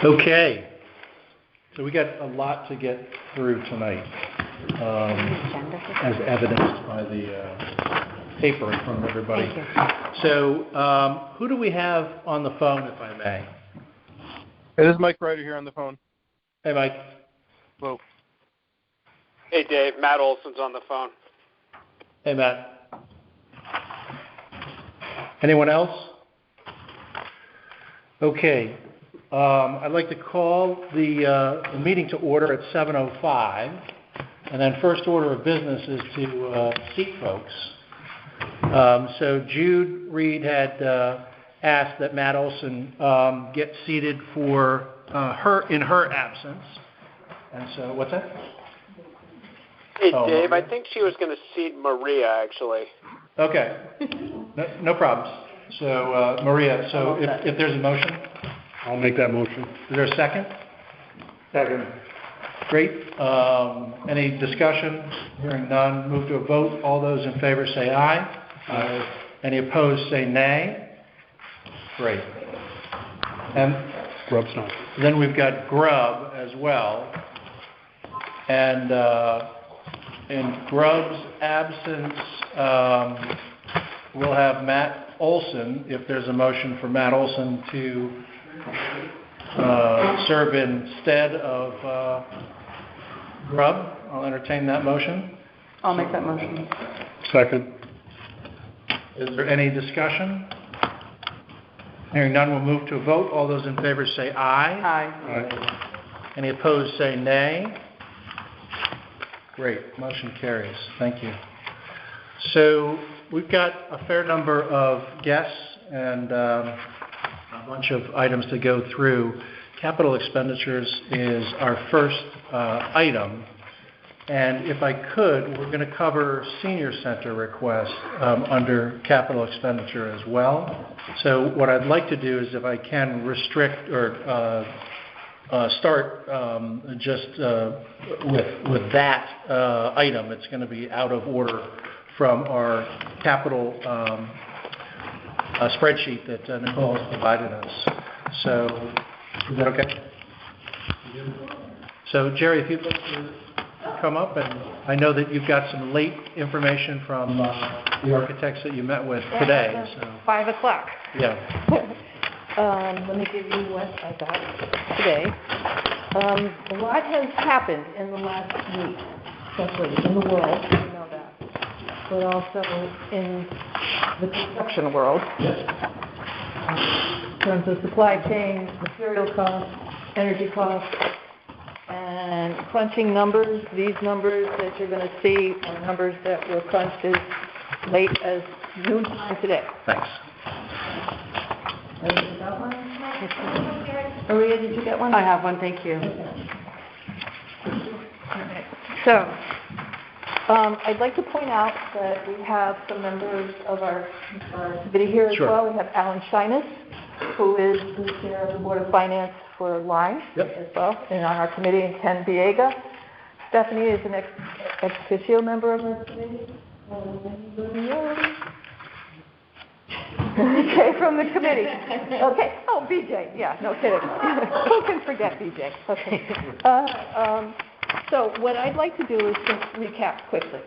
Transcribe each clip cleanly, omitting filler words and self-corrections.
Okay, so we got a lot to get through tonight, as evidenced by the paper in front of everybody. So who do we have on the phone, if I may? Hey, this is Mike Ryder here on the phone. Hey, Mike. Hello. Hey, Dave. Matt Olson's on the phone. Hey, Matt. Anyone else? Okay. I'd like to call the meeting to order at 7:05, and then first order of business is to seat folks. So Jude Reed had asked that Matt Olson get seated for in her absence. And so, what's that? Hey, Dave, Maria? I think she was going to seat Maria, actually. Okay. No problems. So, Maria, so if there's a motion? I'll make that motion. Is there a second? Second. Great. Any discussion? Hearing none, move to a vote. All those in favor say aye. Aye. Any opposed say nay. Great. And Grubb's not. Then we've got Grubb as well. And in Grubb's absence, we'll have Matt Olson, if there's a motion for Matt Olson to serve instead of Grubb. I'll entertain that motion. I'll make that motion. Second. Is there any discussion? Hearing none, we'll move to a vote. All those in favor say aye. Aye. Aye. Any opposed say nay. Great. Motion carries. Thank you. So we've got a fair number of guests and a bunch of items to go through. Capital expenditures is our first item. And if I could, we're going to cover senior center requests under capital expenditure as well. So what I'd like to do is, if I can, restrict or start just with that item. It's going to be out of order from our capital spreadsheet that Nicole has provided us. So is that okay? So Jerry, if you'd like to come up, and I know that you've got some late information from the architects that you met with today. So 5 o'clock. Yeah. Let me give you what I got today. A lot has happened in the last week, especially in the world, you know that, but also in the construction world. In terms of supply chain, material costs, energy costs, and crunching numbers. These numbers that you're going to see are numbers that were crunched as late as noontime today. Thanks. Everybody got one? Maria, did you get one? I have one, thank you. Okay. So, I'd like to point out that we have some members of our committee here as well. We have Alan Shyness, who is the chair of the Board of Finance for Lyme as well, and on our committee, and Ken Biega. Stephanie is an ex officio member of our committee. Okay, from the committee. Okay. Oh, BJ. Yeah, no kidding. Who can forget BJ? Okay. So what I'd like to do is just recap quickly.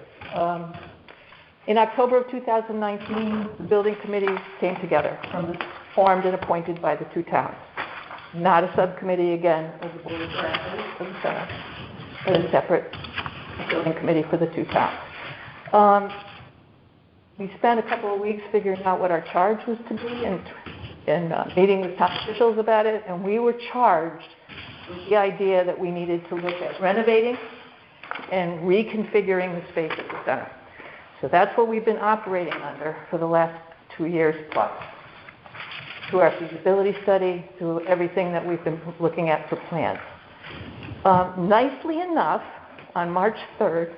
In October of 2019, the building committee came together, formed and appointed by the two towns. Not a subcommittee again of the board of directors of the center, but a separate building committee for the two towns. We spent a couple of weeks figuring out what our charge was to be and meeting with town officials about it, and we were charged with the idea that we needed to look at renovating and reconfiguring the space at the center. So that's what we've been operating under for the last 2 years plus, through our feasibility study, through everything that we've been looking at for plans. Nicely enough, on March 3rd,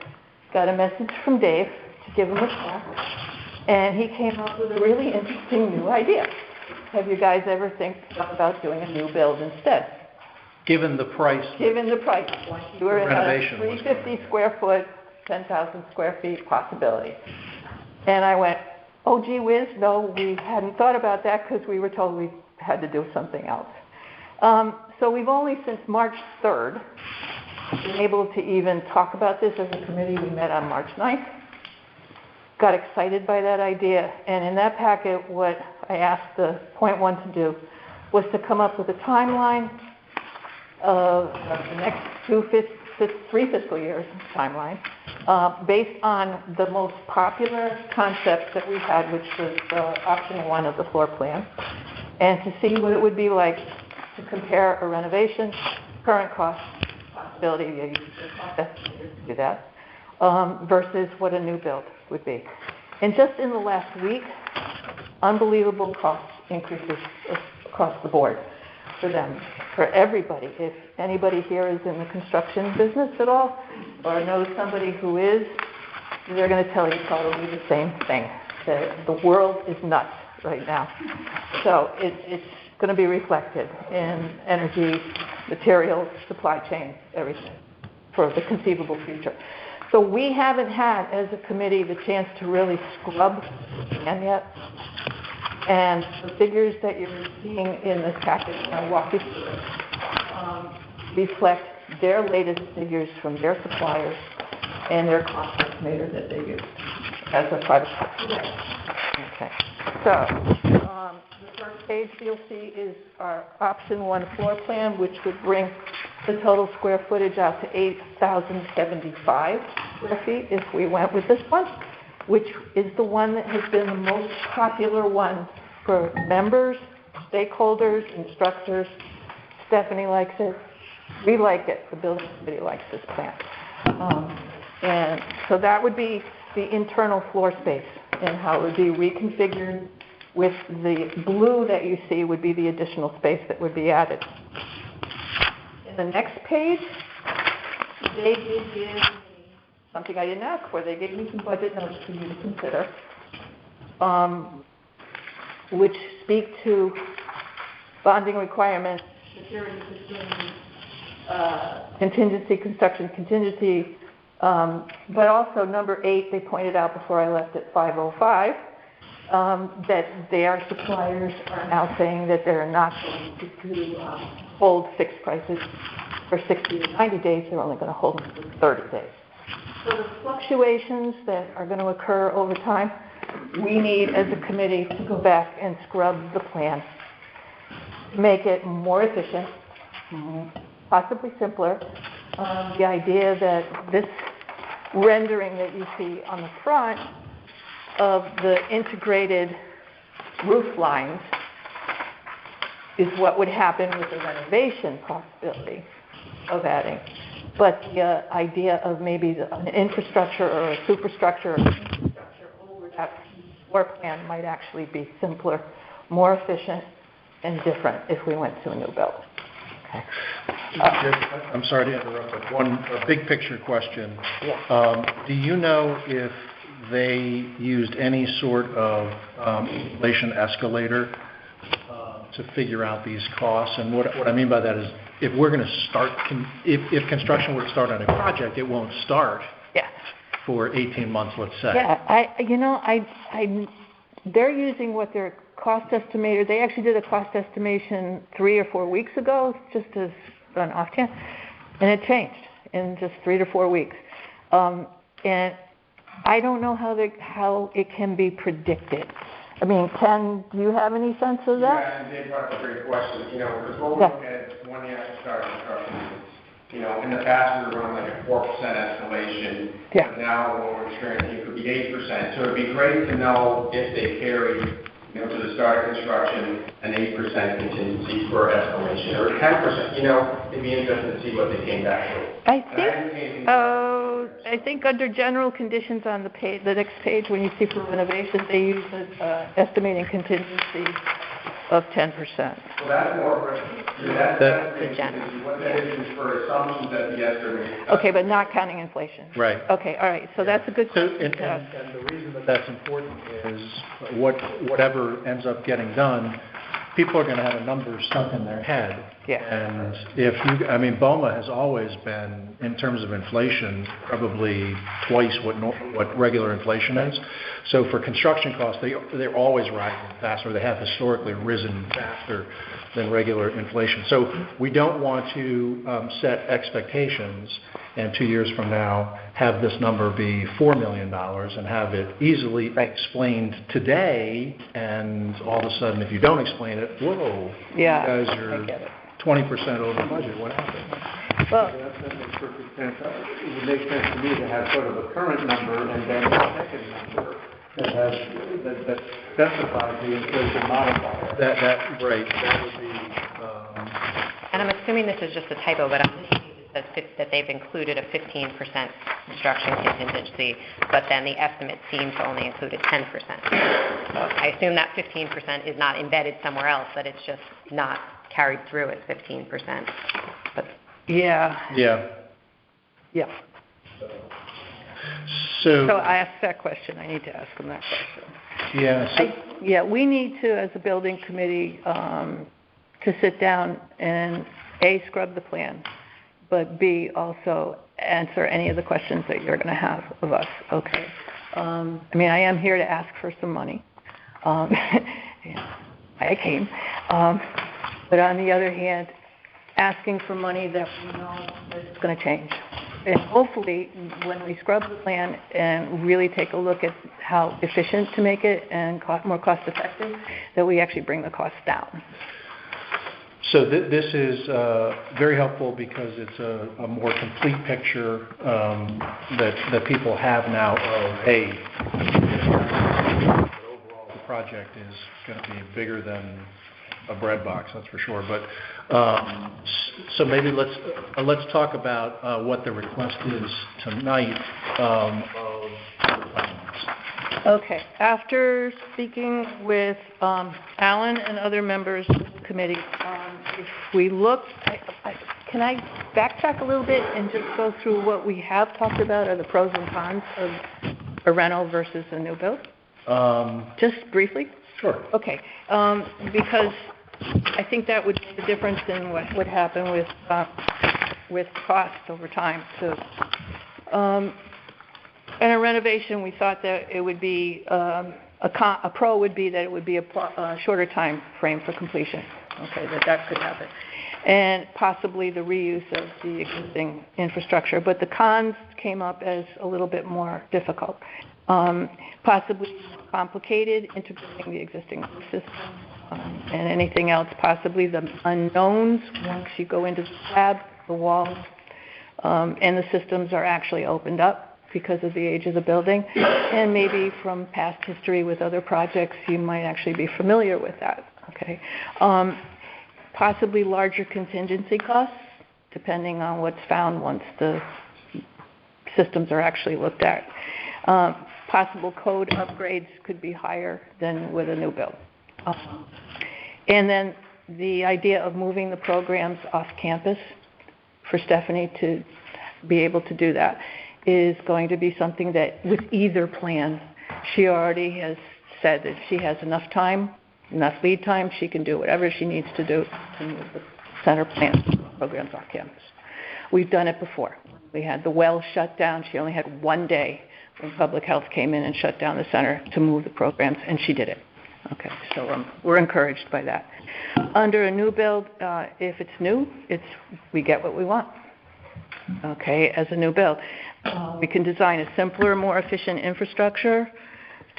got a message from Dave to give him a call, and he came up with a really interesting new idea. Have you guys ever thought about doing a new build instead? Given the price. Given the price. You were in a 350 square foot, 10,000 square feet possibility. And I went, oh, gee whiz, no, we hadn't thought about that because we were told we had to do something else. so we've only since March 3rd been able to even talk about this as a committee. We met on March 9th, got excited by that idea, and in that packet, what I asked the point one to do was to come up with a timeline of the next three fiscal years timeline, based on the most popular concept that we had, which was option one of the floor plan, and to see what it would be like to compare a renovation, current cost, possibility, you cost estimators to do that, versus what a new build would be. And just in the last week, unbelievable cost increases across the board for them, for everybody. If anybody here is in the construction business at all, or knows somebody who is, they're going to tell you probably the same thing. The world is nuts right now. So it's going to be reflected in energy, materials, supply chain, everything for the conceivable future. So we haven't had, as a committee, the chance to really scrub the plan yet. And the figures that you're seeing in this package, I'll walk you through it, reflect their latest figures from their suppliers and their cost estimator that they used as a private sector. Okay. So the first page you'll see is our option one floor plan, which would bring the total square footage out to 8,075 square feet if we went with this one, which is the one that has been the most popular one for members, stakeholders, instructors. Stephanie likes it. We like it. The building committee likes this plan. And so that would be the internal floor space and how it would be reconfigured, with the blue that you see would be the additional space that would be added. In the next page, they did give me something I didn't ask for. They gave me some budget notes for you to consider, which speak to bonding requirements, security systems, contingency, construction contingency, but also number 8, they pointed out before I left at 505, that their suppliers are now saying that they're not going to hold fixed prices for 60 to 90 days. They're only going to hold them for 30 days. So the fluctuations that are going to occur over time, we need as a committee to go back and scrub the plan, make it more efficient, possibly simpler. The idea that this rendering that you see on the front of the integrated roof lines is what would happen with the renovation possibility of adding. But the idea of maybe an infrastructure or a superstructure or infrastructure over that floor plan might actually be simpler, more efficient, and different if we went to a new build. Okay. I'm sorry to interrupt, but a big picture question. Yeah. Do you know if they used any sort of inflation escalator to figure out these costs? And what I mean by that is, if we're going to start, if construction were to start on a project, it won't start for 18 months, let's say. Yeah, they're using what their cost estimator, they actually did a cost estimation 3 or 4 weeks ago, just as an off chance, and it changed in just 3 to 4 weeks. And I don't know how it can be predicted. I mean, Ken, do you have any sense of that? Yeah, and Dave brought up a great question, because what we look at when you actually start construction is, in the past we were running like a 4% escalation, but now what we're experiencing, it could be 8%. So it'd be great to know if they carry, to the start of construction, an 8% contingency for escalation, or 10%, it'd be interesting to see what they came back with. I think under general conditions on the page, the next page, when you see for renovation, they use an estimating contingency of 10%. Well, that's more, that's the general. What that is for assumptions that the estimate. Okay, but not counting inflation. Right. Okay, all right. So that's a good question. And the reason that that's important is whatever ends up getting done, people are going to have a number stuck in their head. Yeah. And BOMA has always been, in terms of inflation, probably twice what regular inflation is. So for construction costs, they're always rising faster. They have historically risen faster than regular inflation. So we don't want to set expectations and 2 years from now have this number be $4 million and have it easily explained today, and all of a sudden if you don't explain it, whoa, Yeah, you guys I are get it. 20% over budget. What happened? Well, That makes perfect sense. It would make sense to me to have sort of a current number and then a second number that specifies the inflation modifier. That would be, And I'm assuming this is just a typo, but I'm thinking it says that they've included a 15% construction contingency, but then the estimate seemed to only include a 10%. So I assume that 15% is not embedded somewhere else, that it's just not carried through as 15%. But yeah. So I asked that question. I need to ask them that question. We need to, as a building committee, to sit down and A, scrub the plan, but B, also answer any of the questions that you're going to have of us, okay? I am here to ask for some money. I came. But on the other hand, asking for money that we know that it's going to change. And hopefully, when we scrub the plan and really take a look at how efficient to make it and more cost effective, that we actually bring the costs down. So this is very helpful because it's a more complete picture that people have now of, hey, but overall the project is going to be bigger than a bread box, that's for sure. But so maybe let's talk about what the request is tonight of the plans. Okay. After speaking with Alan and other members of the committee, if we look, can I backtrack a little bit and just go through what we have talked about, are the pros and cons of a rental versus a new build? Just briefly? Sure. Okay. Because I think that would make a difference in what would happen with costs over time, too. In a renovation, we thought that it would be a pro would be that it would be a shorter time frame for completion. Okay, that could happen, and possibly the reuse of the existing infrastructure. But the cons came up as a little bit more difficult, possibly complicated integrating the existing system, and anything else. Possibly the unknowns once you go into the slab, the walls, and the systems are actually opened up because of the age of the building, and maybe from past history with other projects, you might actually be familiar with that, okay? Possibly larger contingency costs, depending on what's found once the systems are actually looked at. Possible code upgrades could be higher than with a new build. And then the idea of moving the programs off campus for Stephanie to be able to do that is going to be something that with either plan, she already has said that she has enough time, enough lead time, she can do whatever she needs to do to move the center plan programs off campus. We've done it before. We had the well shut down. She only had 1 day when public health came in and shut down the center to move the programs, and she did it. Okay, so we're encouraged by that. Under a new build, if it's new, we get what we want. Okay, as a new build. We can design a simpler, more efficient infrastructure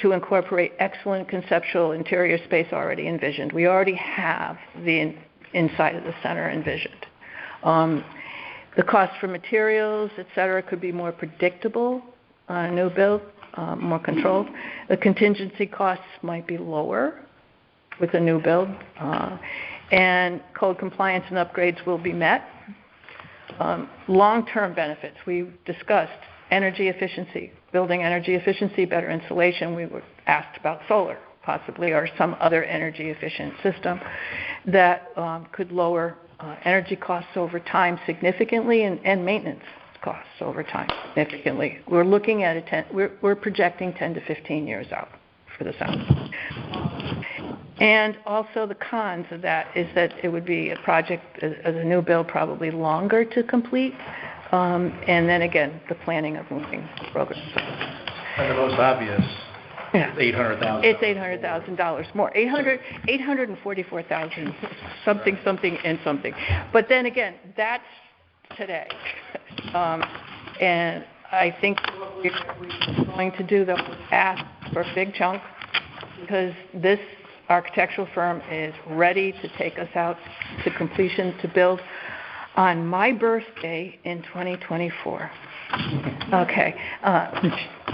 to incorporate excellent conceptual interior space already envisioned. We already have the inside of the center envisioned. The cost for materials, et cetera, could be more predictable on a new build, more controlled. The contingency costs might be lower with a new build, and code compliance and upgrades will be met. Long-term benefits, we've discussed energy efficiency, building energy efficiency, better insulation. We were asked about solar, possibly, or some other energy efficient system that could lower energy costs over time significantly and maintenance costs over time significantly. We're looking at we're projecting 10 to 15 years out for the center. And also the cons of that is that it would be a project as a new build probably longer to complete. And then again, the planning of moving programs. And the most obvious, Yeah. $800,000. It's $800,000 more, 844,000, something, and something. But then again, that's today. And I think what we're going to do, though, is ask for a big chunk, because this architectural firm is ready to take us out to completion to build on my birthday in 2024. Okay.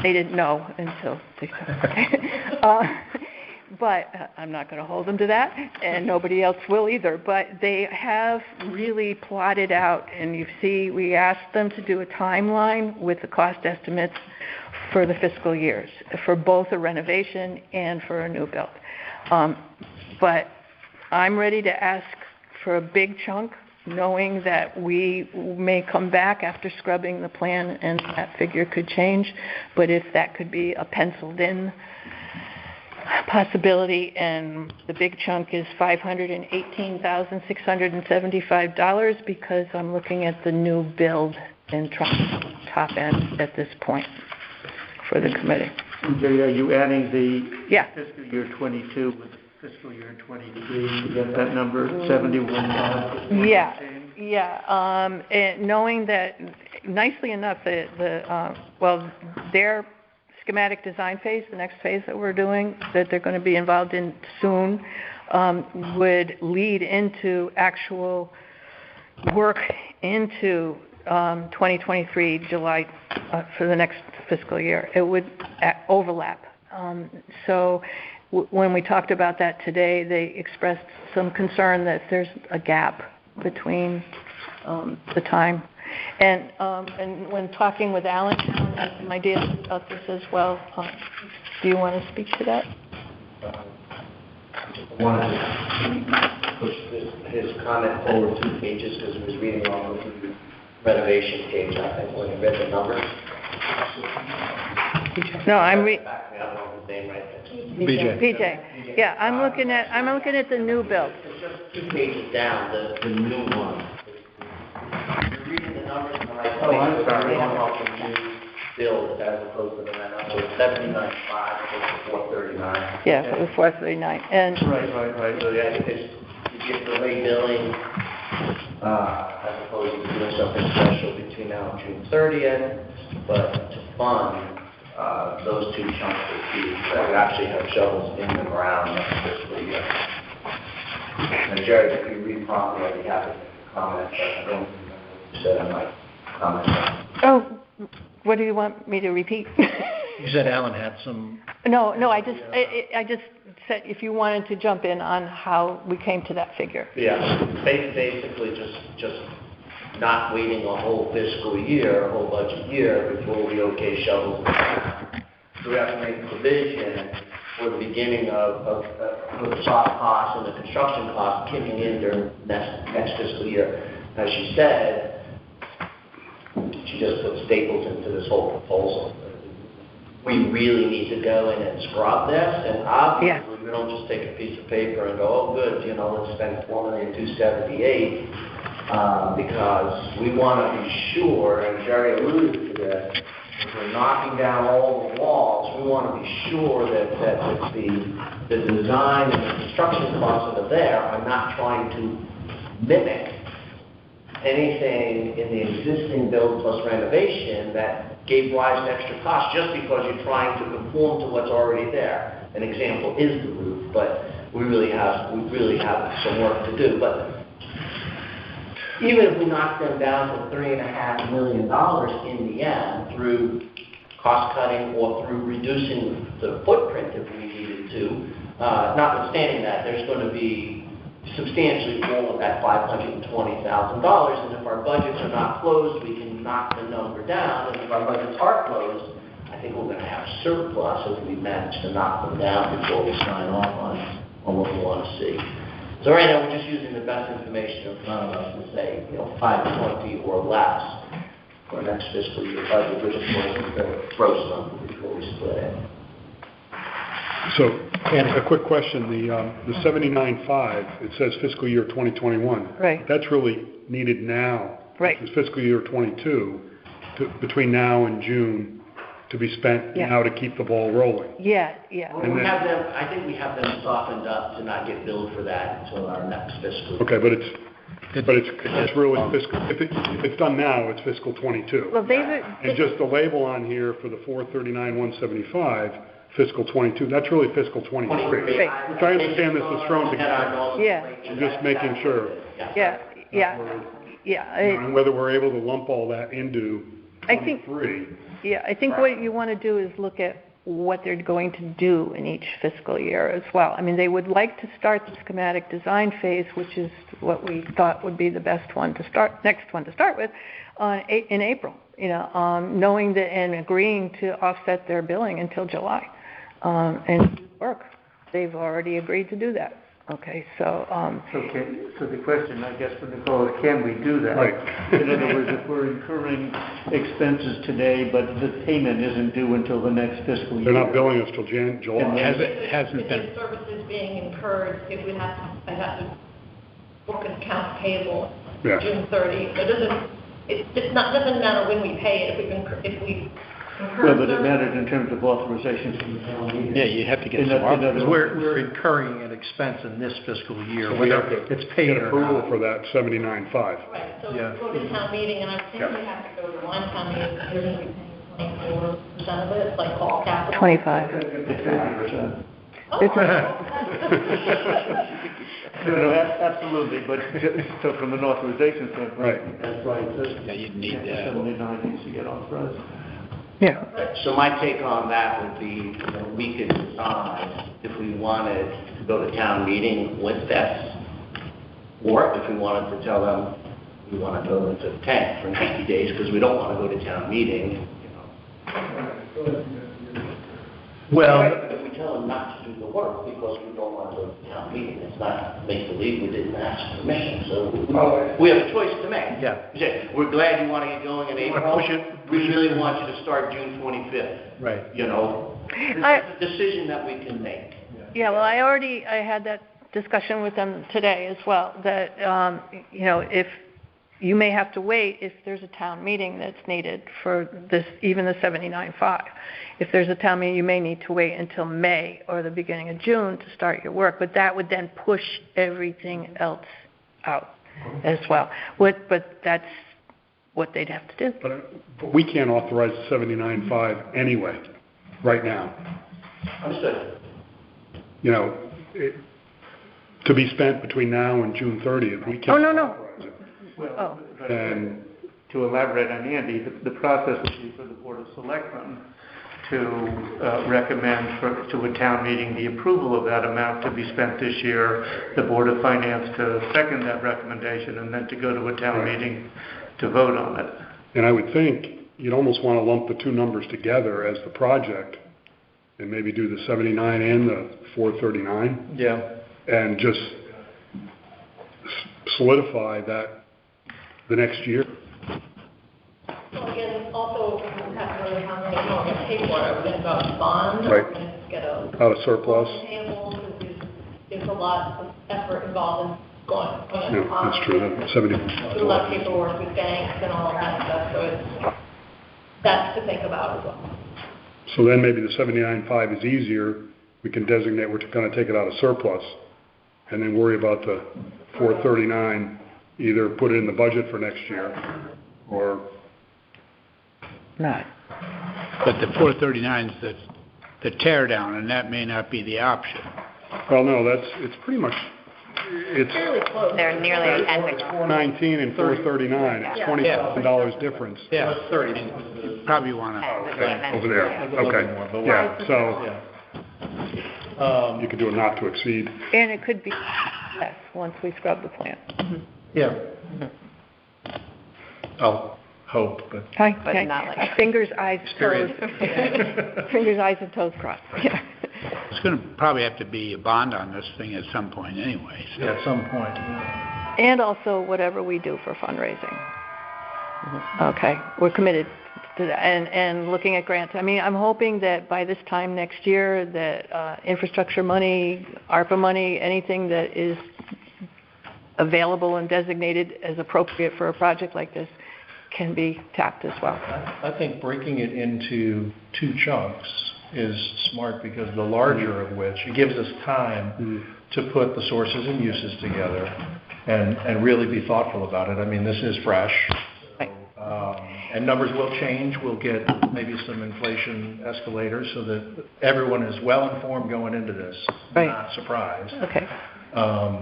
They didn't know until they said but I'm not going to hold them to that, and nobody else will either. But they have really plotted out, and you see, we asked them to do a timeline with the cost estimates for the fiscal years, for both a renovation and for a new build. But I'm ready to ask for a big chunk, knowing that we may come back after scrubbing the plan and that figure could change. But if that could be a penciled-in possibility, and the big chunk is $518,675, because I'm looking at the new build and top end at this point for the committee. Jerry, are you adding the Yeah. fiscal year 22 with the fiscal year 23 to get that number, 71,000? Yeah. And knowing that, nicely enough, their schematic design phase, the next phase that we're doing, that they're going to be involved in soon, would lead into actual work into 2023, July, for the next fiscal year. It would overlap. So when we talked about that today, they expressed some concern that there's a gap between the time. And when talking with Alan had some ideas about this as well. Do you want to speak to that? I wanted to push his comment forward 2 pages, because he was reading on the renovation page, I think, when he read the numbers. No, I'm I don't know his name right there. PJ. Yeah, I'm looking at the new build. It's just 2 pages down, the new one. You're reading the numbers in the right place. Oh, I'm sorry. We're going off the new build as opposed to the reno. So it's 79.5 opposed to 439. Yeah, it was 439. And Right. So yeah, you get the late billing, as opposed to doing something special between now and June 30th, but to fund those 2 chunks of fees that would actually have shovels in the ground next fiscal year. And Jared, if you read properly, I'd be happy to comment, but I don't remember what you said, I might comment on. oh, what do you want me to repeat? You said Alan had some... No, I just said if you wanted to jump in on how we came to that figure. Yeah, basically just not waiting a whole fiscal year, a whole budget year before we okay shovels. So we have to make provision for the beginning of the soft costs and the construction costs kicking in during next fiscal year. As she said, she just put staples into this whole proposal. We really need to go in and scrub this, and obviously we don't just take a piece of paper and go, oh good, let's spend $4,278,000, because we want to be sure, and Jerry alluded to this, if we're knocking down all the walls, we want to be sure that the design and the construction costs that are there are not trying to mimic anything in the existing build plus renovation that gave rise to extra costs just because you're trying to conform to what's already there. An example is the roof, but we really have some work to do. But even if we knock them down to $3.5 million in the end through cost cutting or through reducing the footprint if we needed to, notwithstanding that, there's going to be substantially more of that $520,000, and if our budgets are not closed, we can knock the number down, and if our budgets are closed, I think we're going to have surplus if we manage to knock them down before we sign off on what we want to see. So right now, we're just using the best information in front of us to say, 520 or less for next fiscal year budget, which of course is the gross number before we split it. So, a quick question, the 79.5, it says fiscal year 2021. Right. That's really needed now. Right. It's fiscal year 22, between now and June, to be spent Yeah. now to keep the ball rolling. Yeah. Well, we have them, I think we have them softened up to not get billed for that until our next fiscal year. Okay, but it's really fiscal, if it's done now, it's fiscal 22. Well, And just the label on here for the 439,175, fiscal 22, that's really fiscal 23. Right. Which I understand this is thrown together. Yeah. I'm just making sure. And whether we're able to lump all that into I think 23. I think what you want to do is look at what they're going to do in each fiscal year as well. I mean, they would like to start the schematic design phase, which is what we thought would be the next one to start with, in April, knowing that and agreeing to offset their billing until July, and work. They've already agreed to do that. Okay, so So the question, I guess, for Nicole is, can we do that? Right. In other words, if we're incurring expenses today, but the payment isn't due until the next fiscal year. They're not billing us till July. Hasn't been. Services being incurred, if we have to, I have to book an account payable June 30. It doesn't matter when we pay it, if we incur. Well, but it matters in terms of authorizations from the town meeting. Yeah, you have to get some because we're incurring an expense in this fiscal year, So we whether have to it's paid get or approval not. for that 79.5. Right, so we go to town meeting, and I think we have to go to one town meeting, you're going to be paying 24% of it, like all capital. 25. No, absolutely, but so from an authorization standpoint. Right. That's right. Yeah, you'd need that. 79 needs to get authorized. Yeah. So my take on that would be, we could decide if we wanted to go to town meeting with this, or if we wanted to tell them we want to go into the tank for 90 days, because we don't want to go to town meeting, Well, If we tell them not to do the work because we don't want to go to town meeting, it's not make-believe, we didn't ask permission, so we have a choice to make. Yeah. We say, we're glad you want to get going in April. push it- We really want you to start June 25th. right. It's a decision that we can make. Yeah, well, I had that discussion with them today as well, that, if you may have to wait if there's a town meeting that's needed for this, even the 79.5. If there's a town meeting, you may need to wait until May or the beginning of June to start your work, but that would then push everything else out as well. But that's what they'd have to do. But we can't authorize the 79.5 anyway, right now. Understood. To be spent between now and June 30th, we can't. Oh, no. authorize it. Well, And to elaborate on Andy, the process would be for the Board of Selectmen to recommend to a town meeting the approval of that amount to be spent this year, the Board of Finance to second that recommendation, and then to go to a town meeting to vote on it. And I would think you'd almost want to lump the two numbers together as the project and maybe do the 79 and the 439 Yeah. and just solidify that the next year. So again, also, we have to really how many we're going to pay for it. We're going to go out and bond, Right. we're going to get a Out of surplus. payable, because there's a lot of effort involved in going Yeah, that's true. That 70. There's a lot of paperwork with banks and all that stuff, so that's to think about as well. So then maybe the 79.5 is easier. We can designate we're going to take it out of surplus and then worry about the 439, either put it in the budget for next year or... Not. But the 439 is the tear down, and that may not be the option. Well, no, it's pretty much, it's They're nearly identical. 419 and 439. It's $20,000 difference. Yeah, 30. You probably want to... Over there. Okay. Yeah, so you could do a not to exceed. And it could be less once we scrub the plant. Yeah. I'll hope, but. Okay. not like- Fingers, eyes, toes. Period. Fingers, eyes, and toes crossed. Yeah. It's going to probably have to be a bond on this thing at some point anyway. So. Yeah, at some point. Yeah. And also whatever we do for fundraising. Okay, we're committed and looking at grants. I mean, I'm hoping that by this time next year, that infrastructure money, ARPA money, anything that is available and designated as appropriate for a project like this can be tapped as well. I think breaking it into 2 chunks is smart, because the larger of which, it gives us time to put the sources and uses together and really be thoughtful about it. I mean, this is fresh. And numbers will change. We'll get maybe some inflation escalators so that everyone is well informed going into this, not surprised. Okay.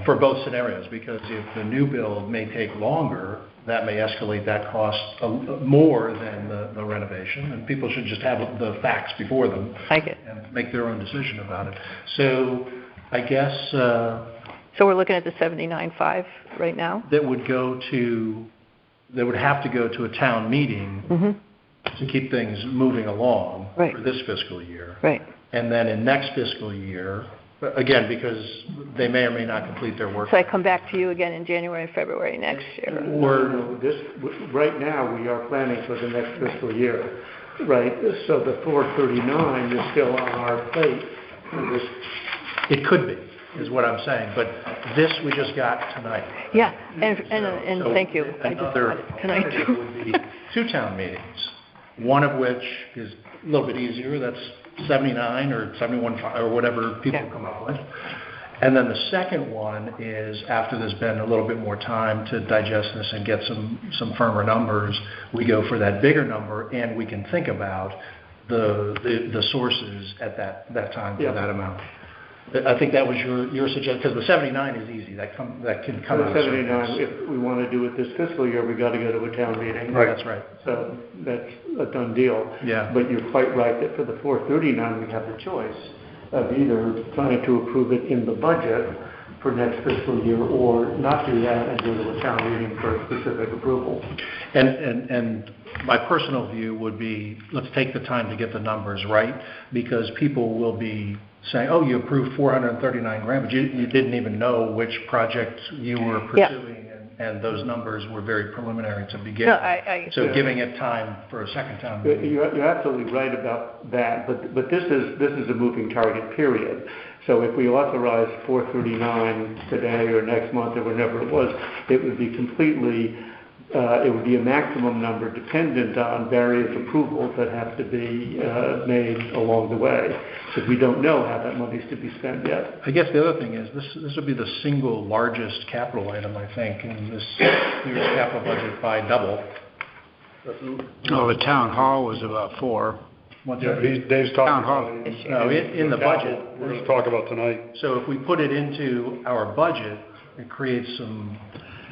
For both scenarios, because if the new build may take longer, that may escalate that cost more than the renovation, and people should just have the facts before them and make their own decision about it. So I guess... so we're looking at the 79.5 right now? That would have to go to a town meeting to keep things moving along for this fiscal year. Right. And then in next fiscal year, again, because they may or may not complete their work. So I come back to you again in January, February next year. Right now, we are planning for the next fiscal year, right? So the 439 is still on our plate. It could be, is what I'm saying, but this we just got tonight. Yeah, and so thank you. I just got it tonight too. Would be 2 town meetings, one of which is a little bit easier. That's 79 or 71 or whatever people come up with. And then the second one is, after there's been a little bit more time to digest this and get some firmer numbers, we go for that bigger number, and we can think about the sources at that time for that amount. I think that was your suggestion, because the 79 is easy. That can come out of 79, if we want to do it this fiscal year, we got to go to a town meeting. Right, that's right. So that's a done deal. Yeah. But you're quite right that for the 439, we have the choice of either trying to approve it in the budget for next fiscal year, or not do that and go to a town meeting for a specific approval. And my personal view would be, let's take the time to get the numbers right, because people will be saying, oh, you approved 439 grand, but you didn't even know which project you were pursuing, and those numbers were very preliminary to begin. No, so giving it time for a second time. You're absolutely right about that, but this is a moving target, period. So if we authorize 439 today or next month or whenever it was, it would be completely... it would be a maximum number dependent on various approvals that have to be made along the way, because we don't know how that money's to be spent yet. I guess the other thing is this will be the single largest capital item, I think, in this year's capital budget by double. Well, the town hall was about 4. Dave's talking about in the budget. We're going to talk about tonight. So if we put it into our budget, it creates some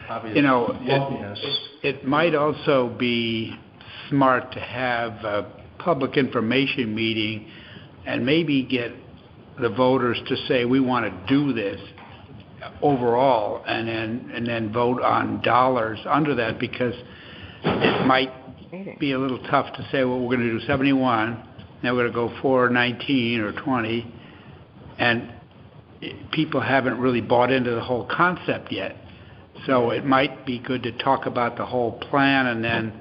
obvious lumpiness. It might also be smart to have a public information meeting and maybe get the voters to say, we want to do this overall, and then vote on dollars under that, because it might be a little tough to say, well, we're going to do 71, now we're going to go 419 or 20, and people haven't really bought into the whole concept yet. So it might be good to talk about the whole plan, and then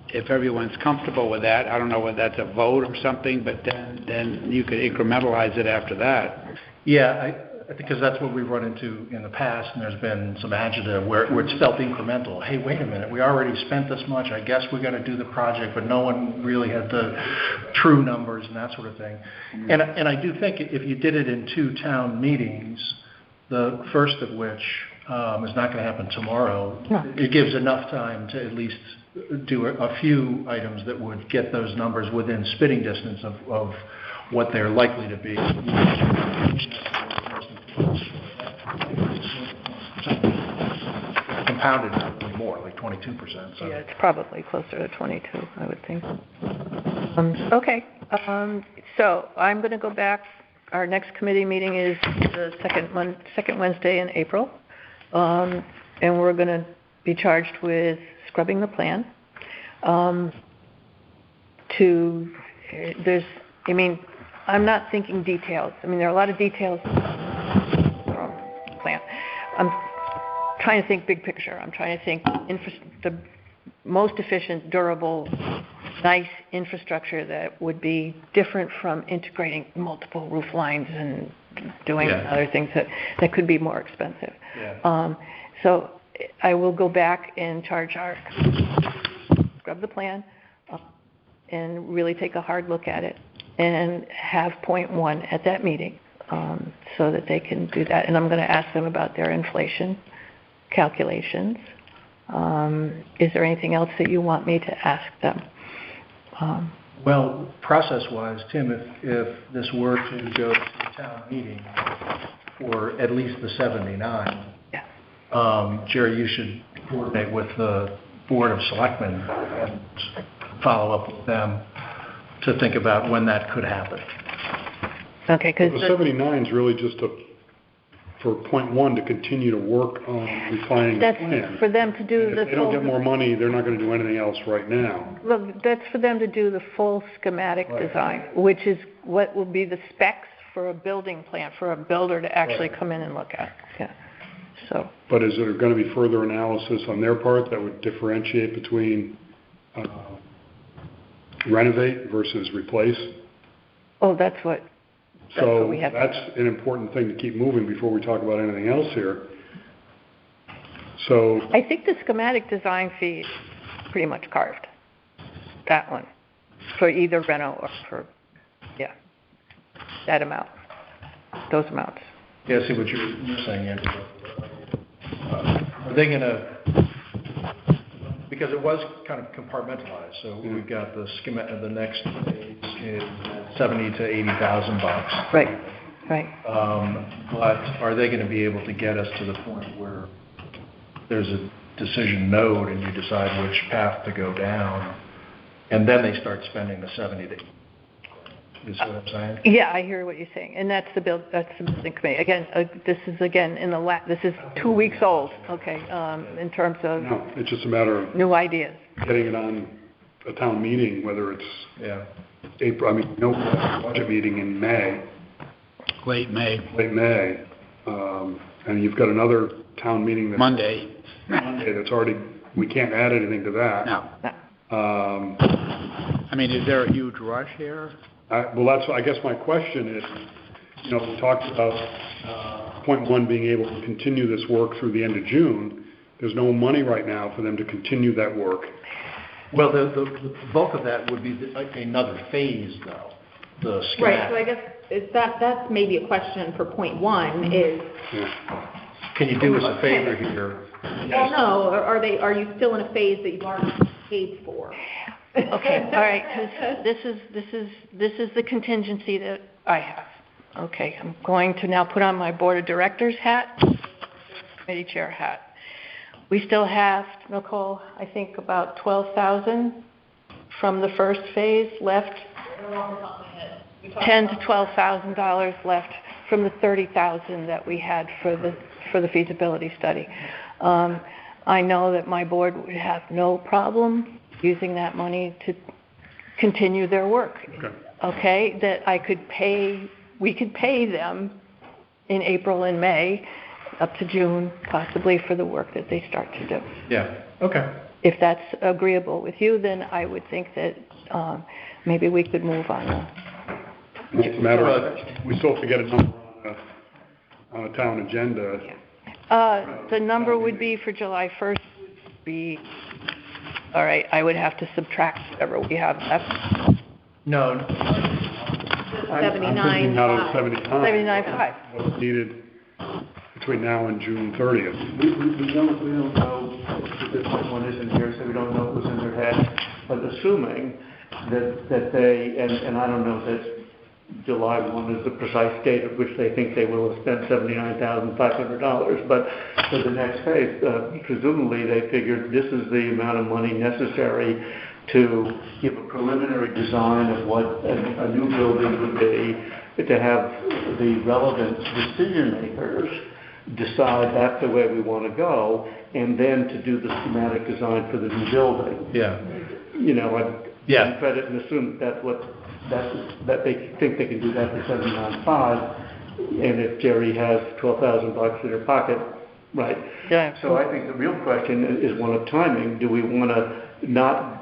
if everyone's comfortable with that, I don't know whether that's a vote or something, but then you could incrementalize it after that. Yeah, I think because that's what we've run into in the past, and there's been some agita where it's felt incremental. Hey, wait a minute, we already spent this much, I guess we're going to do the project, but no one really had the true numbers and that sort of thing. And I do think if you did it in 2 town meetings, the first of which is not going to happen tomorrow, it gives enough time to at least do a few items that would get those numbers within spitting distance of what they're likely to be. Compounded more, like 22%. So. Yeah, it's probably closer to 22, I would think. Okay, so I'm going to go back. Our next committee meeting is the second Wednesday in April, and we're going to be charged with scrubbing the plan. I'm not thinking details. I mean, there are a lot of details in the plan. I'm trying to think big picture. I'm trying to think the most efficient, durable nice infrastructure that would be different from integrating multiple roof lines and doing other things that could be more expensive. Yeah. So I will go back and charge our, scrub the plan, and really take a hard look at it and have point one at that meeting, so that they can do that. And I'm going to ask them about their inflation calculations. Is there anything else that you want me to ask them? Well, process-wise, Tim, if this were to go to the town meeting for at least the 79, Jerry, you should coordinate with the Board of Selectmen and follow up with them to think about when that could happen. Okay, because the 79 is really just for point one to continue to work on refining the plan. That's for them to do the If they don't get more money, they're not going to do anything else right now. Well, that's for them to do the full schematic design, which is what will be the specs for a building plan, for a builder to actually come in and look at. Yeah. So. But is there going to be further analysis on their part that would differentiate between renovate versus replace? Oh, that's what we have. That's an important thing to keep moving before we talk about anything else here. So I think the schematic design fee is pretty much carved. That one, for either reno or for, that amount, those amounts. Yeah, I see what you're saying, Andrew. Are they going to, because it was kind of compartmentalized, so we've got the the next phase is $70,000 to $80,000. Right. But are they going to be able to get us to the point where there's a decision node and you decide which path to go down, and then they start spending the 70 to, is what I'm saying? Yeah, I hear what you're saying, and that's the building committee. Again, this is this is 2 weeks old. Okay, in terms of no, it's just a matter of new ideas, getting it on a town meeting, whether it's April. I mean, no budget meeting in May. Late May. And you've got another town meeting that's Monday that's already. We can't add anything to that. No. I mean, is there a huge rush here? Well, I guess my question is, we talked about point one being able to continue this work through the end of June. There's no money right now for them to continue that work. Well, the bulk of that would be another phase, though. The schematic. Right. So I guess that's maybe a question for point one is. Can you do us a favor here? Well, no. Are you still in a phase that you've already paid for? Okay, all right, because this is the contingency that I have. Okay, I'm going to now put on my board of directors hat, committee chair hat. We still have, Nicole, I think about $12,000 from the first phase left. $10,000 to $12,000 left from the $30,000 that we had for the feasibility study. I know that my board would have no problem using that money to continue their work. Okay, that we could pay them in April and May up to June, possibly, for the work that they start to do. Yeah, okay. If that's agreeable with you, then I would think that maybe we could move on. It's a matter of, we still have to get a number on a town agenda. The number would be for July 1st would be, all right, I would have to subtract whatever we have left. No. I'm thinking out of 79.5. What's needed between now and June 30th. We don't know if this one isn't here, so we don't know what's in their head. But assuming that they, and I don't know if July 1 is the precise date at which they think they will have spent $79,500, but for the next phase, presumably they figured this is the amount of money necessary to give a preliminary design of what a new building would be, to have the relevant decision makers decide that's the way we want to go, and then to do the schematic design for the new building. Yeah. I'd credit and assume that they think they can do that for $79,500, and if Jerry has $12,000 in their pocket, right? Yeah. So I think the real question is one of timing. Do we want to not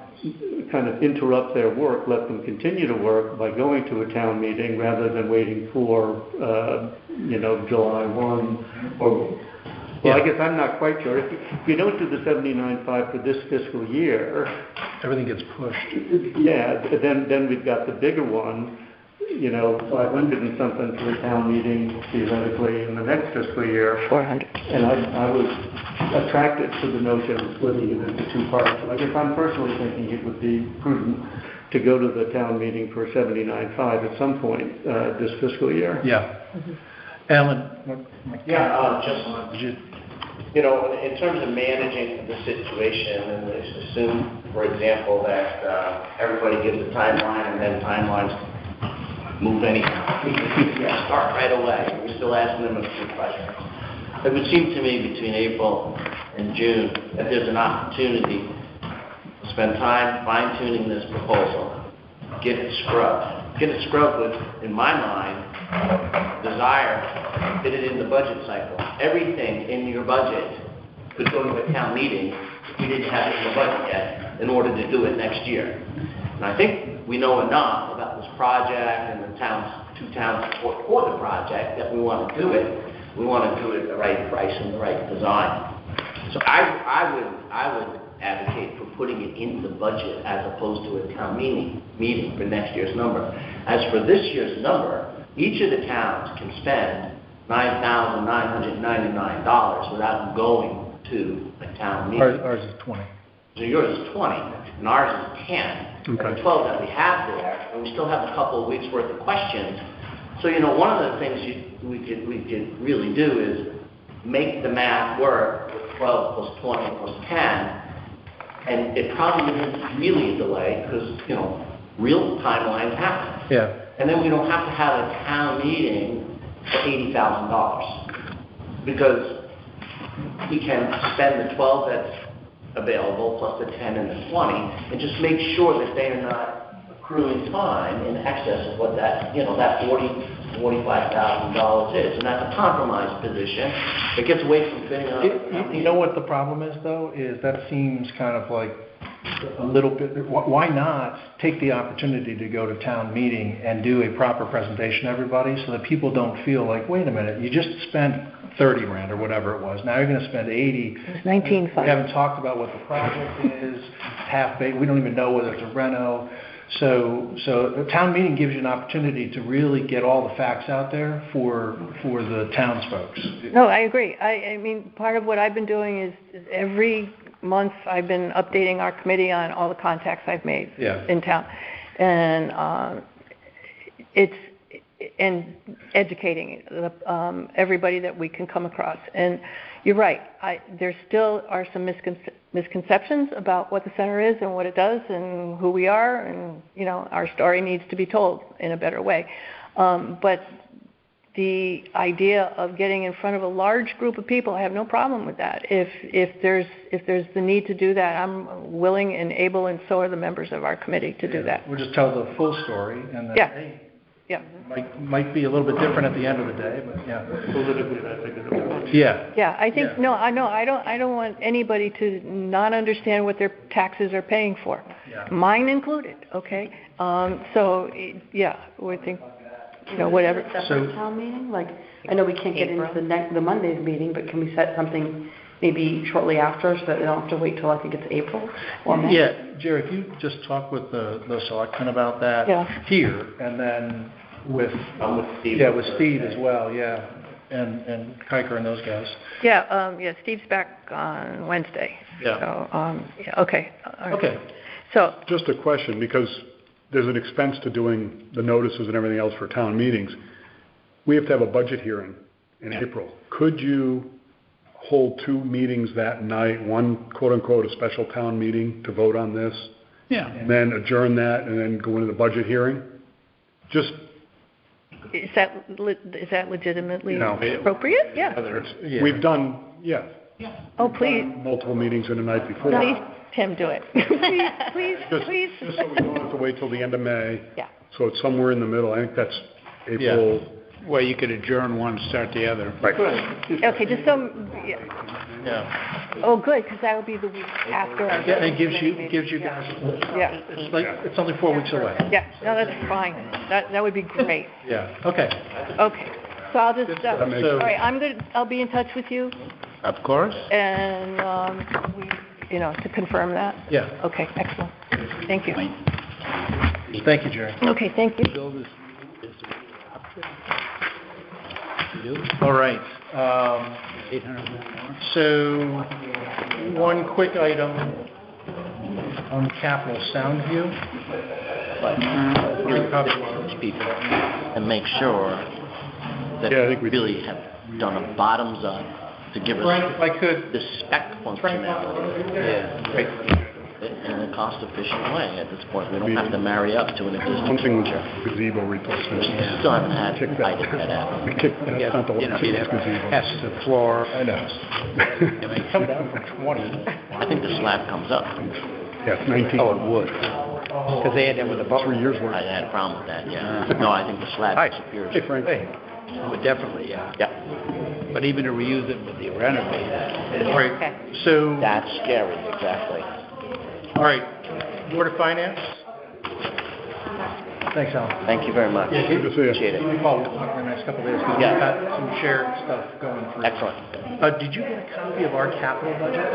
kind of interrupt their work, let them continue to work by going to a town meeting rather than waiting for, July 1 or... Well, I guess I'm not quite sure. If you don't do the 79.5 for this fiscal year... Everything gets pushed. Yeah, then we've got the bigger one, 500 and something for a town meeting theoretically in the next fiscal year. 400. And I was attracted to the notion of splitting it into two parts. I guess I'm personally thinking it would be prudent to go to the town meeting for 79.5 at some point this fiscal year. Yeah. Alan? In terms of managing the situation, and assume, for example, that everybody gives a timeline and then timelines move anyhow. We can start right away. We're still asking them a few questions. It would seem to me between April and June that there's an opportunity to spend time fine-tuning this proposal, get it scrubbed. Get it scrubbed with, in my mind, desire, fit it in the budget cycle. Everything in your budget could go to a town meeting if we didn't have it in the budget yet in order to do it next year. And I think we know enough about this project and the two towns support for the project that we want to do it. We want to do it at the right price and the right design. So I would advocate for putting it into the budget as opposed to a town meeting for next year's number. As for this year's number, each of the towns can spend $9,999 without going to a town meeting. Ours is 20. So yours is 20, and ours is 10. Okay. And the 12 that we have there, and we still have a couple of weeks' worth of questions. So, one of the things we could really do is make the math work with 12 plus 20 plus 10, and it probably isn't really a delay because, real timelines happen. Yeah. And then we don't have to have a town meeting for $80,000 because we can spend the 12 that's available plus the 10 and the 20 and just make sure that they are not accruing time in excess of what that $45,000 is. And that's a compromise position. It gets away from fitting on. You know what the problem is, though, is that seems kind of like a little bit, why not take the opportunity to go to town meeting and do a proper presentation to everybody so that people don't feel like, wait a minute, you just spent 30 grand or whatever it was. Now you're going to spend 80. It's 19.5. We haven't talked about what the project is, half-baked. We don't even know whether it's a reno. So the town meeting gives you an opportunity to really get all the facts out there for the townsfolk. No, I agree. I mean, part of what I've been doing is every month I've been updating our committee on all the contacts I've made in town. And and educating everybody that we can come across. And you're right, there still are some misconceptions about what the center is and what it does and who we are, and our story needs to be told in a better way. But the idea of getting in front of a large group of people, I have no problem with that. If there's the need to do that, I'm willing and able, and so are the members of our committee to do that. We'll just tell the full story, and then might be a little bit different at the end of the day, but politically, I think it'll be. Yeah, I think I don't want anybody to not understand what their taxes are paying for, mine included. Okay, we think. Whatever. Separate town meeting? Like, I know we can't get into the Monday's meeting, but can we set something maybe shortly after so that they don't have to wait till I think it's April or May? Yeah, Jerry, if you just talk with the selectmen about that here, and then with Steve. Yeah, with Steve as well. Yeah, and Kiker and those guys. Steve's back on Wednesday. Yeah. So okay. Okay. So just a question, because there's an expense to doing the notices and everything else for town meetings. We have to have a budget hearing in April. Could you hold two meetings that night, one quote-unquote a special town meeting to vote on this? Yeah. And then adjourn that and then go into the budget hearing? Just... Is that legitimately appropriate? Yeah. We've done, Oh, please. multiple meetings in the night before. Please, Tim, do it. please. Just so we don't have to wait till the end of May. Yeah. So it's somewhere in the middle. I think that's April Well, you could adjourn one, start the other. Right. Okay, just so, yeah. Yeah. Oh, good, because that would be the week after. our Yeah, it gives meeting. you guys, Yeah, it's only 4 weeks away. yeah, no, that's fine. That would be great. Yeah, okay. Okay, so I'll just, all That makes sense. right, I'll be in touch with you, Of course. and, to confirm that. Yeah. Okay, excellent. Thank you. Thank you, Jerry. Okay, thank you. Bill is- You do? All right. 800 more? So, one quick item on capital sound view. People and make sure that Yeah, I we think we did. really have done a bottoms up to give us Frank, if I could, the spec functionality in a cost efficient way. At this point, we don't have to marry up to an existing Something structure. gazebo replacement. We still haven't had Kick I that. did that out. We kicked that. Yeah, Not the you know, one, you'd have gazebo. test the floor. I know. You know, come down from 20. I think the slab comes up. Yeah, it's 19. Oh, it would. Because they had that with the buffer. 3 years worth. I had a problem with that, yeah. No, I think the slab Hi. disappears. Hey, Frank. Would definitely, yeah. Yeah, But even to reuse it with the renovated. All right, Okay. so, that's scary, exactly. all right, Board of Finance? Thanks, Alan. Thank you very much. Yeah, Good to see you. Appreciate Give it. me a call in the next couple of days, because Yeah. we've got some shared stuff going through. Excellent. Did you get a copy of our capital budget?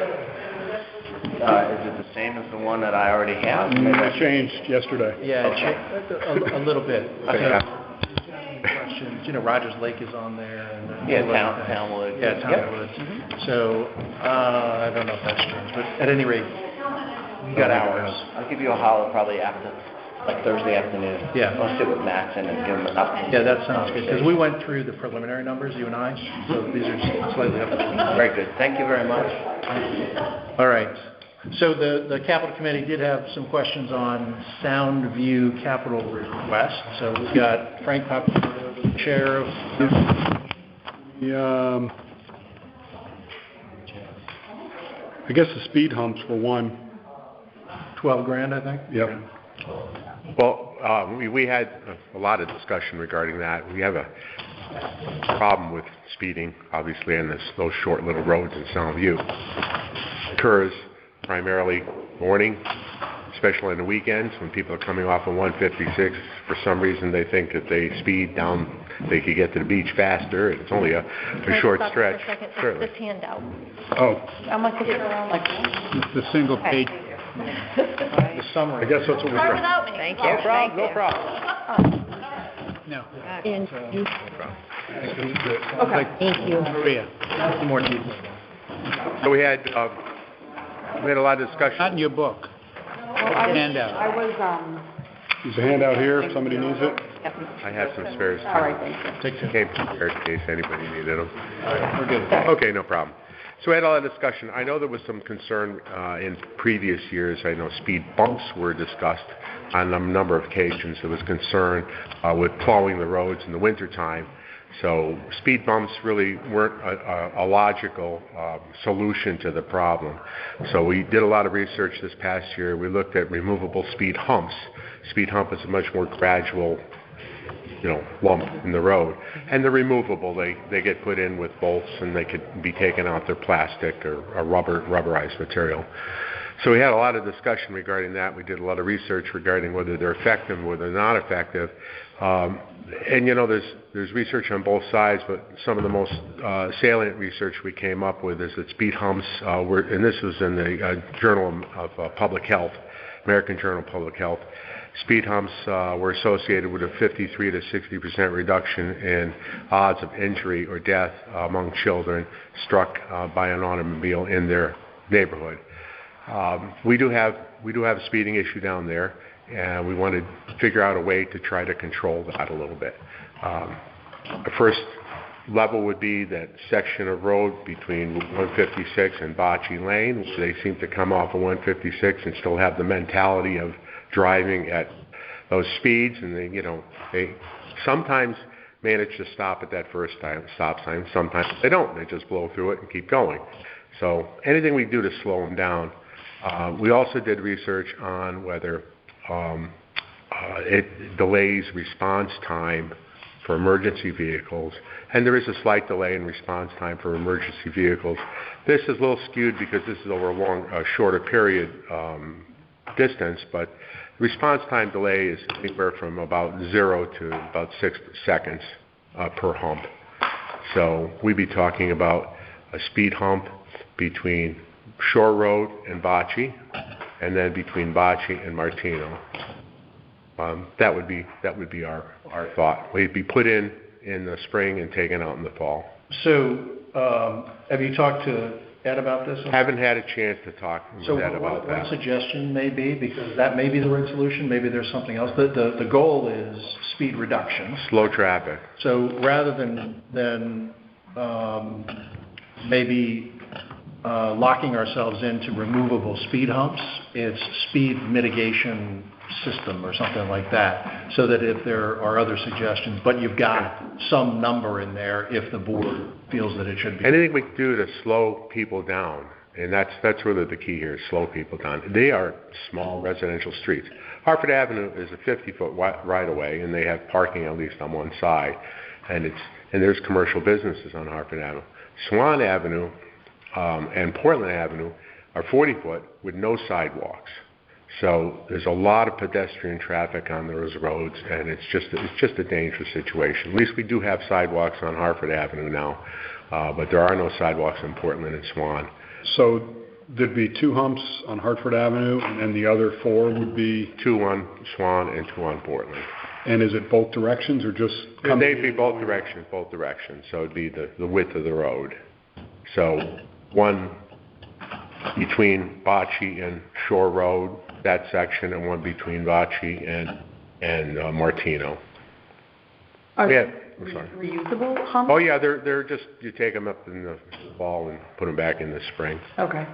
Is it the same as the one that I already have? It changed yesterday. Yeah, Okay. a little bit. Okay. Questions, Rogers Lake is on there, and. Yeah, Townwood. Yeah, Townwood. So, I don't know if that's changed, but at any rate, you got ours. I'll give you a holler probably after, like Thursday afternoon. Yeah. I'll sit with Max and then give him an update. Yeah, that sounds good, because we went through the preliminary numbers, you and I, so these are slightly up. Very good. Thank you very much. All right. So the capital committee did have some questions on Sound View capital request. So we've got Frank Papageorgiou, the chair of, I guess the speed humps for one. 12 grand, I think. Yep. Well, we had a lot of discussion regarding that. We have a problem with speeding, obviously, in those short little roads in Soundview. It occurs primarily morning, especially on the weekends when people are coming off of 156. For some reason, they think that they speed down, they could get to the beach faster, and it's only a short stretch. Certainly. This handout. Oh, How much is it around, like? It's the single page. The summary. I guess that's what Start we're. without me. Thank you. Oh, thank No you. problem. No. And you, Thank you. Maria. Some more details. So we had a lot of discussion. Not in your book. Handout. I was, There's a handout here if somebody needs it. I have some spares. all right, thank you. Take two. Came prepared in case anybody needed them. We're good. Okay, no problem. So we had a lot of discussion. I know there was some concern in previous years. I know speed bumps were discussed on a number of occasions. There was concern with plowing the roads in the wintertime. So speed bumps really weren't a logical solution to the problem. So we did a lot of research this past year. We looked at removable speed humps. Speed hump is a much more gradual lump in the road. And they're removable. They get put in with bolts and they could be taken out. They're plastic or a rubberized material. So we had a lot of discussion regarding that. We did a lot of research regarding whether they're effective, whether they're not effective. And there's research on both sides, but some of the most salient research we came up with is that speed humps and this was in the Journal of Public Health, American Journal of Public Health. Speed humps were associated with a 53 to 60% reduction in odds of injury or death among children struck by an automobile in their neighborhood. We do have a speeding issue down there, and we want to figure out a way to try to control that a little bit. The first level would be that section of road between 156 and Bocce Lane. They seem to come off of 156 and still have the mentality of driving at those speeds, and they sometimes manage to stop at that first stop sign. Sometimes they don't. They just blow through it and keep going. So anything we do to slow them down. We also did research on whether it delays response time for emergency vehicles, and there is a slight delay in response time for emergency vehicles. This is a little skewed because this is over a shorter period distance, but response time delay is anywhere from about 0 to about 6 seconds per hump. So we'd be talking about a speed hump between Shore Road and Bocce, and then between Bocce and Martino. That would be our thought. We'd be put in the spring and taken out in the fall. So, have you talked to Ed about this? Haven't had a chance to talk with Ed about that. One suggestion may be, because that may be the right solution, maybe there's something else. The goal is speed reduction. Slow traffic. So rather than maybe locking ourselves into removable speed humps, it's speed mitigation system or something like that, so that if there are other suggestions, but you've got some number in there if the board feels that it should be. Anything we can do to slow people down, and that's really the key here, is slow people down. They are small residential streets. Hartford Avenue is a 50-foot right-of-way, and they have parking at least on one side, and there's commercial businesses on Hartford Avenue. Swan Avenue and Portland Avenue are 40-foot with no sidewalks. So there's a lot of pedestrian traffic on those roads, and it's just a dangerous situation. At least we do have sidewalks on Hartford Avenue now, but there are no sidewalks in Portland and Swan. So there'd be 2 humps on Hartford Avenue, and then the other 4 would be? 2 on Swan and 2 on Portland. And is it both directions or just? They'd be both directions. So it'd be the width of the road. So one between Bocce and Shore Road, that section, and one between Bocce and Martino. Are they reusable humps? Oh yeah, they're just, you take them up in the fall and put them back in the spring. Okay.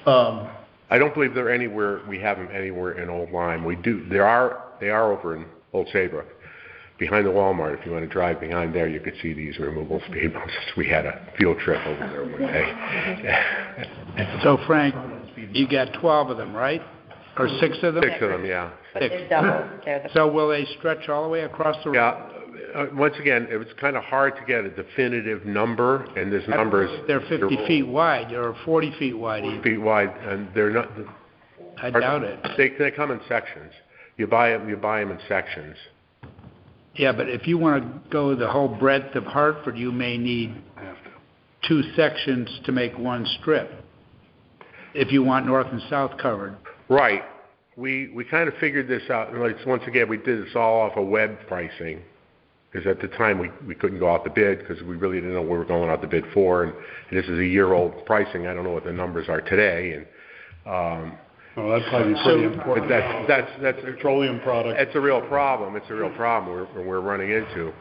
Yeah. I don't believe they're anywhere. We have them anywhere in Old Lyme. We do. They are over in Old Saybrook, behind the Walmart. If you want to drive behind there, you could see these removable speed bumps. We had a field trip over there one day. So Frank, you got 12 of them, right? Or 6 of them? 6 of them, yeah. But they're double. So will they stretch all the way across the road? Yeah. Once again, it was kind of hard to get a definitive number, and there's numbers. They're 50 feet wide, or 40 feet wide. 40 feet wide, and they're not. I doubt it. They come in sections. You buy them in sections. Yeah, but if you want to go the whole breadth of Hartford, you may need 2 sections to make one strip, if you want north and south covered. Right. We kind of figured this out. Once again, we did this all off of web pricing, because at the time we couldn't go out the bid because we really didn't know what we were going out the bid for, and this is a year-old pricing. I don't know what the numbers are today, and well, that'd probably be pretty important. But that's a petroleum product. It's a real problem. It's a real problem we're running into.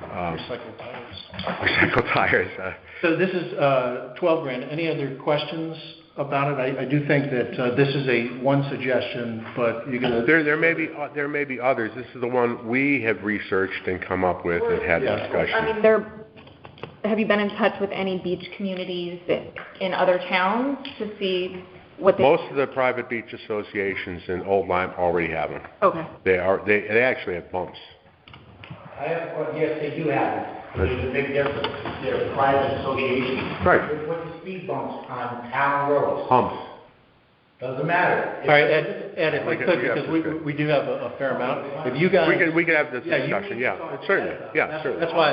Recycled tires. Recycled tires. So this is $12,000. Any other questions about it? I do think that this is one suggestion, but you're going to... There may be others. This is the one we have researched and come up with and had discussion. I mean, have you been in touch with any beach communities in other towns to see what they... Most of the private beach associations in Old Lyme already have them. Okay. They actually have bumps. Yes, they do have it. There's a big difference. They're private associations. Right. They put the speed bumps on town roads. Humps. Doesn't matter. All right, Ed, if I could, because we do have a fair amount. If you guys... We could have this discussion, certainly. Yeah, certainly. That's why...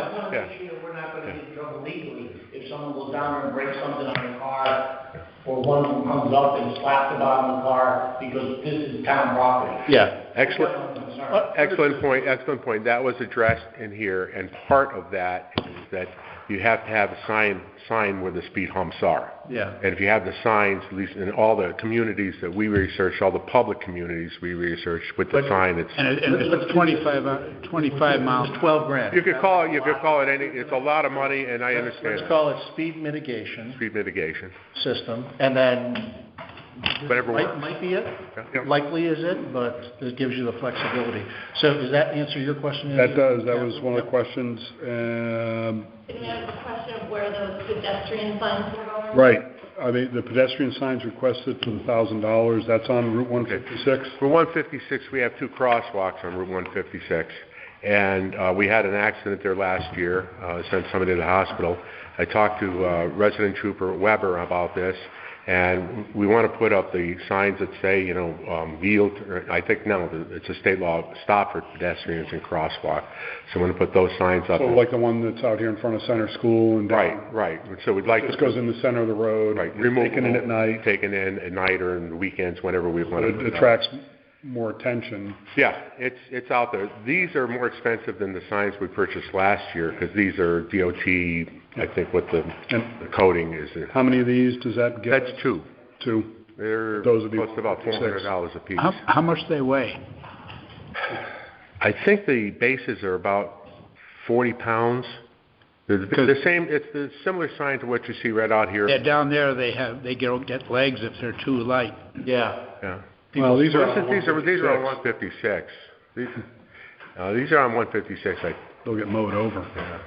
We're not going to get in trouble legally if someone goes down and breaks something on the car, or one of them comes up and slaps the bottom of the car because this is town property. Yeah. Excellent point. That was addressed in here, and part of that is that you have to have a sign where the speed humps are. Yeah. And if you have the signs, at least in all the communities that we researched, all the public communities we researched with the sign, it's... And it's 25 miles. It's $12,000. You could call it any... It's a lot of money, and I understand. Let's call it speed mitigation. Speed mitigation. System, and then... Whatever might be it. Yeah. Likely is it, but it gives you the flexibility. So does that answer your question? That does. That was one of the questions. Can we have a question of where those pedestrian signs were going? Right. I mean, the pedestrian signs requested for the $1,000. That's on Route 156. For 156, we have 2 crosswalks on Route 156, and we had an accident there last year, sent somebody to the hospital. I talked to Resident Trooper Weber about this, and we want to put up the signs that say, yield, I think now it's a state law, stop for pedestrians and crosswalk. So we're going to put those signs up. So like the one that's out here in front of Center School and down. Right. So we'd like this goes in the center of the road. Right. Taken in at night. Taken in at night or in the weekends, whenever we want to. It attracts more attention. Yeah, it's out there. These are more expensive than the signs we purchased last year because these are DOT. I think what the coding is. How many of these does that get? That's two. Two. They're those would be close to about $400 a piece. How much they weigh? I think the bases are about 40 pounds. They're the same. It's the similar sign to what you see right out here. Yeah, down there they get legs if they're too light. Yeah. Well, these are on 156. These are on 156. They'll get mowed over. Yeah.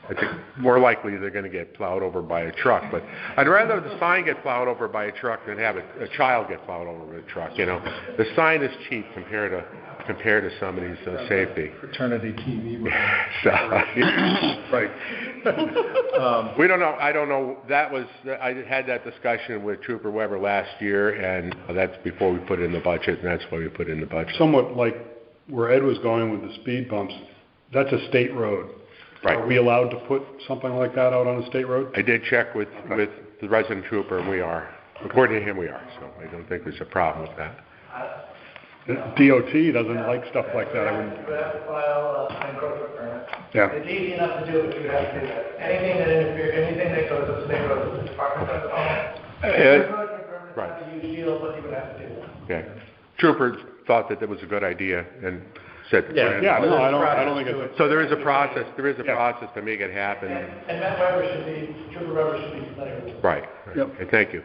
I think more likely they're going to get plowed over by a truck, but I'd rather the sign get plowed over by a truck than have a child get plowed over by a truck. The sign is cheap compared to somebody's safety. Fraternity TV. Right. We don't know. I don't know. I had that discussion with Trooper Weber last year, and that's before we put it in the budget, and that's why we put it in the budget. Somewhat like where Ed was going with the speed bumps. That's a state road. Right. Are we allowed to put something like that out on a state road? I did check with the resident trooper, and we are. According to him, we are. So I don't think there's a problem with that. DOT doesn't like stuff like that. You have to file an encroachment permit. Yeah. It's easy enough to do, but you have to do that. Anything that goes to state road, the department does own. Encroachment permit, right. Not a huge deal, but you would have to do that. Okay. Trooper thought that was a good idea and said. No, I don't think it's. So there is a process. There is a process to make it happen. And Matt Weber Trooper Weber should be familiar with it. Right. Yep. Okay, thank you.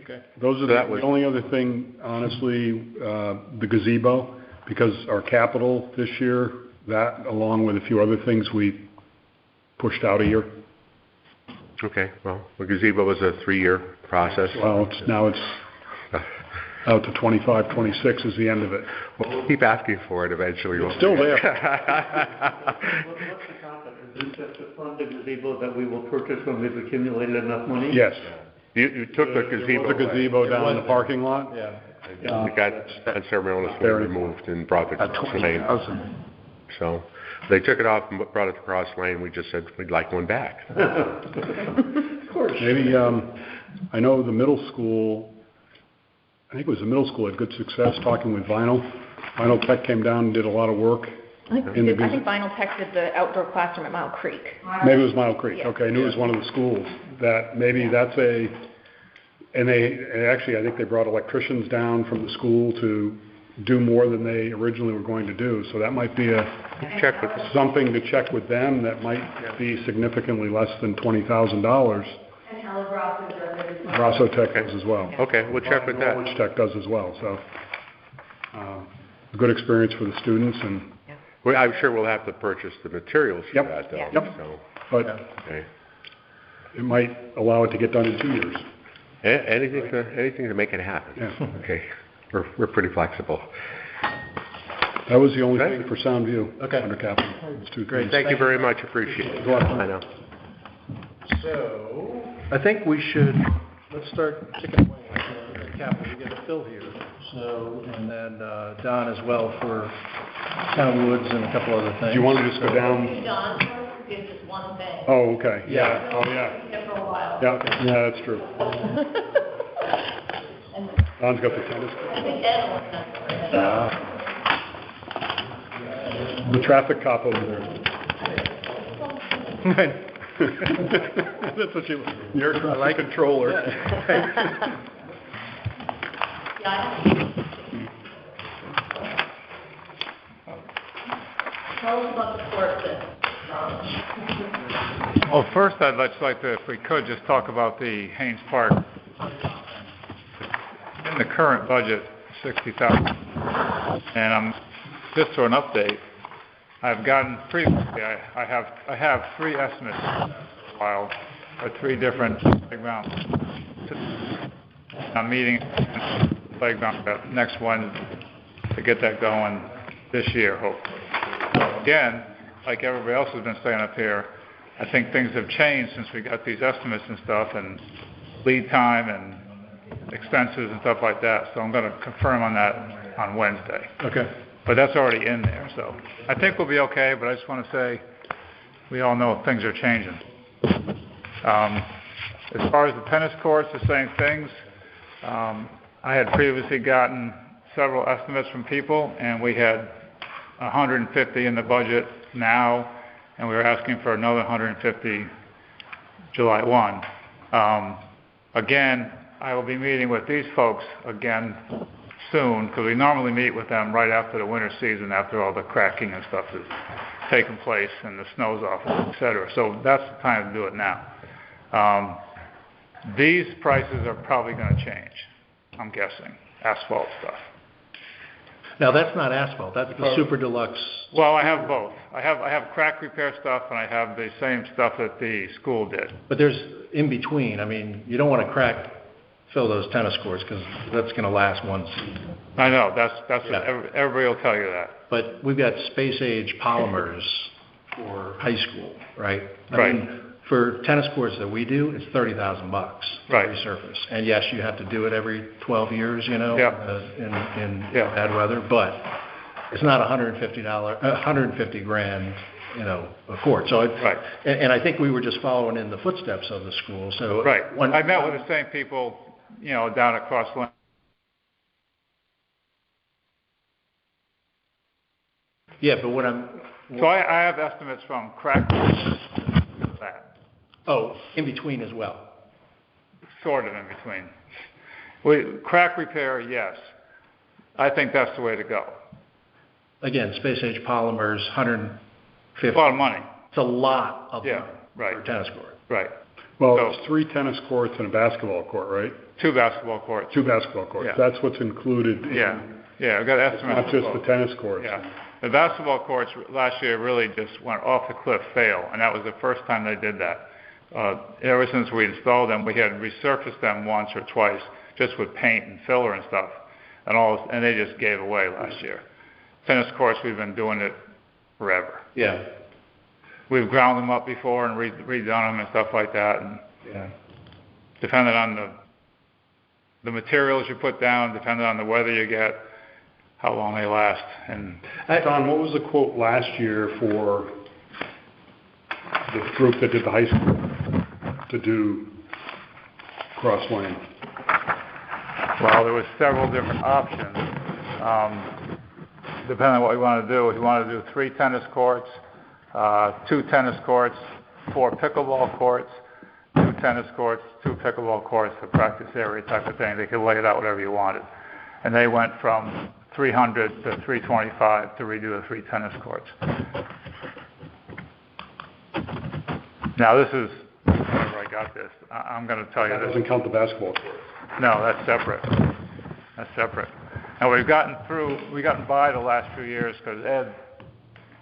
Okay. Those are the only other thing, honestly, the gazebo, because our capital this year, that along with a few other things, we pushed out a year. Okay. Well, the gazebo was a 3-year process. Well, it's out to 25, 26 is the end of it. Well, we'll keep asking for it eventually. It's still there. What's the concept? Is this just to fund the gazebo that we will purchase when we've accumulated enough money? Yes. You took the gazebo. The gazebo down in the parking lot? Yeah. It got unceremoniously removed and brought it to Cross Lane. So they took it off and brought it to Cross Lane. We just said we'd like one back. Of course. Maybe, I know the middle school, I think it was the middle school had good success talking with Vinyl. Vinyl Tech came down and did a lot of work. I think Vinyl Tech did the outdoor classroom at Mile Creek. Maybe it was Mile Creek. Yeah. Okay, I knew it was one of the schools. That maybe that's and I think they brought electricians down from the school to do more than they originally were going to do. So that might be something to check with them that might be significantly less than $20,000. And Ella Grosso does it as well. Grosso Tech does as well. Okay, we'll check with that. Norwich Tech does as well. So a good experience for the students and. Well, I'm sure we'll have to purchase the materials for that, though. Yep. So, but okay. It might allow it to get done in 2 years. Anything to make it happen. Yeah. Okay. We're pretty flexible. That was the only thing for Soundview under capital. Great. Thank you very much. Appreciate it. I know. So, I think let's start chicken wing the capital. We get a Phil here. So, and then Don as well for Town Woods and a couple other things. Do you want to just go down? Don first, because it's just one thing. Oh, okay. Yeah. Oh, yeah. Here for a while. Yeah, that's true. Don's got the tennis. I think Ed will have The traffic cop over there. That's what you're traffic controller. Tell us about the court then. Well, first I'd just like to, if we could, just talk about the Haynes Park. In the current budget, $60,000. And just for an update, I've gotten previously, I have 3 estimates filed for 3 different playgrounds. I'm meeting playground next one to get that going this year, hopefully. again, like everybody else has been saying up here, I think things have changed since we got these estimates and stuff, and lead time and expenses and stuff like that. So I'm going to confirm on that on Wednesday. Okay. But that's already in there, so I think we'll be okay, but I just want to say we all know things are changing. As far as the tennis courts, the same things. I had previously gotten several estimates from people, and we had 150 in the budget now, and we were asking for another 150 July 1. Again, I will be meeting with these folks again soon, because we normally meet with them right after the winter season, after all the cracking and stuff has taken place and the snow's off, et cetera. So that's the time to do it now. These prices are probably going to change, I'm guessing, asphalt stuff. Now, that's not asphalt, that's the super deluxe. Well, I have both. I have crack repair stuff, and I have the same stuff that the school did. But there's in between. I mean, you don't want to fill those tennis courts, because that's going to last one season. I know, that's what everybody will tell you that. But we've got space-age polymers for high school, right? Right. I mean, for tennis courts that we do, it's $30,000 to right. resurface. And yes, you have to do it every 12 years, in bad weather, but it's not $150 grand, a court. So right. And I think we were just following in the footsteps of the school. So right. I met with the same people, down across the line. Yeah, but So I have estimates from crack. That. Oh, in between as well. Sort of in between. Crack repair, yes. I think that's the way to go. Again, space-age polymers, 150. It's a lot of money. It's a lot of money right. for a tennis court. Right. Well, it's 3 tennis courts and a basketball court, right? 2 basketball courts. 2 basketball courts. Yeah. That's what's included. Yeah. I've got estimates. Not just the tennis courts. Yeah. The basketball courts last year really just went off the cliff fail, and that was the first time they did that. Ever since we installed them, we had resurfaced them once or twice, just with paint and filler and stuff, and they just gave away last year. Tennis courts, we've been doing it forever. Yeah. We've ground them up before and redone them and stuff like that, and depending on the materials you put down, depending on the weather you get, how long they last. And Don, what was the quote last year for the group that did the high school to do Cross Lane? Well, there was several different options, depending on what we want to do. If you want to do 3 tennis courts, 2 tennis courts, 4 pickleball courts, 2 tennis courts, 2 pickleball courts, a practice area type of thing. They could lay it out whatever you wanted. And they went from $300 to $325 to redo the 3 tennis courts. Now this is where I got this. I'm going to tell you That this. doesn't count the basketball court. No, that's separate. That's separate. And we've gotten by the last few years because Ed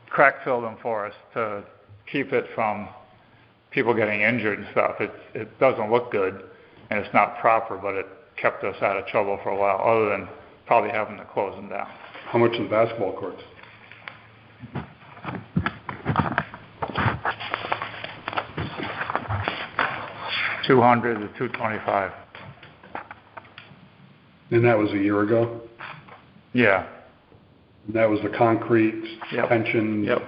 crack filled them for us to keep it from people getting injured and stuff. It doesn't look good and it's not proper, but it kept us out of trouble for a while, other than probably having to close them down. How much are the basketball courts? $200 to $225. And that was a year ago? Yeah. And that was the concrete tension? Yep.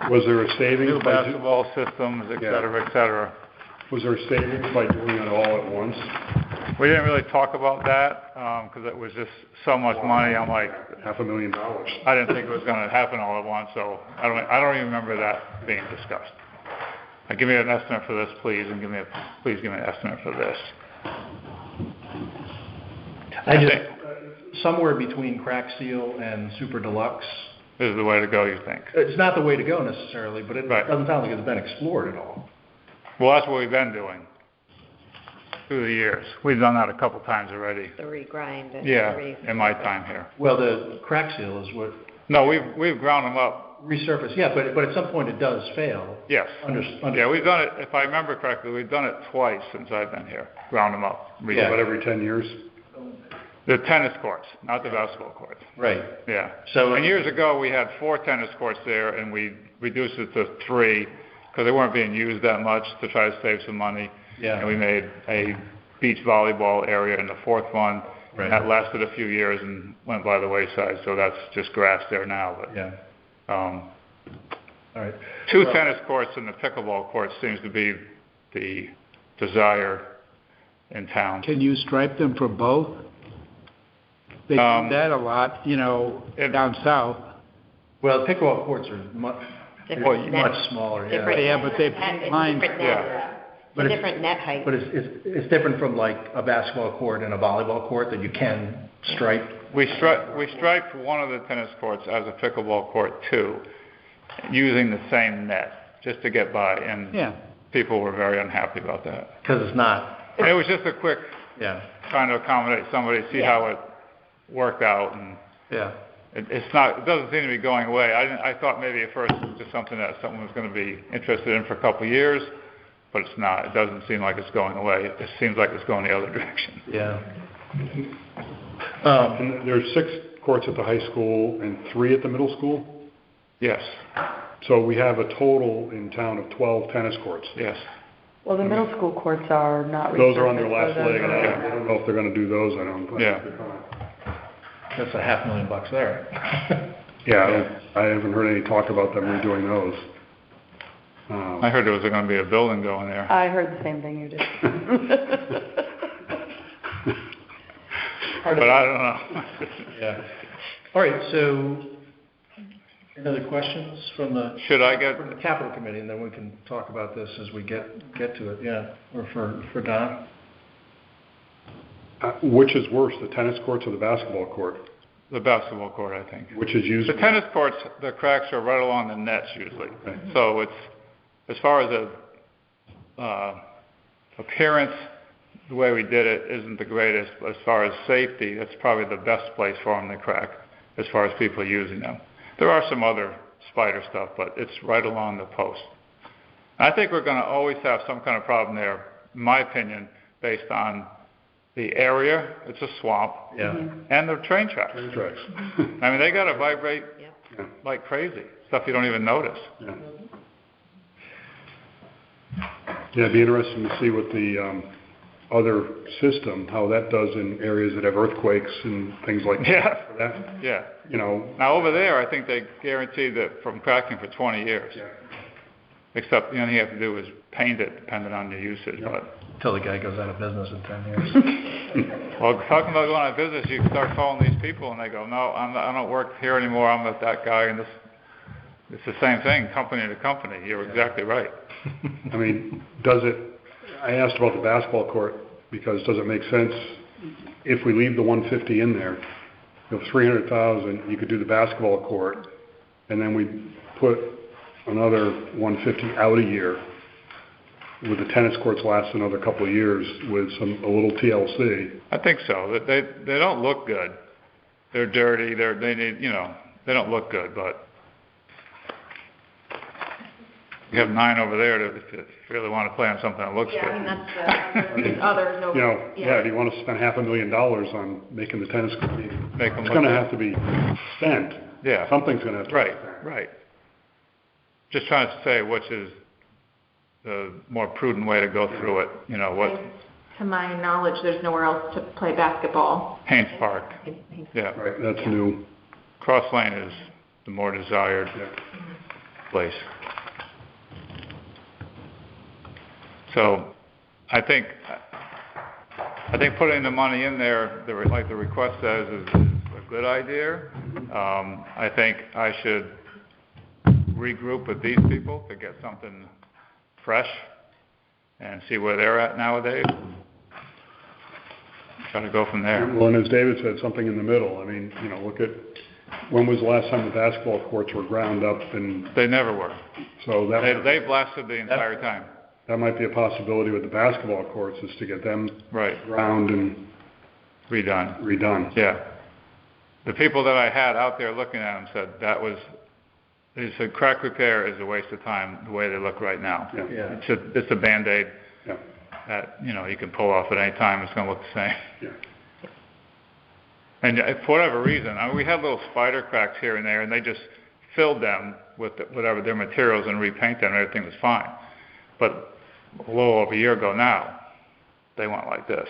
Was there a savings? New basketball systems, et cetera, et cetera. Was there a savings by doing it all at once? We didn't really talk about that because it was just so much money. I'm like, $500,000. I didn't think it was going to happen all at once, so I don't even remember that being discussed. Give me an estimate for this, please, and please give me an estimate for this. Somewhere between crack seal and super deluxe is the way to go, you think? It's not the way to go necessarily, but it doesn't sound like it's been explored at all. Well, that's what we've been doing through the years. We've done that a couple times already. The regrind. In my time here. Well, the crack seal is what... No, we've ground them up. Resurface, but at some point it does fail. Yes. Yeah, we've done it, if I remember correctly, we've done it twice since I've been here. Ground them up. About every 10 years? The tennis courts, not the basketball courts. Right. Yeah. So, And years ago, we had 4 tennis courts there, and we reduced it to 3 because they weren't being used that much to try to save some money. yeah. And we made a beach volleyball area in the 4th one. Right. That lasted a few years and went by the wayside, so that's just grass there now. But, Yeah. All right. 2 tennis courts and the pickleball court seems to be the desire in town. Can you stripe them for both? They do that a lot, down south. Well, pickleball courts are much smaller, yeah. Yeah, but they It's lines. different net. But It's a it's- different net height. But it's different from like a basketball court and a volleyball court that you can stripe. We striped one of the tennis courts as a pickleball court too, using the same net, just to get by, and Yeah. people were very unhappy about that. Because it's not, It was just a quick yeah, trying to accommodate somebody, see how it worked out, and yeah. it doesn't seem to be going away. I thought maybe at first it was just something that someone was going to be interested in for a couple of years, but it's not. It doesn't seem like it's going away. It seems like it's going the other direction. Yeah. And there's 6 courts at the high school and 3 at the middle school? Yes. So we have a total in town of 12 tennis courts. Yes. Well, the middle school courts are not resurfaced. Those are on their last so leg, and those I don't know if they're gonna do those, I don't. Yeah. That's $500,000 there. Yeah, I haven't heard any talk about them redoing those. I heard there was going to be a building going there. I heard the same thing you did. But I don't know. Yeah. All right, so any other questions from the from the capital committee, and then we can talk about this as we get to it, yeah, or for Don? Which is worse, the tennis courts or the basketball court? The basketball court, I think. Which is used? The tennis courts, the cracks are right along the nets usually. Okay. So it's, as far as the appearance, the way we did it isn't the greatest, but as far as safety, that's probably the best place for them to crack, as far as people using them. There are some other spider stuff, but it's right along the post. I think we're going to always have some kind of problem there, in my opinion, based on the area. It's a swamp. Yeah. And the train tracks. Train tracks. I mean, they got to vibrate like crazy, stuff you don't even notice. Yeah. Yeah, it'd be interesting to see what the other system, how that does in areas that have earthquakes and things like that. Yeah. You know. Now over there, I think they guarantee that from cracking for 20 years. Yeah. Except the only thing you have to do is paint it, depending on your usage. Yep. But Until the guy goes out of business in 10 years. well, talking about going out of business, you start calling these people, and they go, "No, I don't work here anymore. I'm with that guy." And it's the same thing, company to company. You're exactly right. I mean, I asked about the basketball court because does it make sense if we leave the 150 in there, you have 300,000, you could do the basketball court, and then we put another 150 out a year, with the tennis courts last another couple of years with a little TLC. I think so. They don't look good. They're dirty. They need, they don't look good, but you have 9 over there if you really want to play on something that looks good. I mean, that's the other no. Do you want to spend $500,000 on making the tennis court? It's going to have to be spent. Yeah. Something's going to have to be spent. Right. Just trying to say which is the more prudent way to go through it. To my knowledge, there's nowhere else to play basketball. Haynes Park. Yeah. Right, that's new. Cross Lane is the more desired place. So, I think putting the money in there, like the request says, is a good idea. I think I should regroup with these people to get something fresh and see where they're at nowadays. Try to go from there. Well, and as David said, something in the middle. I mean, look at when was the last time the basketball courts were ground up and they never were. So they blasted the entire time. That might be a possibility with the basketball courts, is to get them ground and redone. Yeah. The people that I had out there looking at them said they said crack repair is a waste of time the way they look right now. Yeah. It's a Band-Aid that you can pull off at any time. It's going to look the same. Yeah. And for whatever reason, we had little spider cracks here and there, and they just filled them with whatever their materials and repaint them, and everything was fine. But a little over a year ago now, they went like this.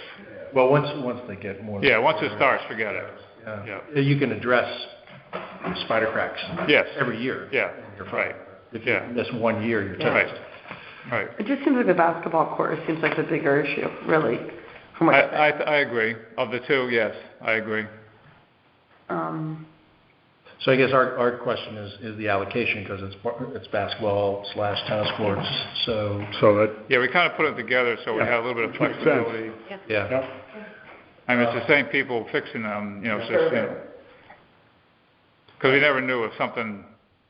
Well, once they get more. Yeah, once it starts, forget it. Yeah. You can address spider cracks. Yes. Every year. Yeah. You're fine. Right. If you miss 1 year, you're toast. Right. It just seems like the basketball court seems like the bigger issue, really, from what I agree. Of the two, yes, I agree. So I guess our question is the allocation, because it's basketball / tennis courts, so that. Yeah, we kind of put it together so we had a little bit of flexibility. Yeah. I mean, it's the same people fixing them, it's just, because we never knew if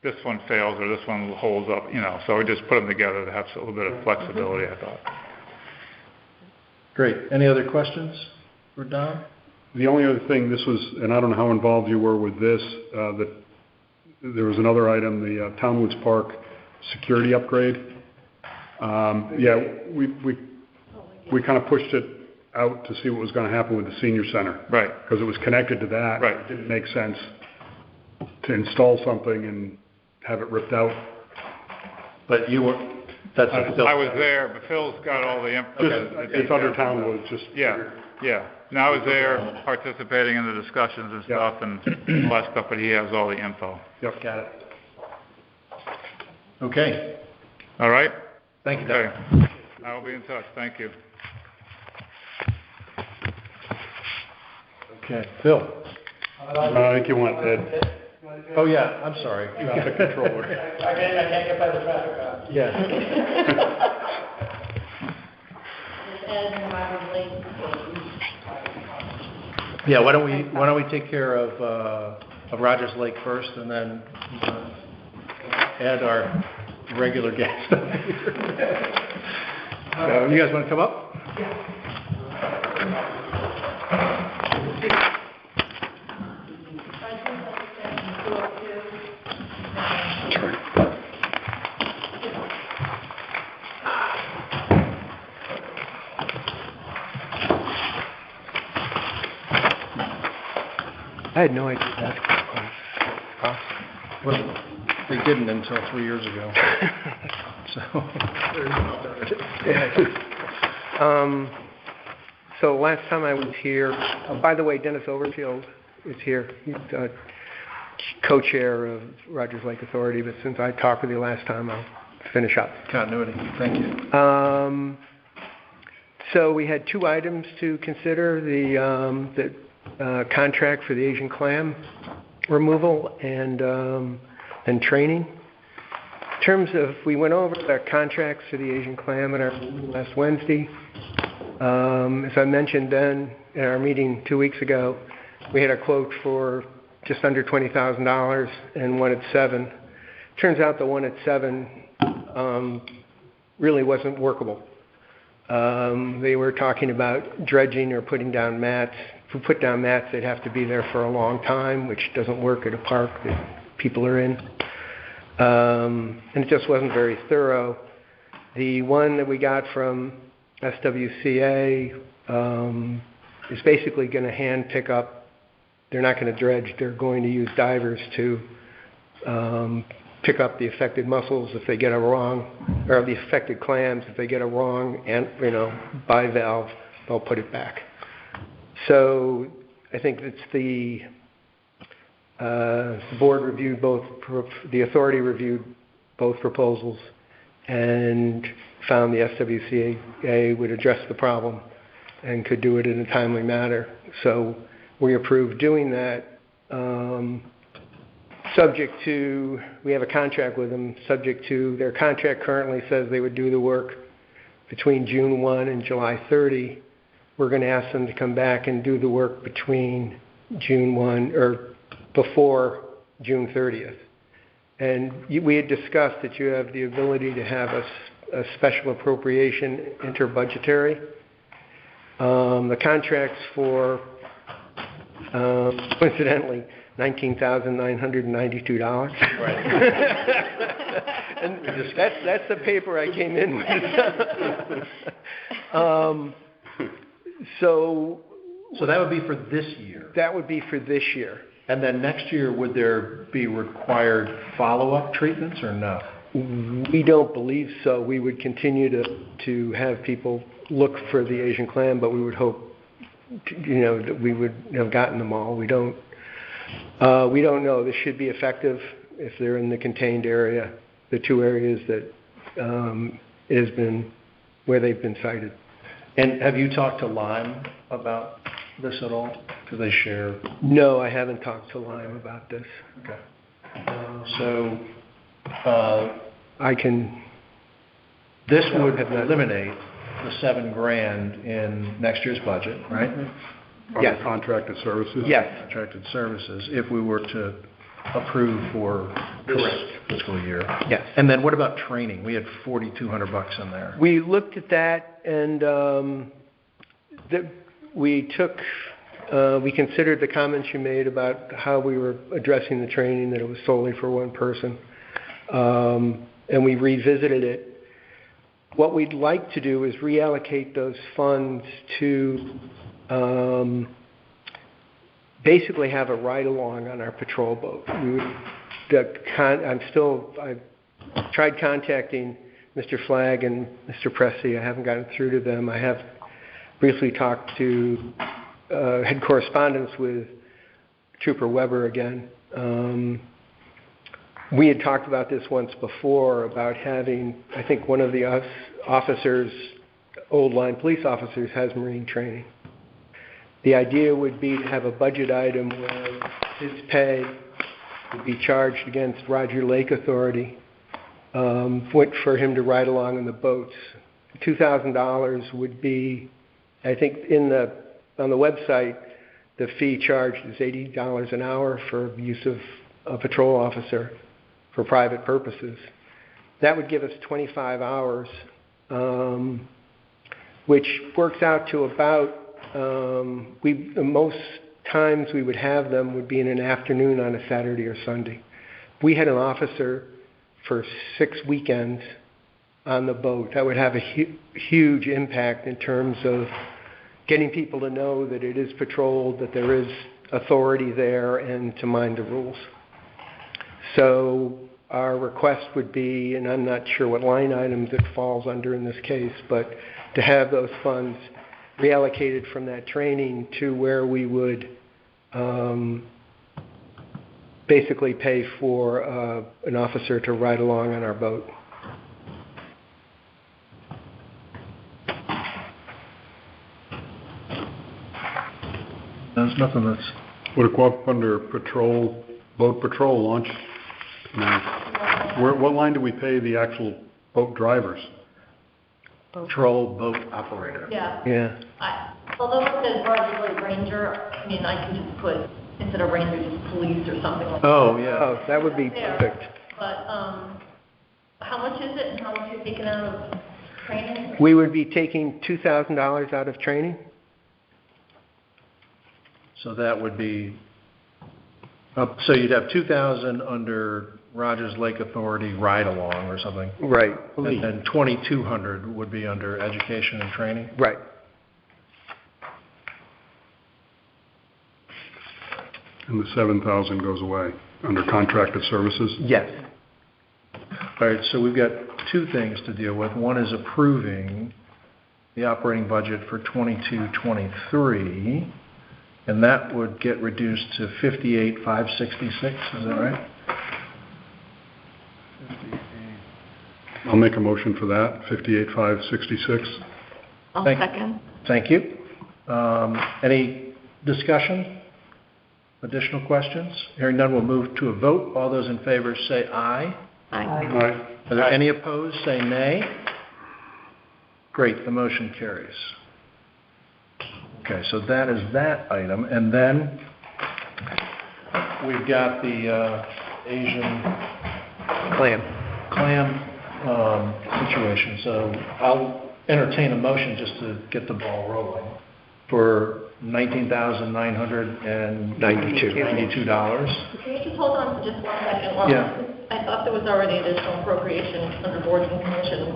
this one fails or this one holds up, so we just put them together to have a little bit of flexibility, I thought. Great. Any other questions for Don? The only other thing, and I don't know how involved you were with this, that there was another item, the Townwoods Park security upgrade. We kind of pushed it out to see what was going to happen with the senior center. Right. Because it was connected to that. Right. It didn't make sense to install something and have it ripped out. But you were, I was there, but Phil's got all the info. It's under Townwoods, just. Yeah. Now I was there participating in the discussions and stuff and all that stuff, but he has all the info. Yep. Got it. Okay. All right? Thank you, Doug. Okay. I will be in touch. Thank you. Okay. Phil? I think you want Ed. Oh, yeah. I'm sorry. Traffic controller. I can't get by the traffic cop. Yeah. Yeah, why don't we take care of Rogers Lake first, and then add our regular guest. You guys want to come up? I had no idea that was Well, they didn't until 3 years ago. So last time I was here, by the way, Dennis Overfield is here. He's co-chair of Rogers Lake Authority, but since I talked with you last time, I'll finish up. Continuity. Thank you. So we had two items to consider, the contract for the Asian clam removal and training. In terms of, we went over the contracts for the Asian clam at our meeting last Wednesday. As I mentioned then in our meeting 2 weeks ago, we had a quote for just under $20,000 and one at $7,000. Turns out the one at $7,000 really wasn't workable. They were talking about dredging or putting down mats. If we put down mats, they'd have to be there for a long time, which doesn't work at a park that people are in. And it just wasn't very thorough. The one that we got from SWCA is basically going to hand pick up. They're not going to dredge. They're going to use divers to pick up the affected mussels if they get a wrong, or the affected clams if they get a wrong, and bivalve, they'll put it back. So I think it's the board reviewed the authority reviewed both proposals and found the SWCA would address the problem and could do it in a timely manner. So we approved doing that, subject to, we have a contract with them, subject to, their contract currently says they would do the work between June 1 and July 30. We're going to ask them to come back and do the work between June 1 or before June 30th. And we had discussed that you have the ability to have a special appropriation interbudgetary. The contract's for, coincidentally, $19,992. Right. And that's the paper I came in with. So So that would be for this year. That would be for this year. And then next year, would there be required follow-up treatments or no? We don't believe so. We would continue to have people look for the Asian clam, but we would hope, that we would have gotten them all. We don't know. This should be effective if they're in the contained area, the two areas that it has been where they've been cited. And have you talked to Lyme about this at all? Because they share. No, I haven't talked to Lyme about this. Okay. I can. This would eliminate the $7,000 in next year's budget, right? Yes. Contracted services? Yes. Contracted services, if we were to approve for this fiscal year. Yes. And then what about training? We had $4,200 in there. We looked at that, and we considered the comments you made about how we were addressing the training, that it was solely for one person, and we revisited it. What we'd like to do is reallocate those funds to basically have a ride-along on our patrol boat. I've tried contacting Mr. Flagg and Mr. Pressey. I haven't gotten through to them. I have briefly talked to, had correspondence with Trooper Weber again. We had talked about this once before, about having, I think one of the officers, old line police officers, has Marine training. The idea would be to have a budget item where his pay would be charged against Roger Lake Authority for him to ride along in the boats. $2,000 would be, I think on the website, the fee charged is $80 an hour for use of a patrol officer for private purposes. That would give us 25 hours, which works out to about, most times we would have them would be in an afternoon on a Saturday or Sunday. We had an officer for 6 weekends on the boat. That would have a huge impact in terms of getting people to know that it is patrolled, that there is authority there, and to mind the rules. So our request would be, and I'm not sure what line items it falls under in this case, but to have those funds reallocated from that training to where we would basically pay for an officer to ride along on our boat. There's nothing that's... Would it go up under boat patrol launch? What line do we pay the actual boat drivers? Patrol boat operator. Yeah. Although it says Roger Lake Ranger, I mean, I can just put, instead of Ranger, just police or something like that. Oh, yeah. Oh, that would be perfect. But how much is it, and how much are you taking out of training? We would be taking $2,000 out of training. So that would be, so you'd have 2,000 under Rogers Lake Authority ride-along or something. Right. And then 2,200 would be under education and training. Right. And the 7,000 goes away under contracted services? Yes. All right, so we've got two things to deal with. One is approving the operating budget for 22-23, and that would get reduced to 58,566, is that right? I'll make a motion for that, 58,566. I'll second. Thank you. Any discussion? Additional questions? Hearing none, we'll move to a vote. All those in favor say aye. Aye. Aye. Are there any opposed? Say nay. Great, the motion carries. Okay, so that is that item. And then we've got the Asian clam situation. So I'll entertain a motion just to get the ball rolling for $19,992. Can you just hold on for just 1 second? Yeah. I thought there was already additional appropriation under boards and commissions.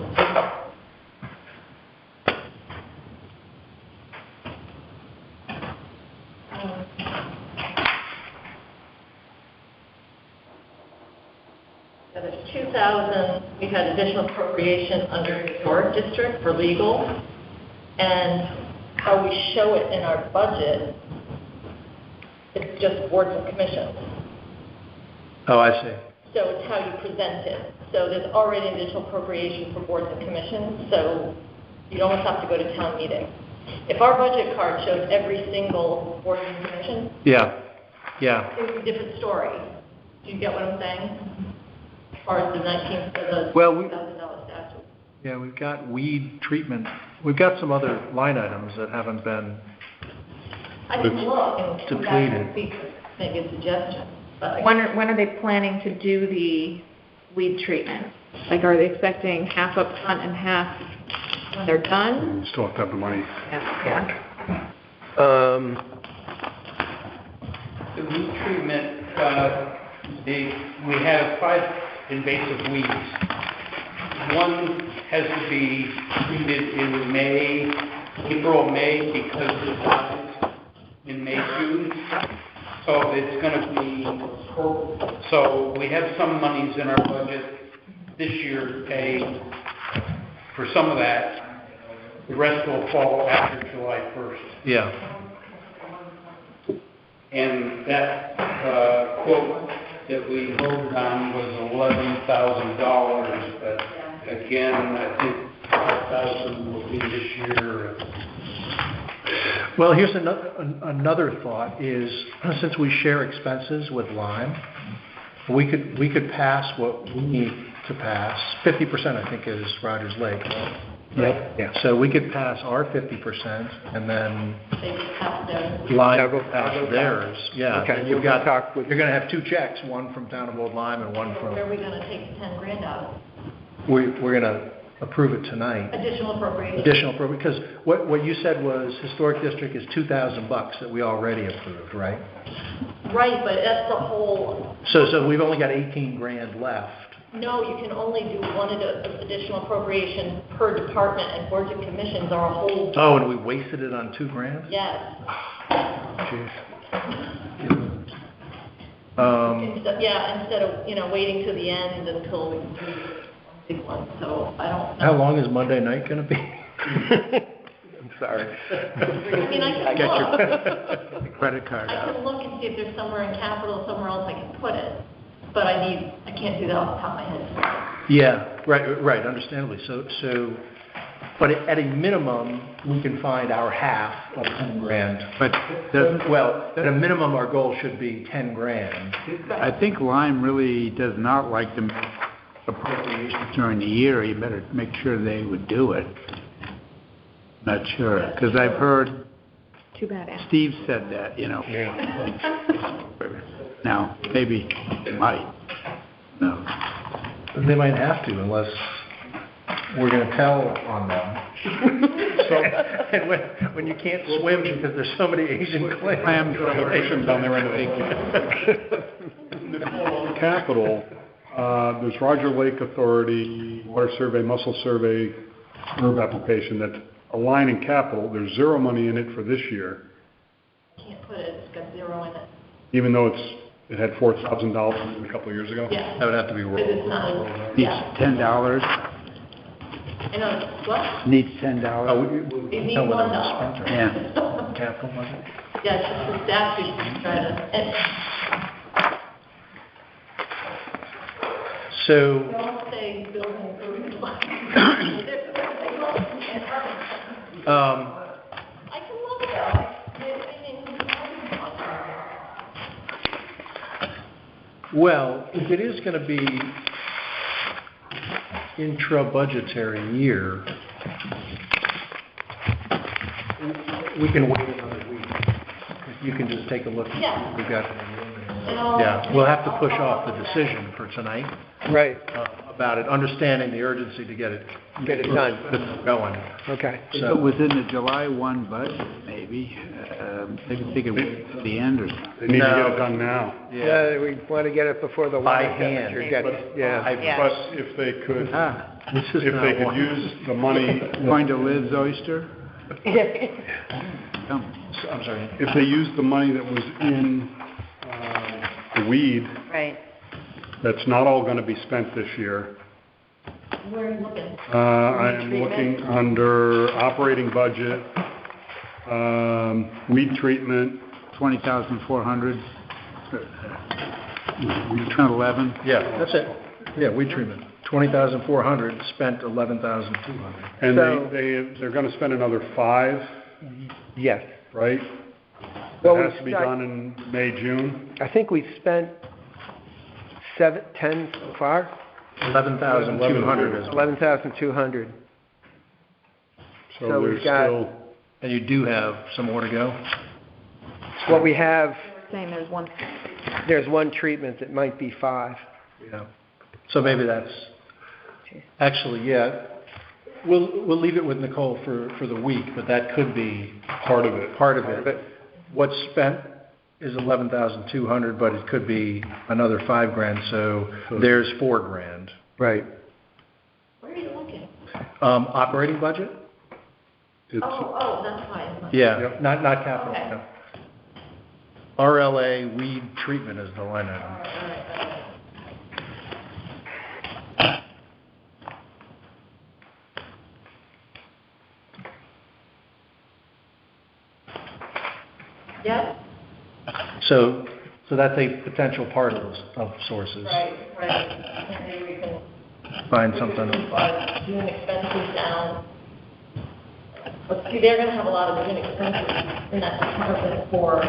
Yeah, there's 2,000, we had additional appropriation under historic district for legal, and how we show it in our budget, it's just boards and commissions. Oh, I see. So it's how you present it. So there's already additional appropriation for boards and commissions, so you'd almost have to go to town meeting. If our budget card showed every single board and commission, Yeah. it would be a different story. Do you get what I'm saying? As far as the Well, $19,000 statute. Yeah, we've got weed treatment. We've got some other line items that haven't been I can look and come back and depleted. see, maybe a suggestion. But When are they planning to do the weed treatment? Like, are they expecting half up front and half when they're done? You still have to have the money. Yeah. The weed treatment, we have 5 invasive weeds. One has to be treated in April, May, because it dies in May, June. So it's going to be, so we have some monies in our budget this year to pay for some of that. The rest will fall after July 1st. Yeah. And that quote that we voted on was $11,000, but again, I think 5,000 will be this year. Well, here's another thought is, since we share expenses with Lime, we could pass what we need to pass. 50%, I think, is Rogers Lake. Right? Yep. Yeah. So we could pass our 50%, and then they just have to. Lime will pass theirs. Yeah. Okay, And you're gonna talk with. you're going to have 2 checks, one from Town of Old Lyme and one from. Where are we going to take the 10 grand out of? We're going to approve it tonight. Additional appropriation. Because what you said was historic district is $2,000 that we already approved, right? Right, but that's the whole, So we've only got 18 grand left. no, you can only do one additional appropriation per department, and boards and commissions are a whole. Oh, and we wasted it on 2 grand? Yes. Jeez. Instead of, waiting to the end until we do the big one, so I don't know. How long is Monday night going to be? I'm sorry. I mean, I can Get look. your credit card I out. can look and see if there's somewhere in capital, somewhere else I can put it, but I can't do that off the top of my head. Yeah, right, understandably. So, but at a minimum, we can find our half of 10 grand. But at a minimum, our goal should be 10 grand. I think Lime really does not like to make appropriations during the year. You better make sure they would do it. Not sure, because I've heard Too bad. Steve said that, Now, maybe they might. No. They might have to unless we're going to tell on them. And when you can't swim because there's so many Asian clams down there in the capital, there's Roger Lake Authority, Water Survey, Mussel Survey, herb application that's a line in capital. There's 0 money in it for this year, Can't put it, it's got 0 in it. even though it had $4,000 a couple of years ago. Yeah. That would have to be rolled. Because it's not, Needs yeah. $10. I know, what? Needs $10. It needs Tell whether it was $1. spent or Yeah. not. Capital, was it? Yeah, it's just the statute to try to, So, don't say building improvement. I can look at it. well, if it is going to be intra-budgetary year, we can wait another week. You can just take a look. Yeah. We've got. Yeah, we'll have to push off the decision for tonight. Right. About it, understanding the urgency to get it done. Going. Okay. So within the July 1 budget, maybe they could wait till the end or something. They need to get it done now. Yeah, we want to get it before the By water hand. temperature gets, yeah. But if they could, use the money, Going to Liv's Oyster? Come. I'm sorry. if they use the money that was in the weed, Right. That's not all gonna be spent this year. Where are you looking? I am looking under operating budget, weed treatment. 20,400. 11. Yeah, that's it. Yeah, weed treatment. 20,400, spent 11,200. And So- they're gonna spend another 5, Yes. right? Well, It has to be done in May, June? I think we've spent 10 so far. 11,200 is. 11,200. So So we've there's got- still, And you do have some more to go? What we have, Saying there's one. there's one treatment that might be 5. Yeah. So maybe that's, actually, yeah, we'll leave it with Nicole for the week, but that could be part of it. part of it. But what's spent is 11,200, but it could be another 5 grand, so there's 4 grand. Right. Where are you looking? Operating budget? It's, Oh, that's fine. Yeah, not capital, Okay. no. RLA weed treatment is the line item. All right. Yep, So that's a potential part of sources. right. And maybe we can Find move something. our June expenses down. Let's see, they're gonna have a lot of June expenses in that department for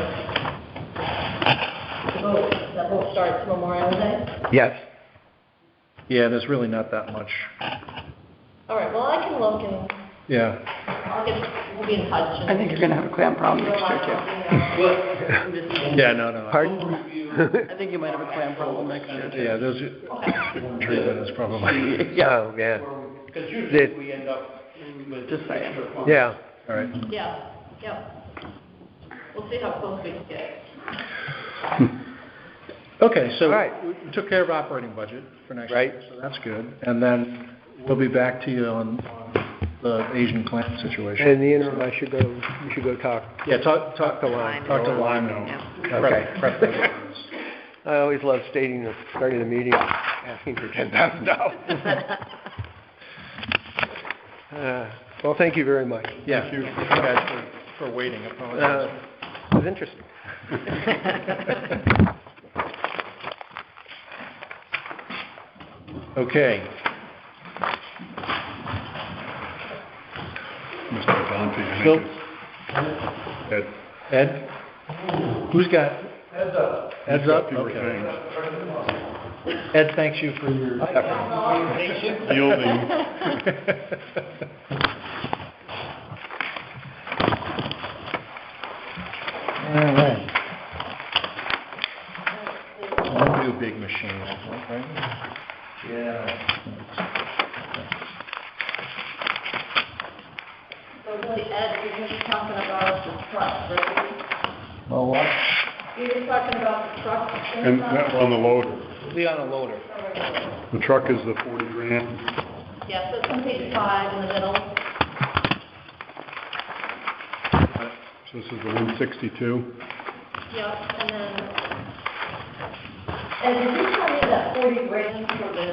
the vote. That vote starts Memorial Day. Yes. Yeah, there's really not that much. All right, well, I can look and Yeah. we'll be in touch. I think you're gonna have a clam problem next year too. Yeah, no. Pardon? I think you might have a clam problem next year too. Yeah, those, treatment is probably, Yeah. Oh, yeah. Because usually we end up with. Just saying. Yeah. all right. Yeah, yep. We'll see how close we can get. Okay, so All right. we took care of operating budget for next Right. year, so that's good. And then we'll be back to you on the Asian clan situation. In the interim, we should go talk. Yeah, talk to Lime. Talk to Lime. Okay. Prep those. I always love stating the starting the meeting, asking for $10,000. Well, thank you very much. Yeah, thank you guys for waiting. Apologize. It was interesting. Okay. Mr. Bonte, I Phil? think Ed? Who's got? Heads up. Heads up? fewer Okay. things. Ed, thanks you for your effort. Yielding. All right. One new big machine, I think, right? Yeah. So really, Ed, you're gonna be talking about the truck, right? Well, what? You're just talking about the truck. And that on the loader. Be on a loader. The truck is the 40 grand. Yeah, so it's on page 5 in the middle. So this is the 162. Yep, and then, and did you tell me that 40 grand for the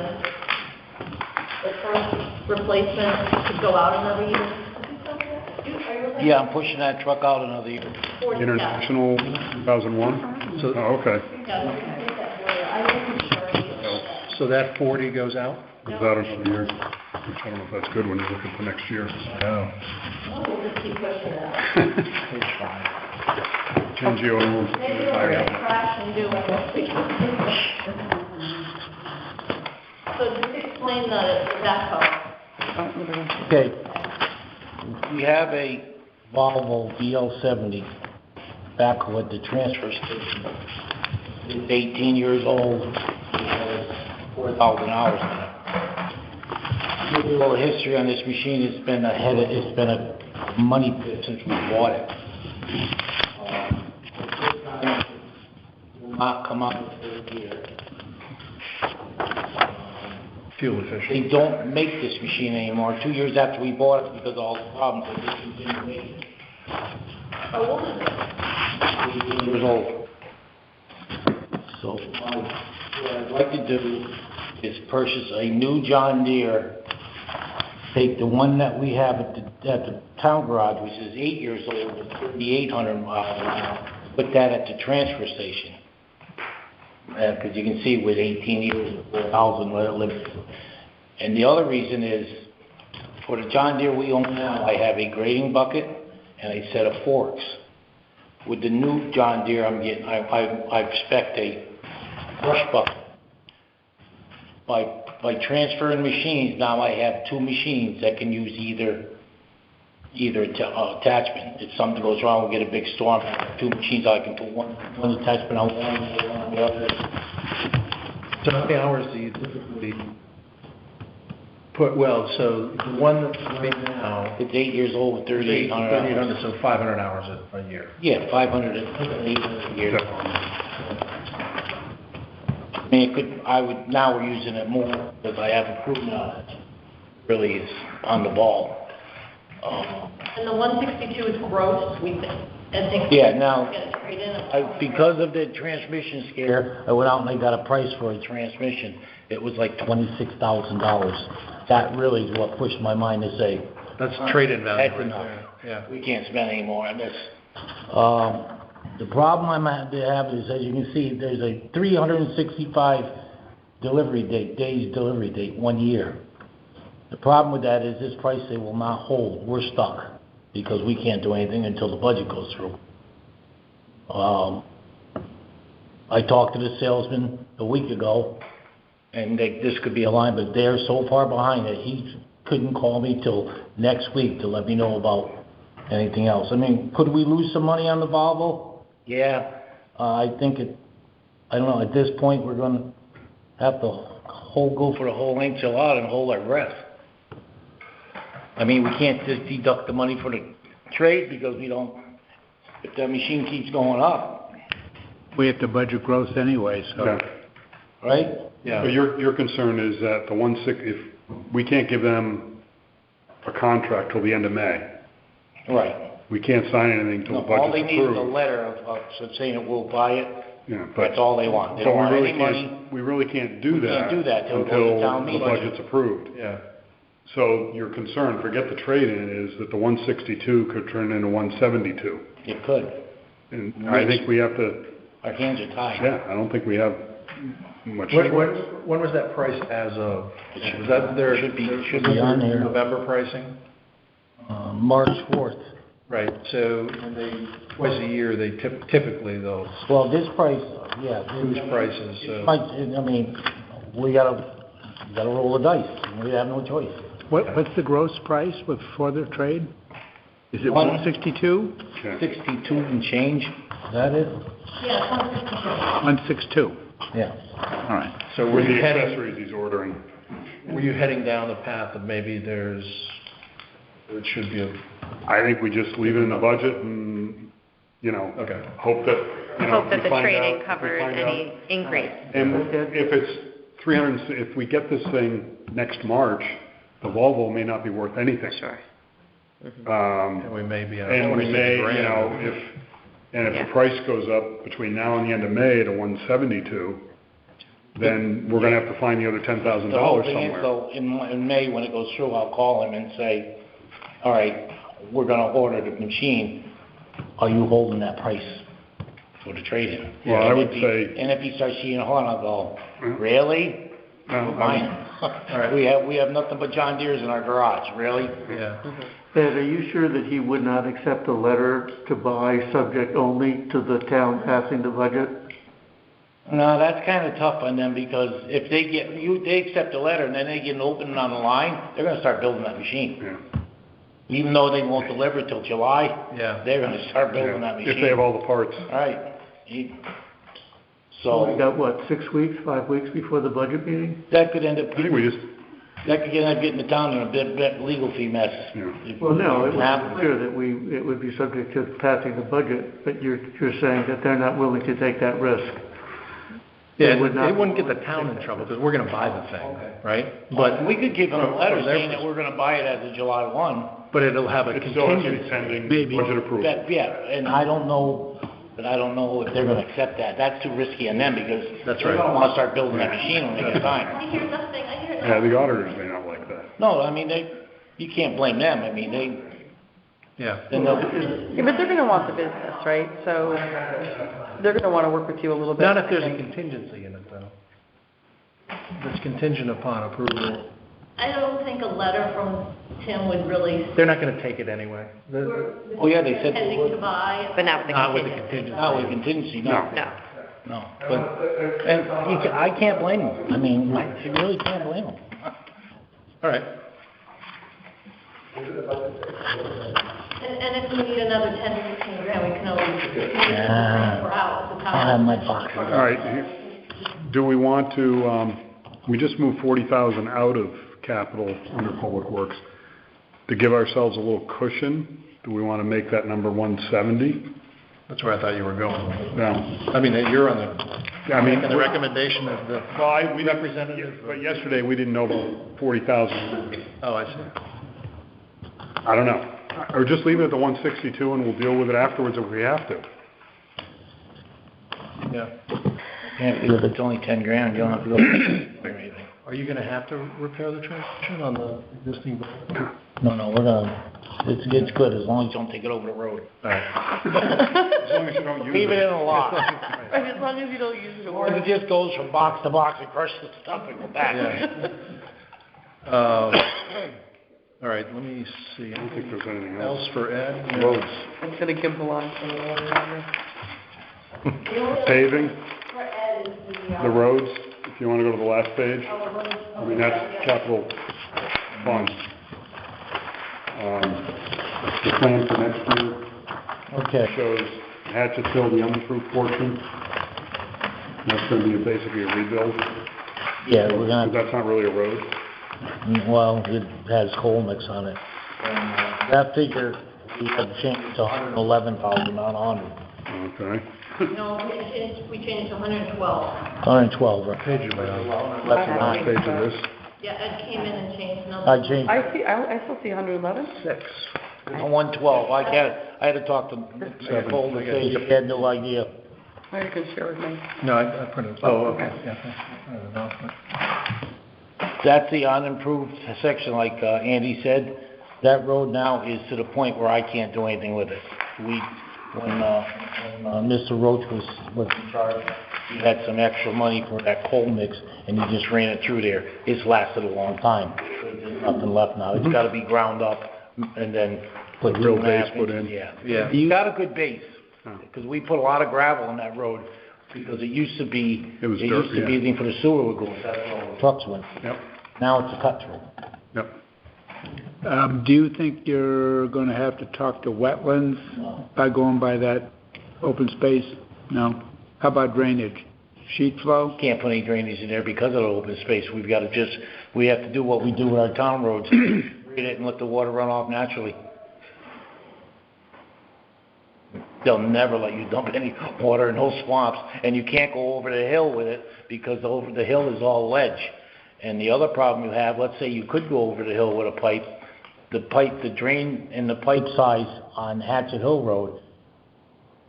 first replacement could go out another year? Yeah, I'm pushing that truck out another year. 40, yeah. International 2001? So- Oh, okay. Yeah, we can take that for you. I wasn't sure. So that 40 goes out? Is that another year? Which I don't know if that's good when you look at the next year. No. We'll just keep pushing it out. Change the oil. Maybe we'll crash and do it. So just explain the backhoe. Okay. We have a Volvo VL70 backhoe at the transfer station. It's 18 years old. It has 4,000 hours on it. Give you a little history on this machine. It's been a money pit since we bought it. It will not come out this year. Fuel efficient. They don't make this machine anymore. 2 years after we bought it, because of all the problems, they discontinued making it. How old is it? 18 years old. So what I'd like to do is purchase a new John Deere, take the one that we have at the town garage, which is 8 years old, with 3,800 miles an hour, put that at the transfer station. Because you can see with 18 years, 4,000, let it live. And the other reason is, for the John Deere we own now, I have a grading bucket and a set of forks. With the new John Deere I'm getting, I expect a brush bucket. By transferring machines, now I have two machines that can use either attachment. If something goes wrong, we get a big storm, I have two machines, I can put one attachment on one and one on the other. So how many hours do you typically put, well, so the one that's right now... It's 8 years old with 3,800 hours. 3,800, so 500 hours a year. Yeah, 500 a year. I mean, now we're using it more because I have a crew now that really is on the ball. And the 162 is gross, we think. Yeah, now, because of the transmission scare, I went out and I got a price for a transmission. It was like $26,000. That really is what pushed my mind to say, that's trade-in value. That's enough. Yeah. We can't spend any more on this. The problem I'm have is, as you can see, there's a 365 days delivery date, 1 year. The problem with that is this price they will not hold. We're stuck because we can't do anything until the budget goes through. I talked to the salesman a week ago, and this could be a line, but they're so far behind that he couldn't call me till next week to let me know about anything else. I mean, could we lose some money on the Volvo? Yeah, I think I don't know, at this point, we're going to have to go for the whole ain't so out and hold our breath. I mean, we can't just deduct the money for the trade because if that machine keeps going up. We have to budget growth anyway, so. Okay. Right? Yeah. So your concern is that if we can't give them a contract till the end of May. Right. We can't sign anything till the budget's approved. All they need is a letter of saying that we'll buy it. Yeah, but that's all they want. They don't want any money. We really can't do that. Can't do that until town the meeting. budget's approved. Yeah. So your concern, forget the trade-in, is that the 162 could turn into 172. It could. And I think we have to. Our hands are tied. Yeah, I don't think we have much. When was that price as of? Was that there? Should be on here. November pricing? March 4th. Right, so twice a year, they typically though. Well, this price, yeah. These prices, so. I mean, we gotta roll the dice. We have no choice. What's the gross price for the trade? Is it 162? 62 and change, is that it? Yeah, 162. Yeah. All right. So With the accessories he's ordering. Were you heading down the path of maybe it should be I think we just leave it in the budget and, hope that, Hope that the we trade-in covers any increase. And if it's 300, if we get this thing next March, the Volvo may not be worth anything. Sure. and we may be if the price goes up between now and the end of May to 172, then we're going to have to find the other $10,000 somewhere. So in May, when it goes through, I'll call him and say, all right, we're going to order the machine. Are you holding that price for the trade-in? Well, I would say... And if he starts cheating on, I'll go, really? No, Mine. All right. We have nothing but John Deere's in our garage, really? Yeah. Ed, are you sure that he would not accept a letter to buy subject only to the town passing the budget? No, that's kind of tough on them because if they accept a letter and then they get an opening on the line, they're going to start building that machine. Yeah. Even though they won't deliver till July, they're going to start building that machine. If they have all the parts. All right. So we got 5 weeks before the budget meeting? That could end up. I think we just. That could end up getting the town in a bit legal fee mess. Yeah. Well, no, it was clear that it would be subject to passing the budget, but you're saying that they're not willing to take that risk. Yeah, they wouldn't get the town in trouble because we're going to buy the thing, right? But we could give them a letter saying that we're going to buy it as of July 1. But it'll have a It's still pending budget approval. Yeah, and I don't know but I don't know if they're gonna accept that. That's too risky on them because That's they right. don't wanna start building that machine when they get time. I hear nothing, I hear nothing. Yeah, the auditors may not like that. No, I mean, you can't blame them. I mean, Yeah. then they'll, Yeah, but they're gonna want the business, right? So they're gonna wanna work with you a little bit. Not if there's a contingency in it, though. It's contingent upon approval. I don't think a letter from Tim would really. They're not gonna take it anyway. oh yeah, they said they Intending would. to buy. But not with the Not with the contingency. contingency. Not with contingency, no. No. No, but, and I can't blame them. I mean, you really can't blame them. All right. And if we need another 10 to 15 grand, we can always transfer out the I have my box. All right, do we want to, we just moved 40,000 out of capital under Public Works. To give ourselves a little cushion, do we want to make that number 170? That's where I thought you were going. No. I mean, you're on the, I mean, making the recommendation of the we representative. But yesterday, we didn't know about 40,000. Oh, I see. I don't know. Or just leave it at the 162 and we'll deal with it afterwards if we have to. Yeah. Yeah, if it's only 10 grand, you don't have to go or anything. Are you gonna have to repair the transmission on the existing building? No, we're gonna, it's good as long as you don't take it over the road. All right. As long as you don't use it. Leave it in a lot. As long as you don't use it. Or it just goes from box to box and crushes the stuff and go back. Yeah. All right, let me see. I don't think there's anything Else else. for Ed? Roads. I'm gonna give the line for the water. Paving, the roads, if you want to go to the last page. I mean, that's capital funds. The plan for next year Okay. shows Hatchettsville, the unimproved portion. That's going to be basically a rebuild. Yeah, we're Because gonna, that's not really a road. well, it has coal mix on it. And that figure, we had changed to 111,000, not 100. Okay. No, we changed to 112. 112, right? Page am I on? Left Last line. page of this. Yeah, Ed came in and changed the number. I changed I see, I still see 111. 6. 112. I had to talk to Nicole to say she had no idea. Or you can share with me. No, I printed it. Oh, okay, yeah, thanks. I don't know. That's the unimproved section, like Andy said. That road now is to the point where I can't do anything with it. When Mr. Roach was in charge, he had some extra money for that coal mix, and he just ran it through there. It's lasted a long time. There's nothing left now. It's got to be ground up and then put Real 2.5 base put inches. in. Yeah. You got a good base, because we put a lot of gravel on that road, because it used to be, It was dirt, yeah. anything for the sewer would go, that's where all the trucks went. Yep. Now it's a cut through. Yep. Do you think you're gonna have to talk to wetlands by going by that open space? No? How about drainage? Sheet flow? Can't put any drainage in there because of the open space. We have to do what we do with our town roads, grade it and let the water run off naturally. They'll never let you dump any water in those swamps, and you can't go over the hill with it because over the hill is all ledge. And the other problem you have, let's say you could go over the hill with a pipe, the drain and the pipe size on Hatchet Hill Road,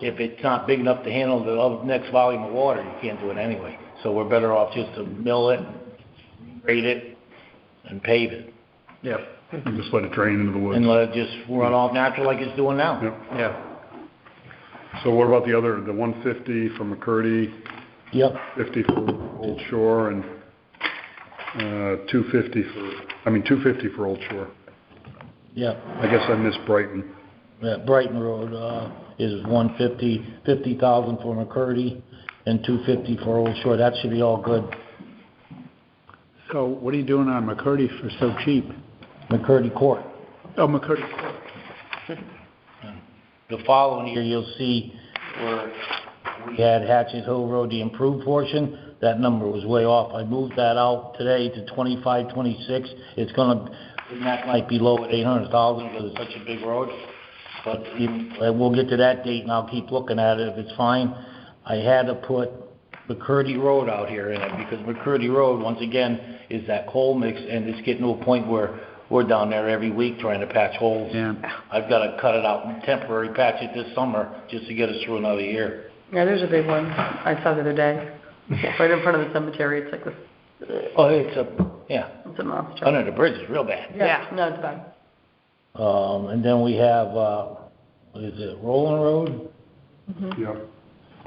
if it's not big enough to handle the next volume of water, you can't do it anyway. So we're better off just to mill it, grade it, and pave it. Yep. And just let it drain into the woods. And let it just run off natural like it's doing now. Yep. Yeah. So what about the 150 for McCurdy? Yep. 50 for Old Shore and 250 for Old Shore. Yep. I guess I missed Brighton. Brighton Road is 50,000 for McCurdy and 250 for Old Shore. That should be all good. So what are you doing on McCurdy for so cheap? McCurdy Court. Oh, McCurdy Court. The following year, you'll see where we had Hatchet Hill Road, the improved portion. That number was way off. I moved that out today to 25, 26. That might be low at 800,000 because it's such a big road. But we'll get to that date and I'll keep looking at it if it's fine. I had to put McCurdy Road out here in it because McCurdy Road, once again, is that coal mix and it's getting to a point where we're down there every week trying to patch holes. Yeah. I've got to cut it out and temporary patch it this summer just to get us through another year. Yeah, there's a big one I saw the other day, right in front of the cemetery. It's like this. Oh, it's It's a monster. under the bridge is real bad. Yeah. No, it's bad. And then we have, what is it, Rolling Road? Mm-hmm. Yeah.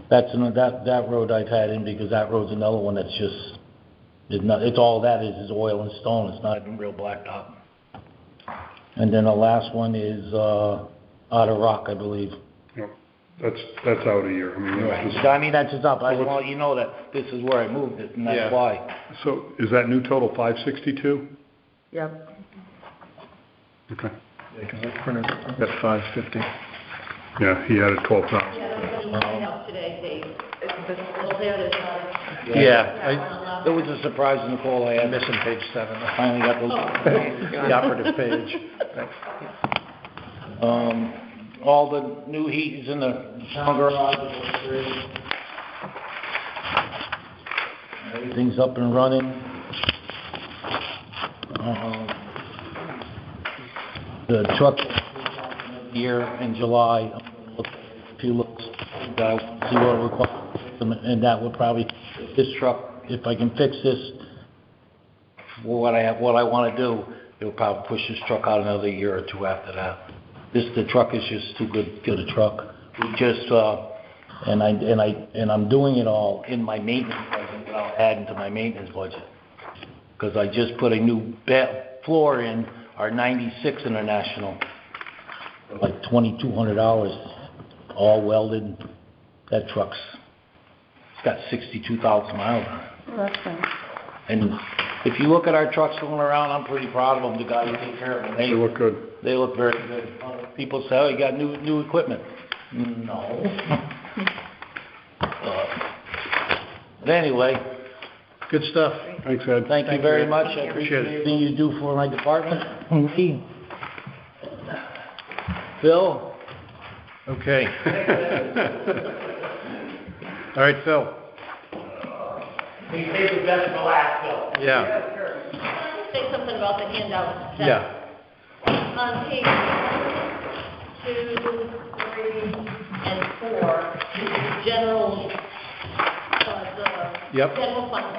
That's that road I've had in because that road's another one that's just, it's all that is oil and stone. It's not even real blacktop. And then the last one is, out of rock, I believe. Yeah. That's out a year. I mean, that's just- I mean, that's just up. I just want you to know that this is where I moved it, and that's why. So is that new total 562? Yep. Okay. Yeah, because I printed, I've got 550. Yeah, he added 12,000. Today, Dave. Well, there's not Yeah, It was a surprise in the call I had. I'm missing page 7. I finally got those. The operative page. All the new heat is in the town garage. Everything's up and running. The truck here in July, a few looks, I see what it requires, and that would probably, this truck, if I can fix this, for what I want to do, it will probably push this truck out another year or two after that. The truck is just too good a truck. We just, and I'm doing it all in my maintenance budget without adding to my maintenance budget. Because I just put a new floor in our 96 International for like $2,200, all welded. That truck's, it's got 62,000 miles on it. Oh, that's nice. And if you look at our trucks going around, I'm pretty proud of them, the guys who take care of them. They look good. They look very good. People say, oh, you got new equipment. No. But anyway. Good stuff. Thanks, Ed. Thank you very much. I appreciate everything you do for my department. Phil? Okay. All right, Phil. We saved the best for last, Bill. Yeah. Say something about the handout. Yeah. On page 2, 3, and 4, the general, Yep. general fund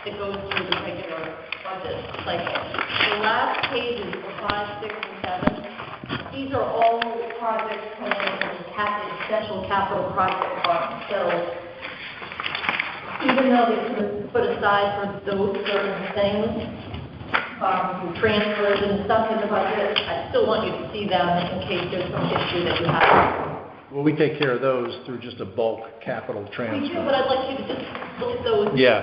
that goes through the regular budget cycle. The last pages, 5, 6, and 7, these are all projects coming from the special capital project fund. So even though they put aside for those certain things, transfers and stuff in the budget, I still want you to see them in case there's some issue that you have. Well, we take care of those through just a bulk capital We do, transfer. but I'd like you to just look at those. Yeah.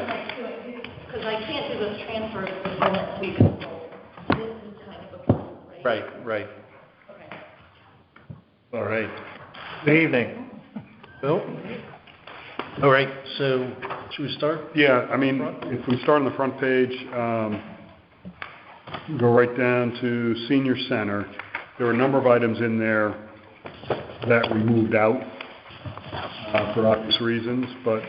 Because I can't do those transfers until next week. This is kind of a, Right. Okay. All right. Good evening. Bill? All right, so should we start? Yeah, I mean, if we start on the front page, go right down to senior center, there were a number of items in there that we moved out for obvious reasons, but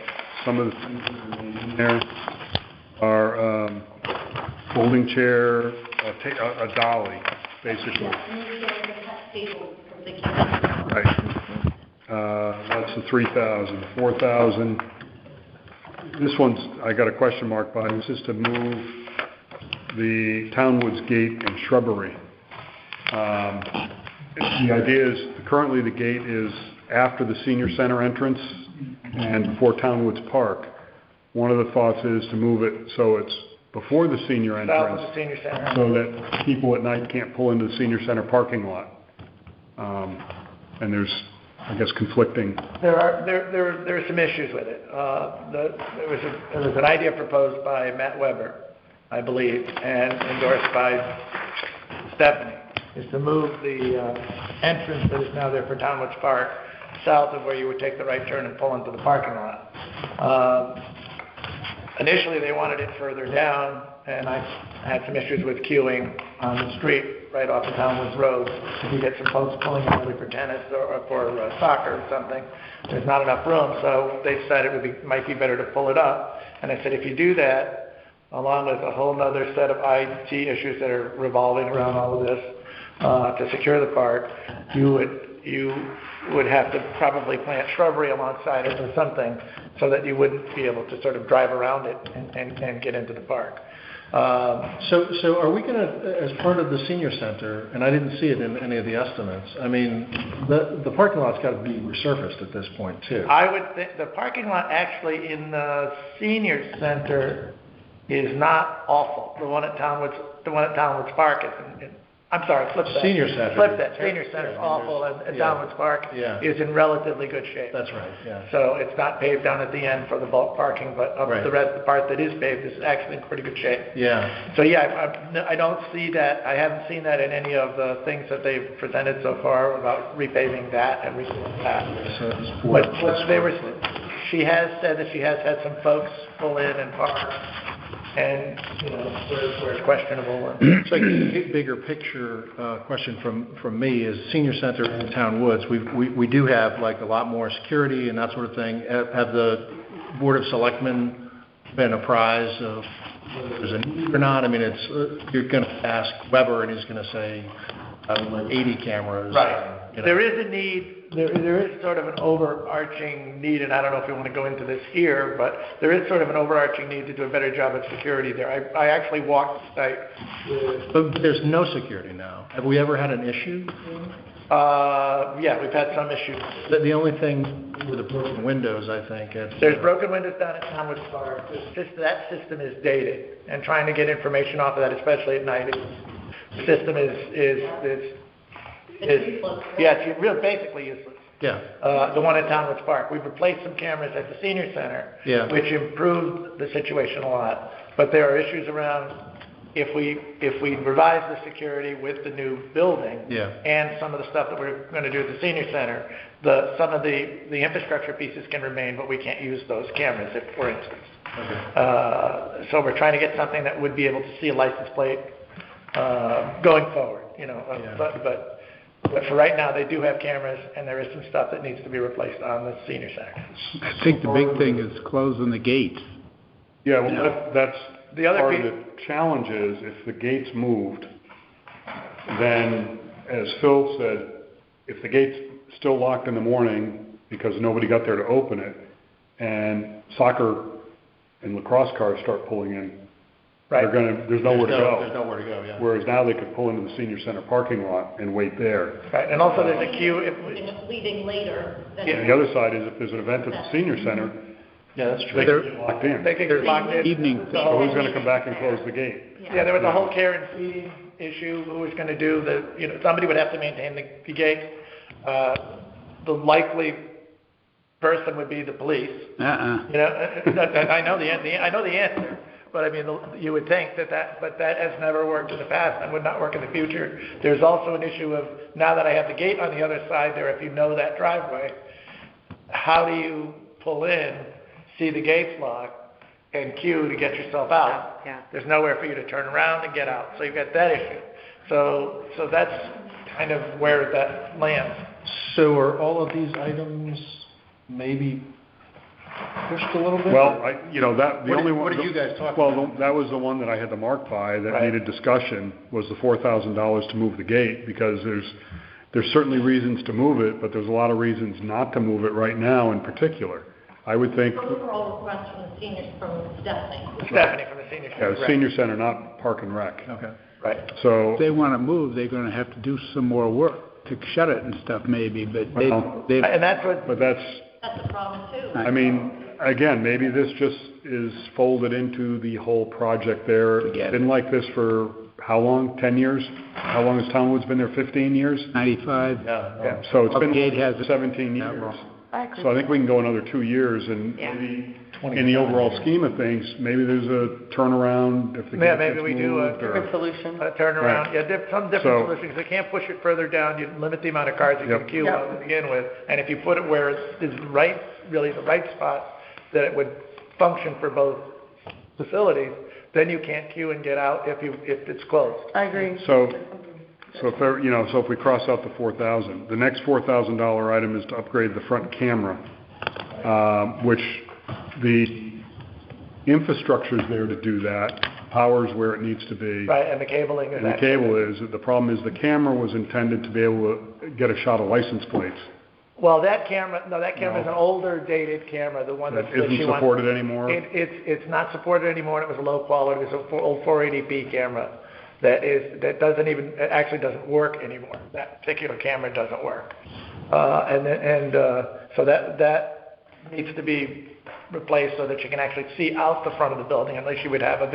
some of the things that are in there are folding chair, a dolly, basically. Right. That's the 3,000. 4,000. This one's, I got a question mark by it. This is to move the Townwoods gate and shrubbery. The idea is, currently the gate is after the senior center entrance and before Townwoods Park. One of the thoughts is to move it so it's before the senior South entrance, of the senior center. so that people at night can't pull into the senior center parking lot. And there's, I guess, conflicting. There are some issues with it. There was an idea proposed by Matt Weber, I believe, and endorsed by Stephanie, is to move the entrance that is now there for Townwoods Park south of where you would take the right turn and pull into the parking lot. Initially, they wanted it further down, and I had some issues with queuing on the street right off the Townwoods Road. If you get some folks pulling in early for tennis or for soccer or something, there's not enough room, so they decided it might be better to pull it up. And I said, if you do that, along with a whole nother set of IT issues that are revolving around all of this, to secure the park, you would have to probably plant shrubbery alongside it or something so that you wouldn't be able to sort of drive around it and get into the park. So are we gonna, as part of the senior center, and I didn't see it in any of the estimates, I mean, the parking lot's gotta be resurfaced at this point too. I would think, the parking lot actually in the senior center is not awful. The one at Townwoods Park is, I'm sorry, flip that. Senior center. Flip that. Senior center's awful, and Townwoods Park is in relatively good shape. That's right, yeah. So it's not paved down at the end for the bulk parking, but the part that is paved is actually in pretty good shape. Yeah. So I don't see that, I haven't seen that in any of the things that they've presented so far about repaving that and redoing that. She has said that she has had some folks pull in and park, and, where it's questionable. So a bigger picture question from me is senior center in Town Woods. We do have like a lot more security and that sort of thing. Have the Board of Selectmen been apprised of whether there's a need or not? I mean, you're going to ask Weber and he's going to say like 80 cameras. Right. There is a need. There is sort of an overarching need, and I don't know if we want to go into this here, but there is sort of an overarching need to do a better job of security there. I actually walked the site. But there's no security now. Have we ever had an issue? Yeah, we've had some issues. The only thing with the broken windows, I think. There's broken windows down at Townwoods Park. That system is dated, and trying to get information off of that, especially at night, the system is it's basically useless. Yeah. The one at Townwoods Park. We've replaced some cameras at the senior center, which improved the situation a lot. But there are issues around if we revise the security with the new building and some of the stuff that we're going to do at the senior center, some of the infrastructure pieces can remain, but we can't use those cameras, for instance. Okay. So we're trying to get something that would be able to see a license plate going forward. But for right now, they do have cameras, and there is some stuff that needs to be replaced on the senior center. I think the big thing is closing the gates. Yeah, well, that's the other part of the challenge is if the gate's moved, then, as Phil said, if the gate's still locked in the morning because nobody got there to open it, and soccer and lacrosse cars start pulling in, there's nowhere to go. There's nowhere to go, yeah. Whereas now they could pull into the senior center parking lot and wait there. Right, and also there's a queue. Leaving later. The other side is if there's an event at the senior center, that's true. They get locked in. They get locked in. Evening. So who's going to come back and close the gate? Yeah, there was a whole care and feeding issue. Who was going to do somebody would have to maintain the gate. The likely person would be the police. I know the answer. But I mean, you would think but that has never worked in the past and would not work in the future. There's also an issue of, now that I have the gate on the other side there, if you know that driveway, how do you pull in, see the gates locked, and queue to get yourself out? Yeah. There's nowhere for you to turn around and get out. So you've got that issue. So that's kind of where that lands. So are all of these items maybe pushed a little bit? Well, what did you guys talk about? Well, that was the one that I had to mark by that needed discussion, was the $4,000 to move the gate, because there's certainly reasons to move it, but there's a lot of reasons not to move it right now in particular. I would think... Overall request from Stephanie. Stephanie from the senior center. Yeah, the senior center, not Park and Rec. Okay. Right. So... If they want to move, they're going to have to do some more work to shut it and stuff maybe, but and that's what... But that's the problem too. I mean, again, maybe this just is folded into the whole project there. It's been like this for how long? 10 years? How long has Townwoods been there? 15 years? 95. Yeah. So it's been 17 years. So I think we can go another 2 years, and maybe in the overall scheme of things, maybe there's a turnaround if the gate maybe gets we moved, do a different solution. A turnaround. Right. Some different solutions. They can't push it further down. You limit the amount of cars you can queue up to begin with. And if you put it where it's really the right spot, that it would function for both facilities, then you can't queue and get out if it's closed. I agree. So if we cross out the $4,000, the next $4,000 item is to upgrade the front camera, which the infrastructure's there to do that, power's where it needs to be. Right, and the cabling is And the actually- cable is, the problem is the camera was intended to be able to get a shot of license plates. Well, that camera is an older dated camera, the one that That she isn't wants. supported anymore? It's not supported anymore, and it was a low quality, it was an old 480p camera that doesn't even, it actually doesn't work anymore. That particular camera doesn't work. So that needs to be replaced so that you can actually see out the front of the building, unless you would have a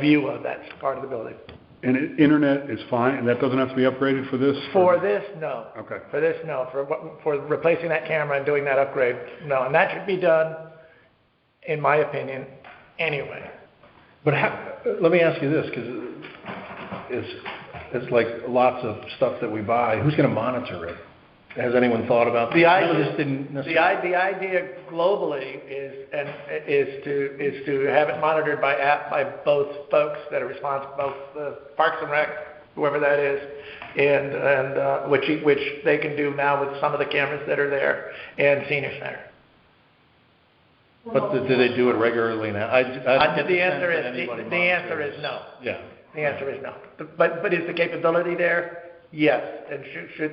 view of that part of the building. And internet is fine, and that doesn't have to be upgraded for this? For this, no. Okay. For this, no. For replacing that camera and doing that upgrade, no. And that should be done, in my opinion, anyway. But let me ask you this, because it's like lots of stuff that we buy. Who's going to monitor it? Has anyone thought about that? The idea globally is to have it monitored by both folks that are responsible, both the Parks and Rec, whoever that is, and which they can do now with some of the cameras that are there, and Senior Center. But do they do it regularly now? The answer is no. Yeah. The answer is no. But is the capability there? Yes. And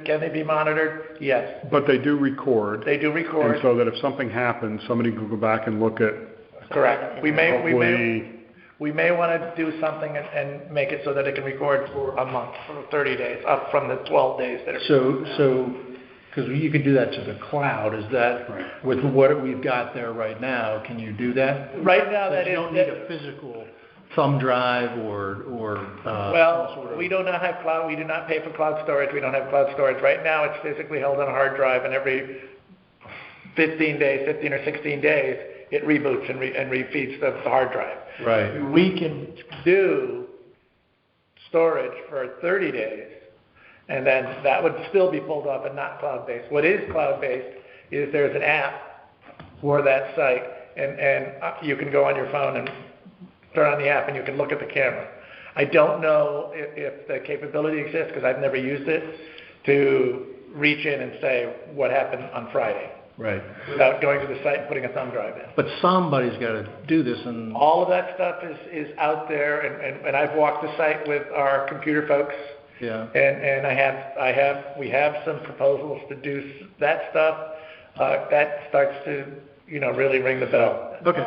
can they be monitored? Yes. But they do record. They do record. And so that if something happens, somebody can go back and look at. Correct. We may want to do something and make it so that it can record for a month, for 30 days, up from the 12 days that are. So, because you could do that to the cloud, is that, right, with what we've got there right now, can you do that? Right now, you don't need a physical thumb drive or we do not have cloud. We do not pay for cloud storage. We don't have cloud storage. Right now, it's physically held on a hard drive, and every 15 or 16 days, it reboots and refeeds the hard drive. Right. We can do storage for 30 days, and then that would still be pulled off and not cloud-based. What is cloud-based is there's an app for that site, and you can go on your phone and turn on the app and you can look at the camera. I don't know if the capability exists, because I've never used it, to reach in and say what happened on Friday. Right. Without going to the site and putting a thumb drive in. But somebody's got to do this, and all of that stuff is out there, and I've walked the site with our computer folks. Yeah. And we have some proposals to do that stuff. That starts to, really ring the bell. Okay.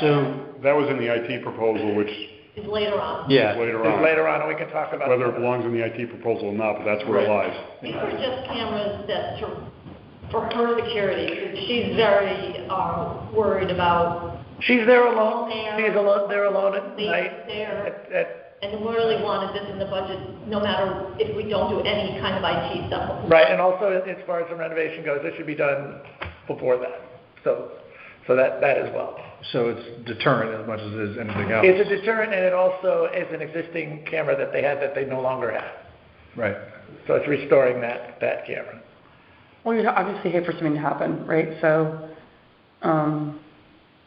So that was in the IT proposal, which is later on. Yeah. It's later on, and we can talk about whether it belongs in the IT proposal or not, but that's where it lies. These are just cameras that for her security, because she's very worried about. She's there alone. They're alone at night. And we really wanted this in the budget, no matter if we don't do any kind of IT stuff. Right, and also as far as the renovation goes, it should be done before that. So that as well. So it's deterrent as much as it is anything else. It's a deterrent, and it also is an existing camera that they had that they no longer have. Right. So it's restoring that camera. Well, you'd obviously hate for something to happen, right? So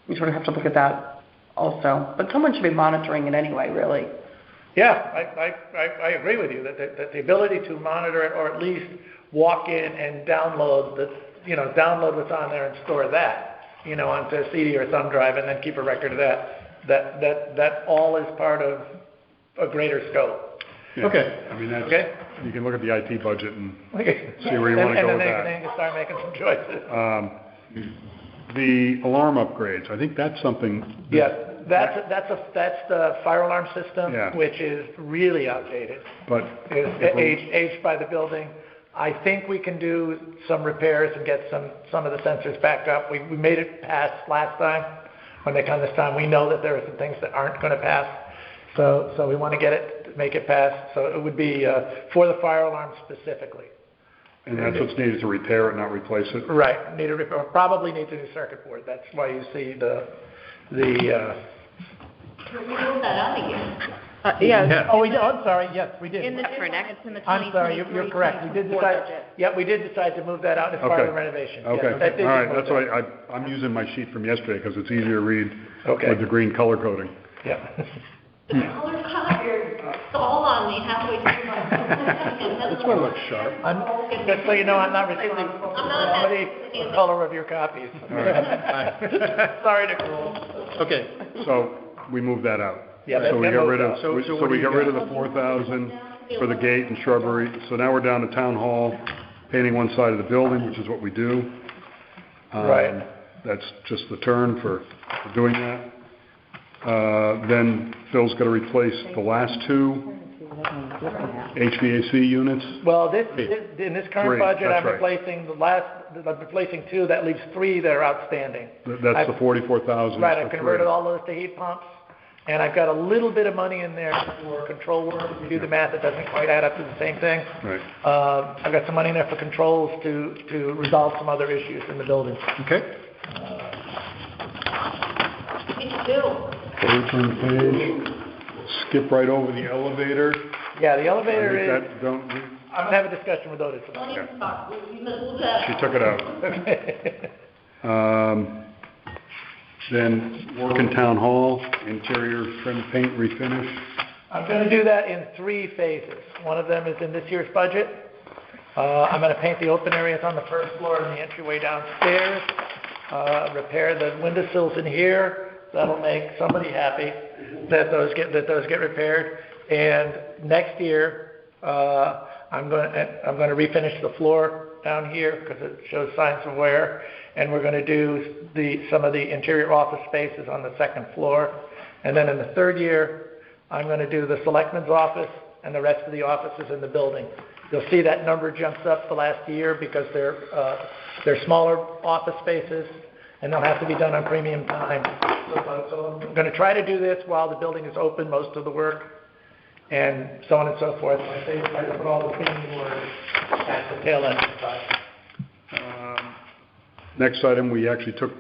you sort of have to look at that also. But someone should be monitoring it anyway, really. Yeah, I agree with you that the ability to monitor it, or at least walk in and download what's on there and store that, onto a CD or thumb drive, and then keep a record of that all is part of a greater scope. Yeah. Okay. I mean, you can look at the IT budget and see where you want to go with that. And then you can start making some choices. The alarm upgrades, I think that's something. That's the fire alarm system, which is really outdated. But it's aged by the building. I think we can do some repairs and get some of the sensors back up. We made it pass last time. When they come this time, we know that there are some things that aren't going to pass. So we want to make it pass. So it would be for the fire alarm specifically. And that's what's needed to repair it, not replace it? Right. Probably needs a new circuit board. That's why you see the We moved that out again. Yeah. Oh, we did. I'm sorry. Yes, we did. In the for next, in the I'm sorry. You're correct. We did decide. Yeah, we did decide to move that out as part of the renovation. Okay. Yes, all right. That's why I'm using my sheet from yesterday because it's easier to read with the green color coding. Yeah. The color copier stalled on me halfway through my. This one looks sharp. Just so you know, I'm not responsible for the color of your copies. All right. Sorry, Nicole. Okay. So we moved that out. Yeah, So we that got moved rid of, out. So so what do we you got rid of got? the 4,000 for the gate and shrubbery. So now we're down to town hall, painting one side of the building, which is what we do. Right. That's just the turn for doing that. Then Phil's got to replace the last two HVAC units. Well, in this current Three, budget, that's I'm right. replacing two, that leaves three that are outstanding. That's the 44,000. Right, for I've converted three. all those to heat pumps, and I've got a little bit of money in there for control work. If you do the math, it doesn't quite add up to the same thing. Right. I've got some money in there for controls to resolve some other issues in the building. Okay. Page on page. Skip right over the elevator. Yeah, the elevator I is, think that don't, I'm gonna have a discussion with Otis about that. she took it out. Then work in town hall, interior trim, paint, refinish. I'm gonna do that in three phases. One of them is in this year's budget. I'm gonna paint the open areas on the first floor and the entryway downstairs, repair the windowsills in here. That'll make somebody happy that those get repaired. And next year, I'm going to refinish the floor down here because it shows signs of wear. And we're going to do some of the interior office spaces on the second floor. And then in the third year, I'm going to do the selectman's office and the rest of the offices in the building. You'll see that number jumps up the last year because they're smaller office spaces, and they'll have to be done on premium time. So I'm going to try to do this while the building is open, most of the work, and so on and so forth. I say I put all the cleaning work at the tail end of the time. Next item, we actually took,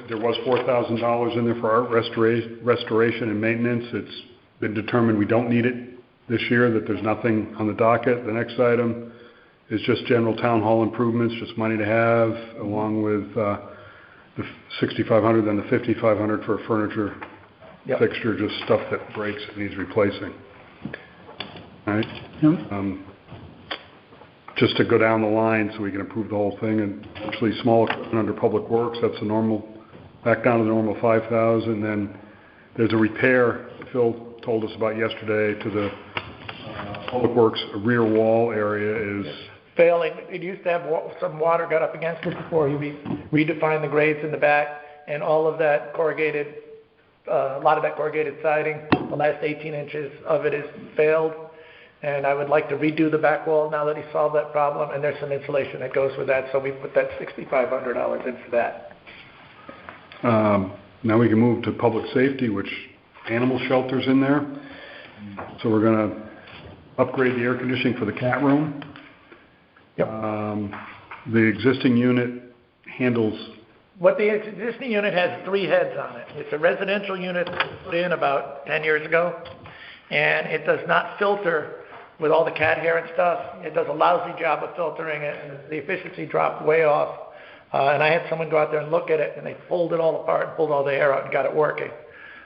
there was $4,000 in there for art restoration and maintenance. It's been determined we don't need it this year, that there's nothing on the docket. The next item is just general town hall improvements, just money to have, along with the $6,500 and the $5,500 for a furniture fixture, just stuff that breaks and needs replacing. All right? Just to go down the line so we can approve the whole thing, and actually small equipment under public works, that's the normal, back down to the normal 5,000. Then there's a repair Phil told us about yesterday to the public works rear wall area is failing. It used to have some water got up against it before you redefined the grades in the back, and all of that corrugated, a lot of that corrugated siding, the last 18 inches of it has failed. And I would like to redo the back wall now that he solved that problem, and there's some insulation that goes with that, so we put that $6,500 in for that. Now we can move to public safety, which animal shelter's in there. So we're going to upgrade the air conditioning for the cat room. Yep. The existing unit handles... The existing unit has 3 heads on it. It's a residential unit that was put in about 10 years ago, and it does not filter with all the cat hair and stuff. It does a lousy job of filtering it, and the efficiency dropped way off. And I had someone go out there and look at it, and they pulled it all apart and pulled all the air out and got it working.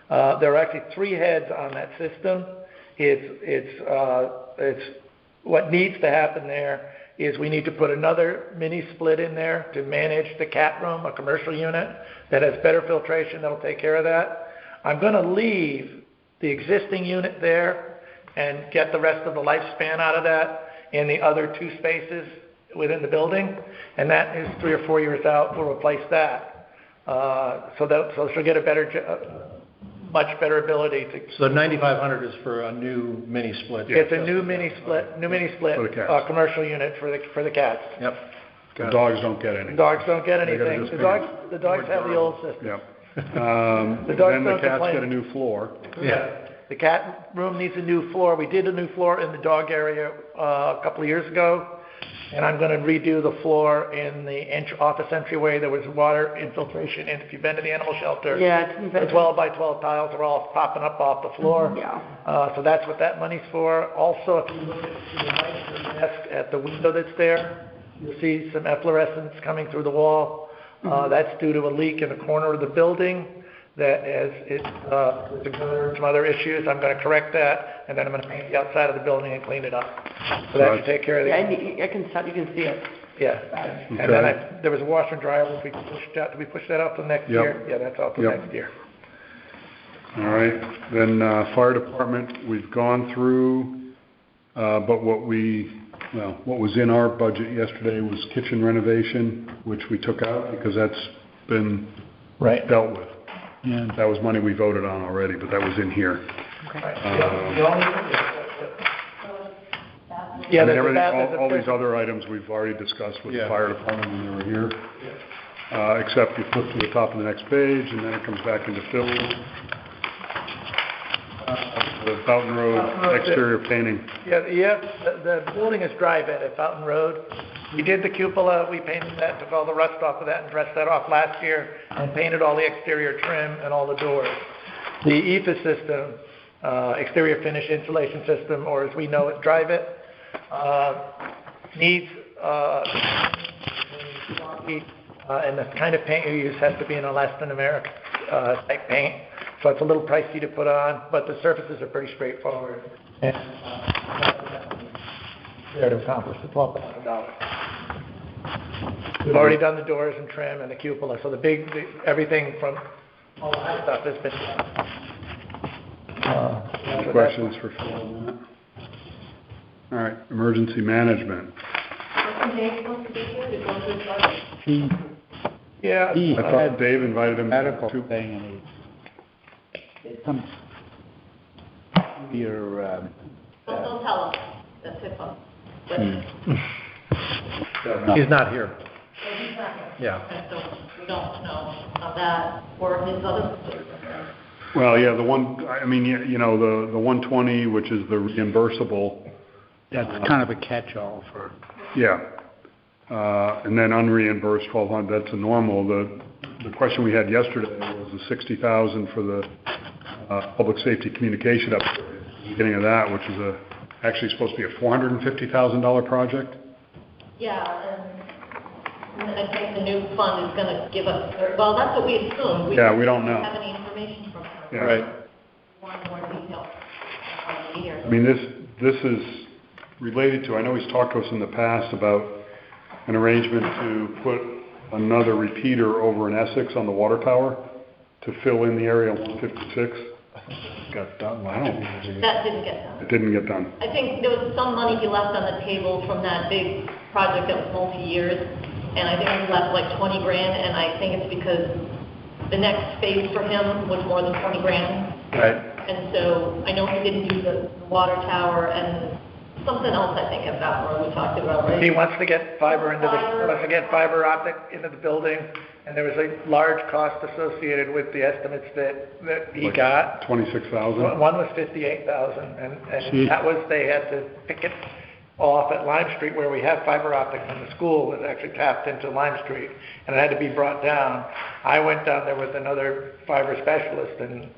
There are actually 3 heads on that system. It's what needs to happen there is we need to put another mini split in there to manage the cat room, a commercial unit that has better filtration that'll take care of that. I'm going to leave the existing unit there and get the rest of the lifespan out of that in the other 2 spaces within the building, and that is 3 or 4 years out. We'll replace that. So she'll get a much better ability to. So the $9,500 is for a new mini split. It's a new mini split, commercial unit for the cats. Yep. The dogs don't get anything. Dogs don't get anything. The dogs have the old system. Yep. The dogs then the don't cats complain. get a new floor. Yeah. The cat room needs a new floor. We did a new floor in the dog area a couple of years ago, and I'm going to redo the floor in the office entryway. There was water infiltration, and if you've been to the animal shelter, the 12 by 12 tiles are all popping up off the floor. Yeah. So that's what that money's for. Also, if you look at the right of the desk at the window that's there, you'll see some efflorescence coming through the wall. That's due to a leak in the corner of the building. That as some other issues, I'm going to correct that, and then I'm going to paint the outside of the building and clean it up. So that should take care of the. Yeah, you can see it. Yeah. Okay. And then there was a washer and dryer. Did we push that out till next year? Yeah, that's out till next year. All right, then, fire department, we've gone through, but what was in our budget yesterday was kitchen renovation, which we took out because that's been dealt with. Yeah. That was money we voted on already, but that was in here. Yeah, and everything, all these other items we've already discussed with the fire department when they were here. Except you flip to the top of the next page, and then it comes back into Phil. The Fountain Road exterior painting. Yeah, the building is dry bed at Fountain Road. We did the cupola, we painted that, took all the rust off of that and dressed that off last year and painted all the exterior trim and all the doors. The EFIS system, exterior finish insulation system, or as we know it, dry bed, needs and the kind of paint you use has to be an elastomeric type paint. So it's a little pricey to put on, but the surfaces are pretty straightforward. And there to accomplish the $12,000. We've already done the doors and trim and the cupola, so everything from all the high stuff has been done. Any questions for Phil on that? All right, emergency management. Yeah. I thought Dave invited him medical to. Thing and it comes your. Don't tell him. That's HIPAA. He's not here. He's not here. Yeah. And so we don't know of that or his other. Well, yeah, the 120, which is the reimbursable. That's kind of a catch-all for. Yeah. And then unreimbursed 1,200, that's a normal. The question we had yesterday was the 60,000 for the public safety communication upgrade. The beginning of that, which is actually supposed to be a $450,000 project. Yeah, and I think the new fund is going to give us, well, that's what we assumed. We don't know. Have any information from him. Yeah. Right. Want more detail. I mean, this is related to, I know he's talked to us in the past about an arrangement to put another repeater over in Essex on the water tower to fill in the area on 156. Got done That didn't get done. It didn't get done. I think there was some money he left on the table from that big project that was multi-years, and I think he left like 20 grand, and I think it's because the next phase for him was more than 20 grand. Right. And so I know he didn't do the water tower and something else I think about where we talked about, right? He wants to get fiber optic into the building, and there was a large cost associated with the estimates that he got. 26,000. One was 58,000, and that was they had to pick it off at Lime Street where we have fiber optic, and the school was actually tapped into Lime Street, and it had to be brought down. I went down there with another fiber specialist, and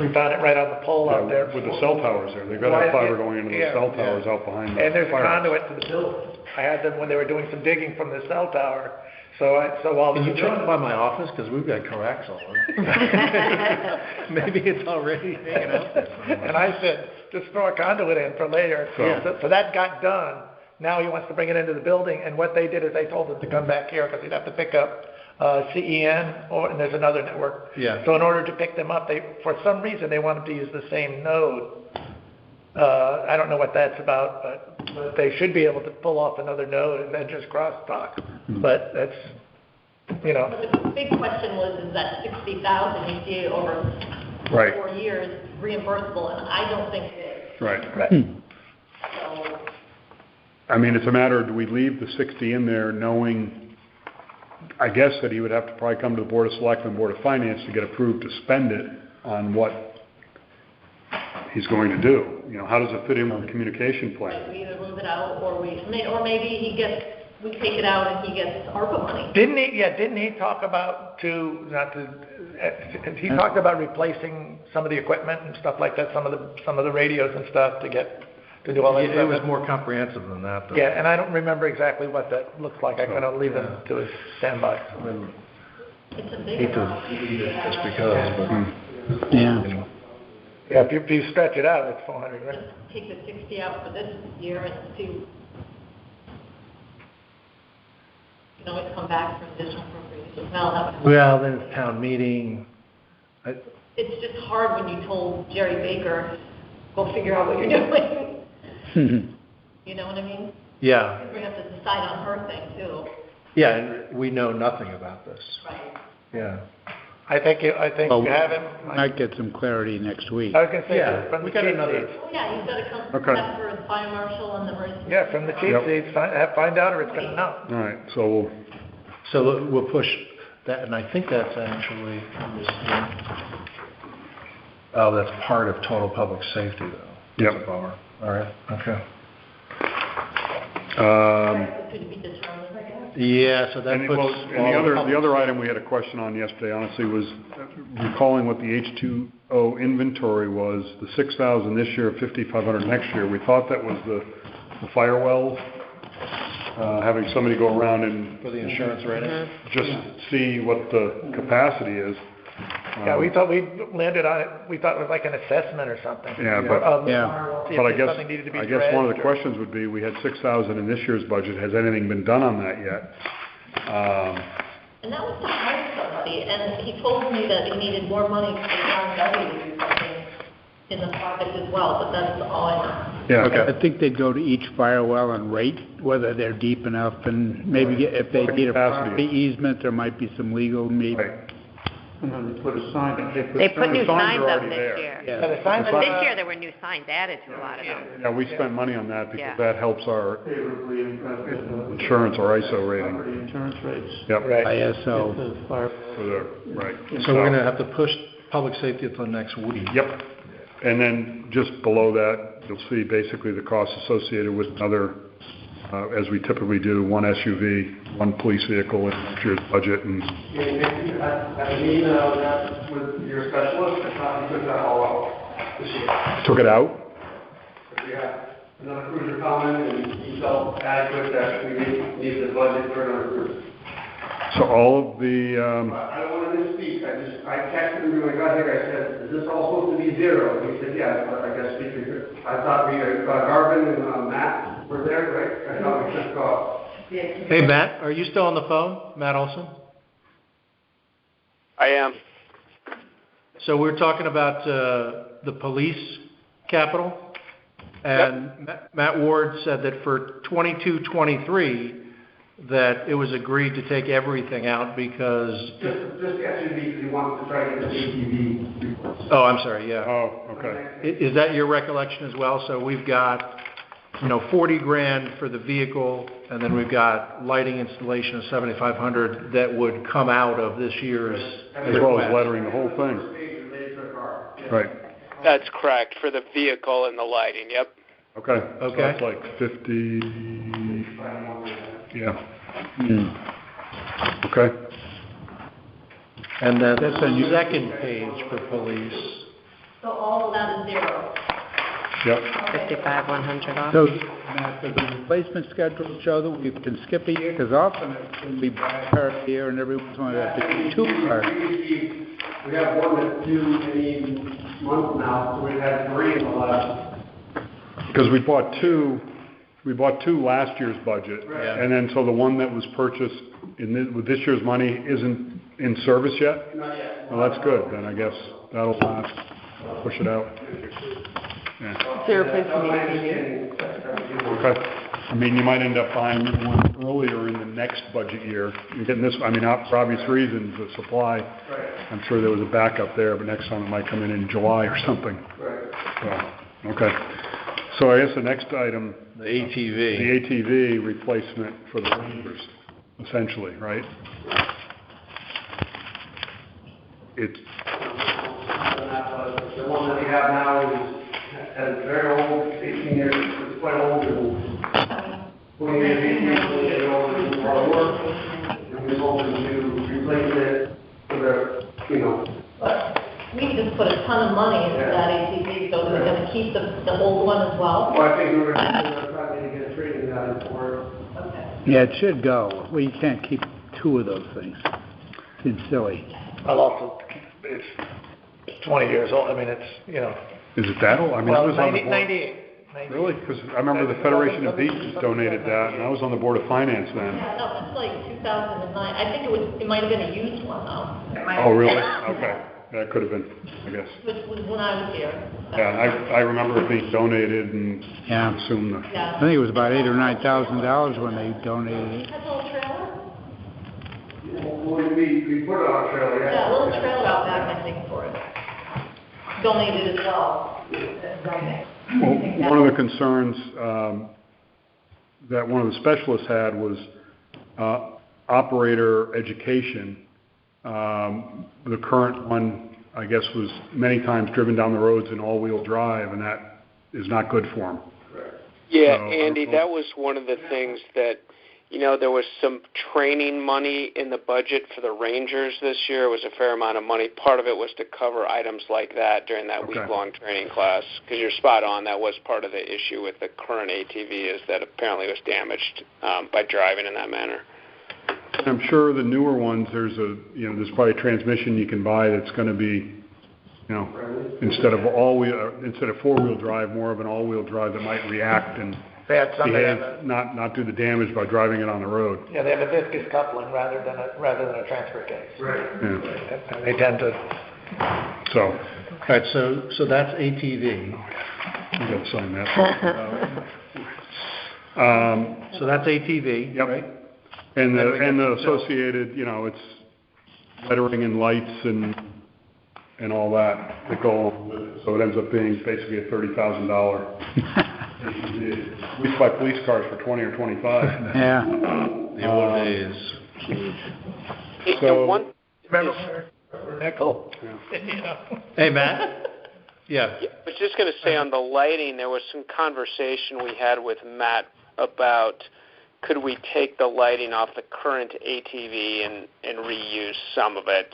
we found it right on the pole out there. With the cell towers there. They've got to have fiber going into the cell towers out behind the And there's a firehouse. conduit to the building. I had them when they were doing some digging from the cell tower. So while Can you check by my office? Because we've got coax all over. Maybe it's already hanging out there somewhere. And I said, just throw a conduit in for later. So that got done. Now he wants to bring it into the building. And what they did is they told him to come back here because he'd have to pick up CEN, and there's another network. Yeah. So in order to pick them up, for some reason, they wanted to use the same node. I don't know what that's about, but they should be able to pull off another node and then just crosstalk. But that's, But the big question was, is that 60,000 you see over 4 years reimbursable, and I don't think it is. Right. So, I mean, it's a matter of, do we leave the 60 in there knowing, I guess that he would have to probably come to the Board of Selectmen, Board of Finance to get approved to spend it on what he's going to do. How does it fit in with the communication plan? we either move it out, or maybe we take it out and he gets ARPA money. Didn't he talk about he talked about replacing some of the equipment and stuff like that, some of the radios and stuff to do all that stuff? It was more comprehensive than that, though. Yeah, and I don't remember exactly what that looks like. I kind of leave him to his standby. It's a big Hate to leave it just because, but Yeah. Yeah, if you stretch it out, it's 400 grand. Take the 60 out for this year and see. You know, it's come back for additional appropriations. well, then it's town meeting. it's just hard when you told Jerry Baker, go figure out what you're doing. You know what I mean? Yeah. We have to decide on her thing too. Yeah, and we know nothing about this. Right. Yeah. I think Well, having, might get some clarity next week. I was gonna say, Yeah, from we the got chief another- seats. Oh, yeah, you've got to come Okay. back for the fire marshal and the emergency. Yeah, from the chief Yep. seats, find out or it's gonna know. All right, so We'll push that, and I think that's actually, oh, that's part of total public safety, though. Yep. That's a bummer. All right, okay. Could be determined, I guess. Yeah, so that And, puts. well, all and the public other item we had a question on yesterday, honestly, was recalling what the H2O inventory was, the 6,000 this year, 5,500 next year. We thought that was the fire wells, having somebody go around and For the insurance rating? just see what the capacity is. Yeah, we thought we landed on it, we thought it was like an assessment or something. Yeah, but- See if But I there's guess, something needed to be I guess one of the dredged or- questions would be, we had 6,000 in this year's budget. Has anything been done on that yet? And that was the hard subsidy, and he told me that he needed more money for the DPW to do something in the project as well, but that's all I know. Yeah. I think they'd go to each fire well and rate whether they're deep enough, and maybe if they need a property easement, there might be some legal maybe. And then they put a sign, They put new signs are up already this there. year. Yeah, the signs But were- this year, there were new signs added to a lot of them. Yeah, we spent money on that Yeah. because that helps our favorably insurance or ISO property rating. insurance rates. Yep. Right. ISO. The fire. For the, right. So we're gonna have to push public safety until next week. Yep. And then just below that, you'll see basically the costs associated with another, as we typically do, one SUV, one police vehicle in next year's budget, and I have an email that with your specialist, I thought you took that all out this year. took it out. We have another cruiser coming, and he felt adequate that we need the budget for another cruiser. So all of the, I don't want to misspeak, I texted him when I got here, I said, is this all supposed to be zero? And he said, yes, but I guess I thought we, Garvin and Matt were there, right? I thought we took off. Hey, Matt, are you still on the phone? Matt Olson? I am. So we're talking about the police capital, and Matt Ward said that for 22-23, that it was agreed to take everything out because... Just SUV, because he wants to try to get the ATV. Oh, I'm sorry, yeah. oh, okay. Is that your recollection as well? So we've got, 40 grand for the vehicle, and then we've got lighting installation of 7,500 that would come out of this year's... As well as lettering the whole thing. Right. That's correct, for the vehicle and the lighting, yep. Okay. So Okay. that's like 50, yeah. Okay. And then the second page for police. So all of that is zero. Yep. 55,100 off. So, Matt, does the replacement schedule show that we can skip a year? Because often we buy a car a year and every once in a while we have to do two cars. We have one that's due any month now, so we've had 3 in the last. Because we bought two last year's budget. Yeah. And then, so the one that was purchased with this year's money isn't in service yet? Not yet. Well, that's good, then I guess that'll push it out. Yeah. So you're replacing the ATV? Okay. I mean, you might end up buying one earlier in the next budget year. You're getting this, I mean, for obvious reasons, the supply, I'm sure there was a backup there, but next time it might come in July or something. Right. So, okay. So I guess the next item, The ATV. the ATV replacement for the Rangers, essentially, right? It's, The one that we have now is very old, 18 years, it's quite old, and we made 18 years old, and a lot of work, and we're hoping to replace it for But we just put a ton of money into that ATV, so we're gonna keep the old one as well? Well, I think we're trying to get a trade-in that is for. Okay. Yeah, it should go. Well, you can't keep two of those things. It's silly. I'll also, it's 20 years old, I mean, it's, is it that old? I mean, I well, was on the board. 98. Really? Because I remember the Federation of Beaches donated that, and I was on the Board of Finance then. Yeah, no, it's like 2009. I think it might have been a used one though. Oh, really? Okay. that could have been, I guess. Which was when I was here. Yeah, I remember it being donated and Yeah. assumed that. I think it was about $8,000 or $9,000 when they donated it. That's a little trailer? We put it on a trailer, Yeah, a little trailer out back, I think, for it. Donated as well. Well, one of the concerns that one of the specialists had was operator education. The current one, I guess, was many times driven down the roads in all-wheel drive, and that is not good for him. Yeah, So, Andy, that was one of the things that, there was some training money in the budget for the Rangers this year. It was a fair amount of money. Part of it was to cover items like that during that week-long training class. Because you're spot on, that was part of the issue with the current ATV, is that apparently it was damaged by driving in that manner. And I'm sure the newer ones, there's probably a transmission you can buy that's going to be, instead of four-wheel drive, more of an all-wheel drive that might react and behave, not do the damage by driving it on the road. Yeah, they have a viscous coupling rather than a transfer case. Right. Yeah. And they tend to. So. All right, so that's ATV. You got to sign that. So that's ATV, yep. Right? And the associated, it's lettering and lights and all that go along with it. So it ends up being basically a $30,000. We used to buy police cars for 20 or 25. Yeah. The old days. So, remember nickel. Hey, Matt? Yeah. I was just going to say on the lighting, there was some conversation we had with Matt about could we take the lighting off the current ATV and reuse some of it,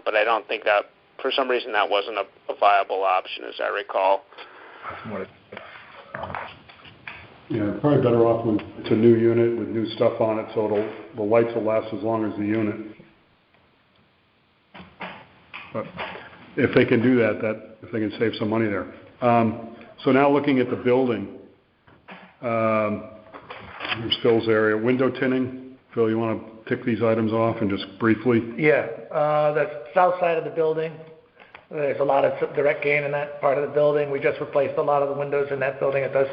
but I don't think that, for some reason, that wasn't a viable option, as I recall. Yeah, probably better off when it's a new unit with new stuff on it, so the lights will last as long as the unit. But if they can do that, if they can save some money there. So now looking at the building, here's Phil's area, window tinning. Phil, you want to tick these items off and just briefly? Yeah, the south side of the building, there's a lot of direct gain in that part of the building. We just replaced a lot of the windows in that building. It does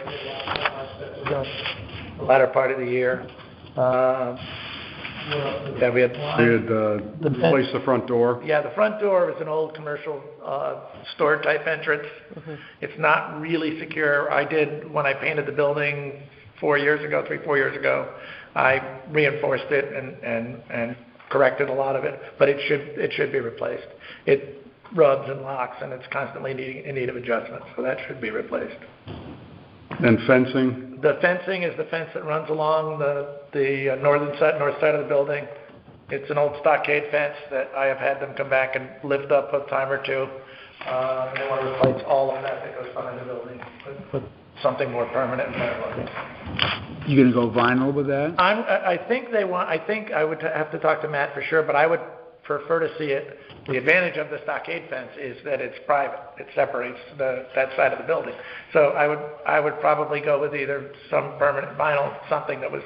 the latter part of the year. Yeah, we had replaced the front door. Yeah, the front door is an old commercial store type entrance. Mm-hmm. It's not really secure. When I painted the building 4 years ago, 3-4 years ago, I reinforced it and corrected a lot of it, but it should be replaced. It rubs and locks, and it's constantly in need of adjustment, so that should be replaced. And fencing? The fencing is the fence that runs along the north side of the building. It's an old stockade fence that I have had them come back and lift up a time or two. They want to replace all of that goes behind the building with something more permanent and better looking. You gonna go vinyl with that? I think I would have to talk to Matt for sure, but I would prefer to see it. The advantage of the stockade fence is that it's private. It separates that side of the building. So I would probably go with either some permanent vinyl, something that was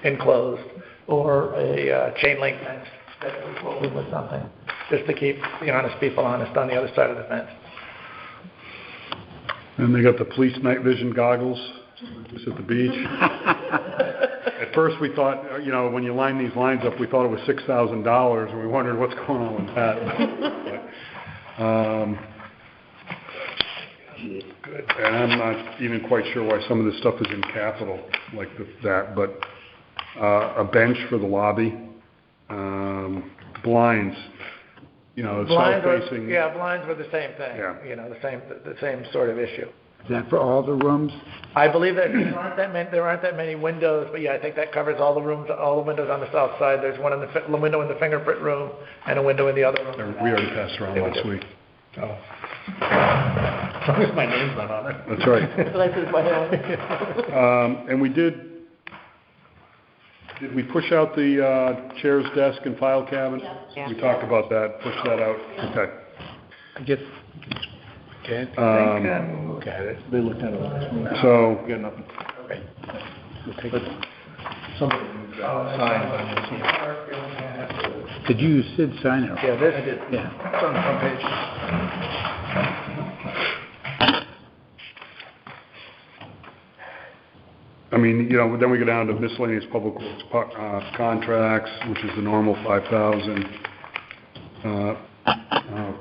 enclosed, or a chain link fence that was with something, just to keep the honest people honest on the other side of the fence. And they got the police night vision goggles just at the beach. At first we thought, when you line these lines up, we thought it was $6,000, and we wondered what's going on with that. Good. And I'm not even quite sure why some of this stuff is in capital like that, but a bench for the lobby, blinds, south-facing. Blinds were the same thing. Yeah. The same sort of issue. Is that for all the rooms? I believe that there aren't that many windows, but yeah, I think that covers all the rooms, all the windows on the south side. There's one window in the fingerprint room and a window in the other room. We already passed around last week. Oh. As long as my name's not on it. That's right. And we did we push out the chairs, desk, and file cabinet? Yeah. We talked about that, push that out. Okay. I guess. Okay. Look at it. They looked at it last week. So. We got nothing. Okay. We'll take it. Somebody signs on this one. Did you, Sid, sign it? Yeah, this, I did. Yeah. It's on the front page. I mean, then we go down to miscellaneous public works contracts, which is the normal 5,000.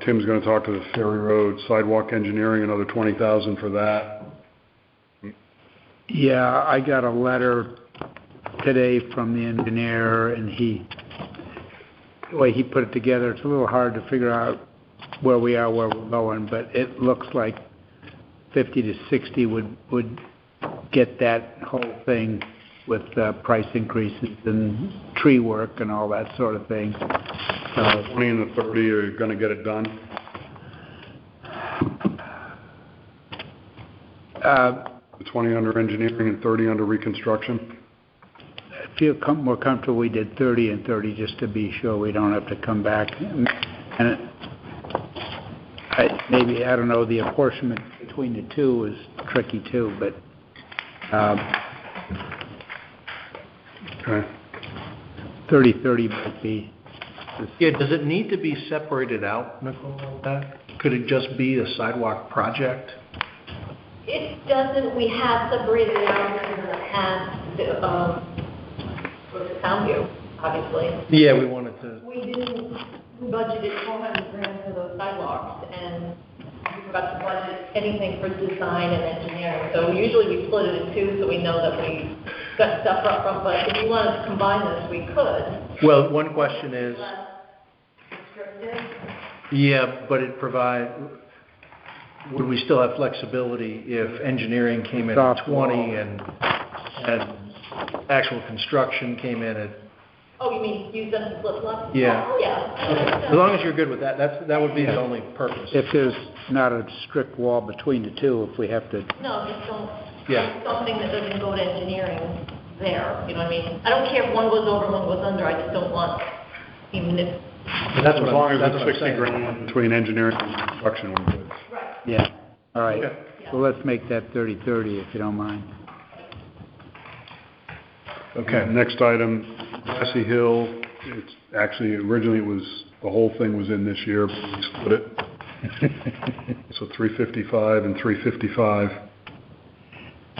Tim's gonna talk to the Ferry Road sidewalk engineering, another 20,000 for that. Yeah, I got a letter today from the engineer, and the way he put it together, it's a little hard to figure out where we are, where we're going, but it looks like 50 to 60 would get that whole thing with price increases and tree work and all that sort of thing. 20 and the 30 are gonna get it done? The 20 under engineering and 30 under reconstruction? I feel more comfortable we did 30 and 30 just to be sure we don't have to come back. And I don't know, the apportionment between the two is tricky too, but okay. 30 might be. Yeah, does it need to be separated out, Nicole, like that? Could it just be a sidewalk project? It doesn't, we have separated it out in the past, for the Soundview, obviously. Yeah, we wanted to. We budgeted $400,000 for those sidewalks, and we forgot to budget anything for design and engineering. So usually we split it in two, so we know that we got stuff up front, but if you wanted to combine this, we could. Well, one question is, yeah, but would we still have flexibility if engineering came in at 20 and actual construction came in at? Oh, you mean use them to flip-flop? Yeah. Oh, yeah. Okay. As long as you're good with that, that would be the only purpose. If there's not a strict wall between the two, if we have to. No, just don't. Yeah. Something that doesn't go to engineering there. You know what I mean? I don't care if one goes over, one goes under. I just don't want, even if. That's as long as it's 60 grand between engineering and construction, we're good. Right. Yeah, all right. Okay. So let's make that 30-30 if you don't mind. Okay, next item, Grassy Hill. It's actually, originally the whole thing was in this year, but we split it. So 355 and 355.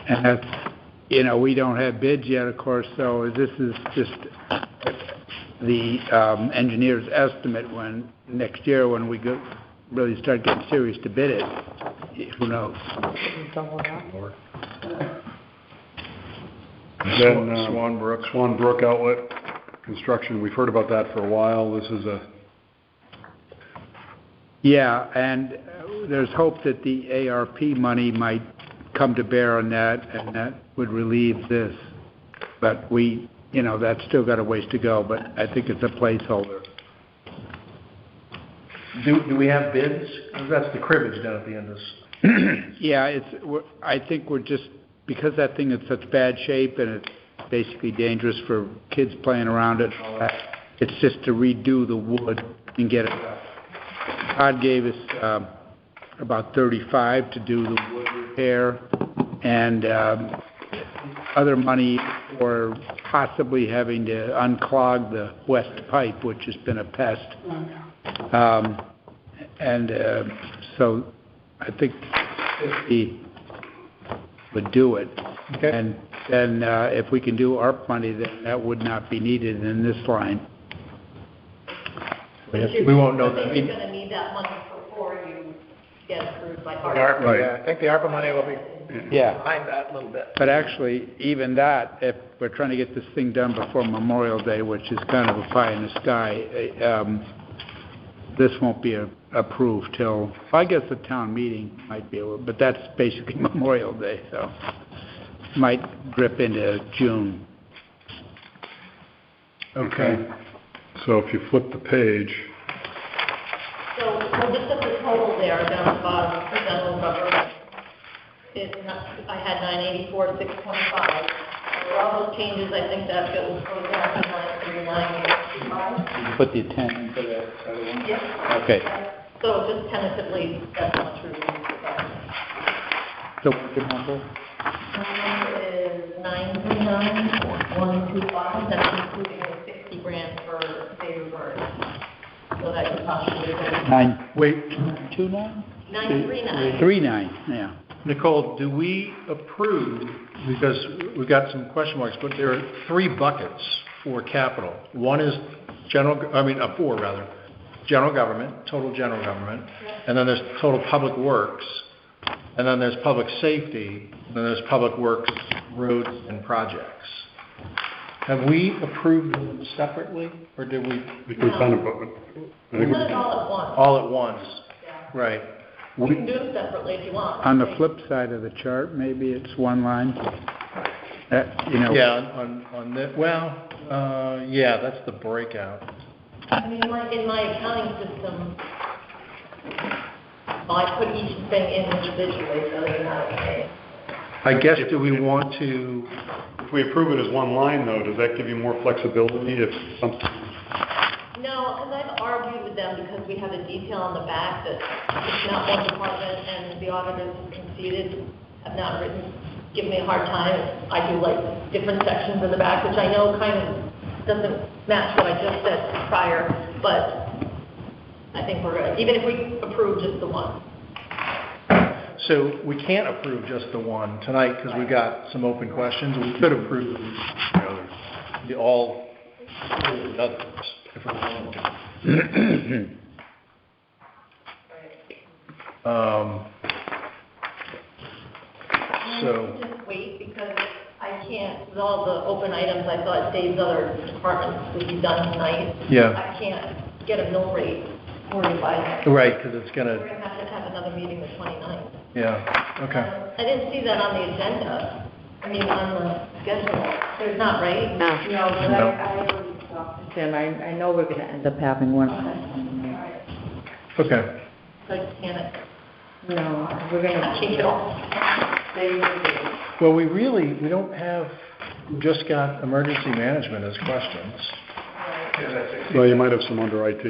And that's, we don't have bids yet, of course, so this is just the engineer's estimate when, next year, when we really start getting serious to bid it, who knows? Then Swan Brook Outlet Construction, we've heard about that for a while. This is Yeah, and there's hope that the ARP money might come to bear on that, and that would relieve this. But that's still got a ways to go, but I think it's a placeholder. Do we have bids? That's the cribbage down at the end of this. Yeah, I think we're just, because that thing is such bad shape and it's basically dangerous for kids playing around it and all that, it's just to redo the wood and get it up. Todd gave us about 35 to do the wood repair, and other money for possibly having to unclog the west pipe, which has been a pest. So I think 50 would do it. Okay. And then if we can do ARP money, then that would not be needed in this line. We won't know that. I think you're going to need that money before you get approved by ARPA. ARPA, yeah. I think the ARPA money will be behind that a little bit. But actually, even that, if we're trying to get this thing done before Memorial Day, which is kind of a pie in the sky, this won't be approved till, I guess the town meeting might be able, but that's basically Memorial Day, so might drip into June. Okay. So if you flip the page. So we'll just put the total there down at the bottom, put that little rubber. I had 984,625. For all those changes, I think that bill will go down to 939,825. Put the 10 for that other one? Yes. Okay. So just tentatively, that's how much we're going to do. So what's your number? My number is 939,125. That's including the $60,000 for David Bird. so that could possibly go. Wait, 2.9? 939. 3.9, yeah. Nicole, do we approve, because we've got some question marks, but there are 3 buckets for capital. One is four rather. General government, total general government, and then there's total public works, and then there's public safety, and then there's public works, roads, and projects. Have we approved them separately, or did we? We've done it, but We put it all at once. All at once, right. We can do them separately if you want. On the flip side of the chart, maybe it's one line. Yeah, on the, yeah, that's the breakout. I mean, in my accounting system, I put each thing in individually, so they're not okay. I guess, do we want to? if we approve it as one line, though, does that give you more flexibility if something? No, because I've argued with them because we have a detail on the back that it's not one department, and the auditors have conceded, have not given me a hard time. I do like different sections in the back, which I know kind of doesn't match what I just said prior, but I think we're good, even if we approve just the one. So we can't approve just the one tonight because we got some open questions. We could approve all the others if we wanted to. Just wait because I can't, with all the open items, I thought Dave's other departments would be done tonight. Yeah. I can't get a mill rate fortified. Right, because it's going We're to, going to have another meeting the 29th. yeah, okay. I didn't see that on the agenda, on the schedule. There's not, right? No. No, but I already talked to Tim. I know we're gonna end up having one. Okay. So I can't, No, we're gonna. take it off. Well, we don't have, we just got emergency management as questions. Well, you might have some under IT.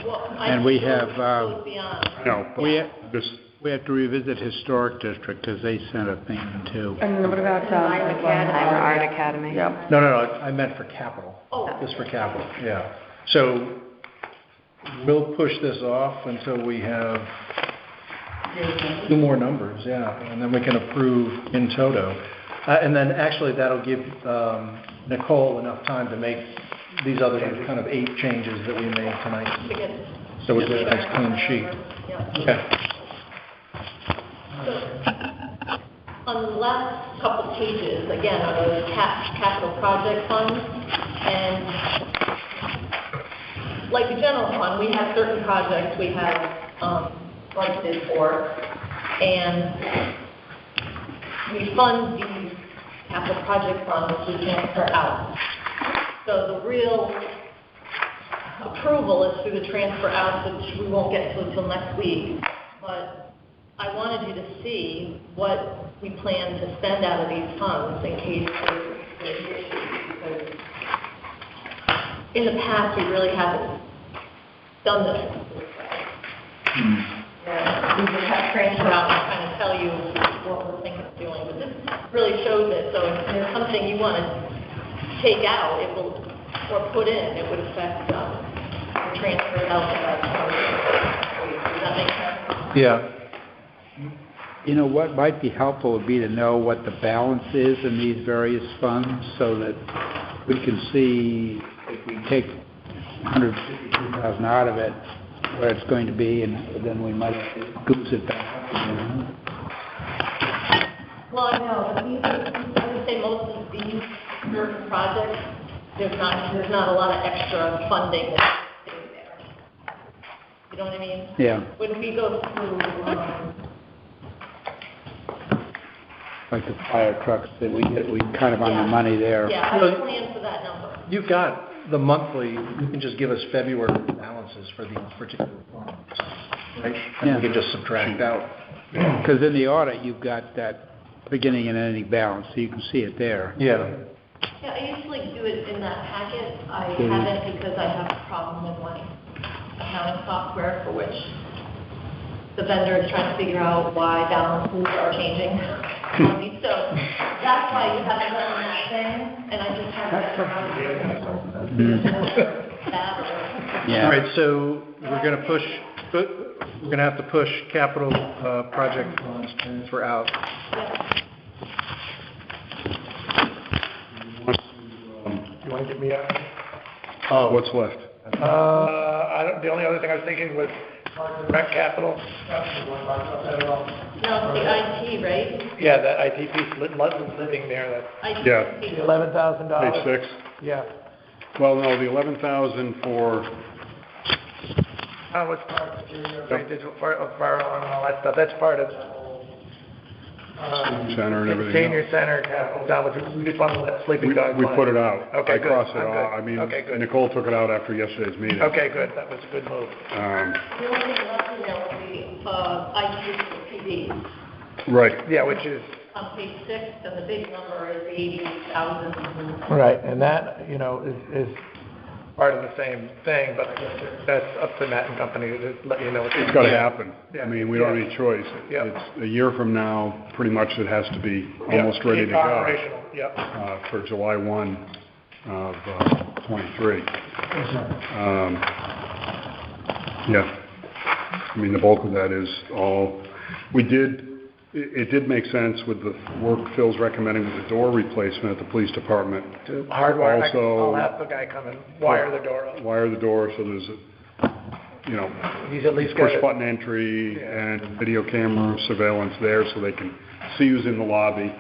Well, And we have, goes beyond. No, we have to revisit Historic District because they sent a thing too. And what about, Art Academy. Yep. No, I meant for capital. Oh. Just for capital, yeah. So we'll push this off until we have 2 more numbers, yeah, and then we can approve in toto. And then actually that'll give Nicole enough time to make these other kind of 8 changes that we made tonight. So it's a nice clean sheet. Okay. So, on the last couple pages, again, are those capital project funds, and like the general fund, we have certain projects we have budgeted for, and we fund these capital project funds which we transfer out. So the real approval is through the transfer out, which we won't get to until next week, but I wanted you to see what we plan to spend out of these funds in case there's issues, because in the past, we really haven't done this. We just have transfer out and kind of tell you what we're thinking of doing, but this really shows it, so if there's something you want to take out, it will, or put in, it would affect the transfer out of that. Does that make sense? Yeah. You know, what might be helpful would be to know what the balance is in these various funds so that we can see if we take $152,000 out of it, where it's going to be, and then we might goose it back. Well, I know, but I would say most of these certain projects, there's not a lot of extra funding that's sitting there. You know what I mean? Yeah. When we go through, Like the fire trucks that we kind of on the money there. yeah, I would plan for that number. You've got the monthly, you can just give us February balances for these particular funds, right? And we can just subtract out. Because in the audit, you've got that beginning and ending balance, so you can see it there. Yeah. Yeah, I usually do it in that packet. I haven't because I have a problem with my accounting software for which the vendor is trying to figure out why balances are changing. So that's why you haven't done that thing, and I just have to All right, so we're gonna have to push capital, project funds transfer out. You want to get me out? Oh, what's left? The only other thing I was thinking was rec capital. No, the IT, right? Yeah, that IT piece, living there, that. Yeah. The $11,000. Page 6? Yeah. Well, no, the 11,000 for, That was part of the digital fire alarm and all that stuff. That's part of Senior center and everything Senior else. center capital down, which we just want to let sleeping dogs. We lie. put it out. Okay, I good. crossed it I'm good. off. I mean, Okay, good. Nicole took it out after yesterday's meeting. Okay, good. That was a good move. The only thing left in there would be, IT for PD. Right. Yeah, which is, On page 6, and the big number is 80,000. right, and that, is part of the same thing, but I guess that's up to Matt and company to let you know. It's got to happen. Yeah. I mean, we don't have any choice. Yeah. It's a year from now, pretty much it has to be almost ready to go. Operational, yep. For July 1 of 23. Yeah. I mean, the bulk of that is all, it did make sense with the work Phil's recommending with the door replacement at the police department. To hardwire, Also, I'll have the guy come and wire the door up. Wire the door so there's He's at least got push it. button entry and video camera surveillance there so they can see who's in the lobby,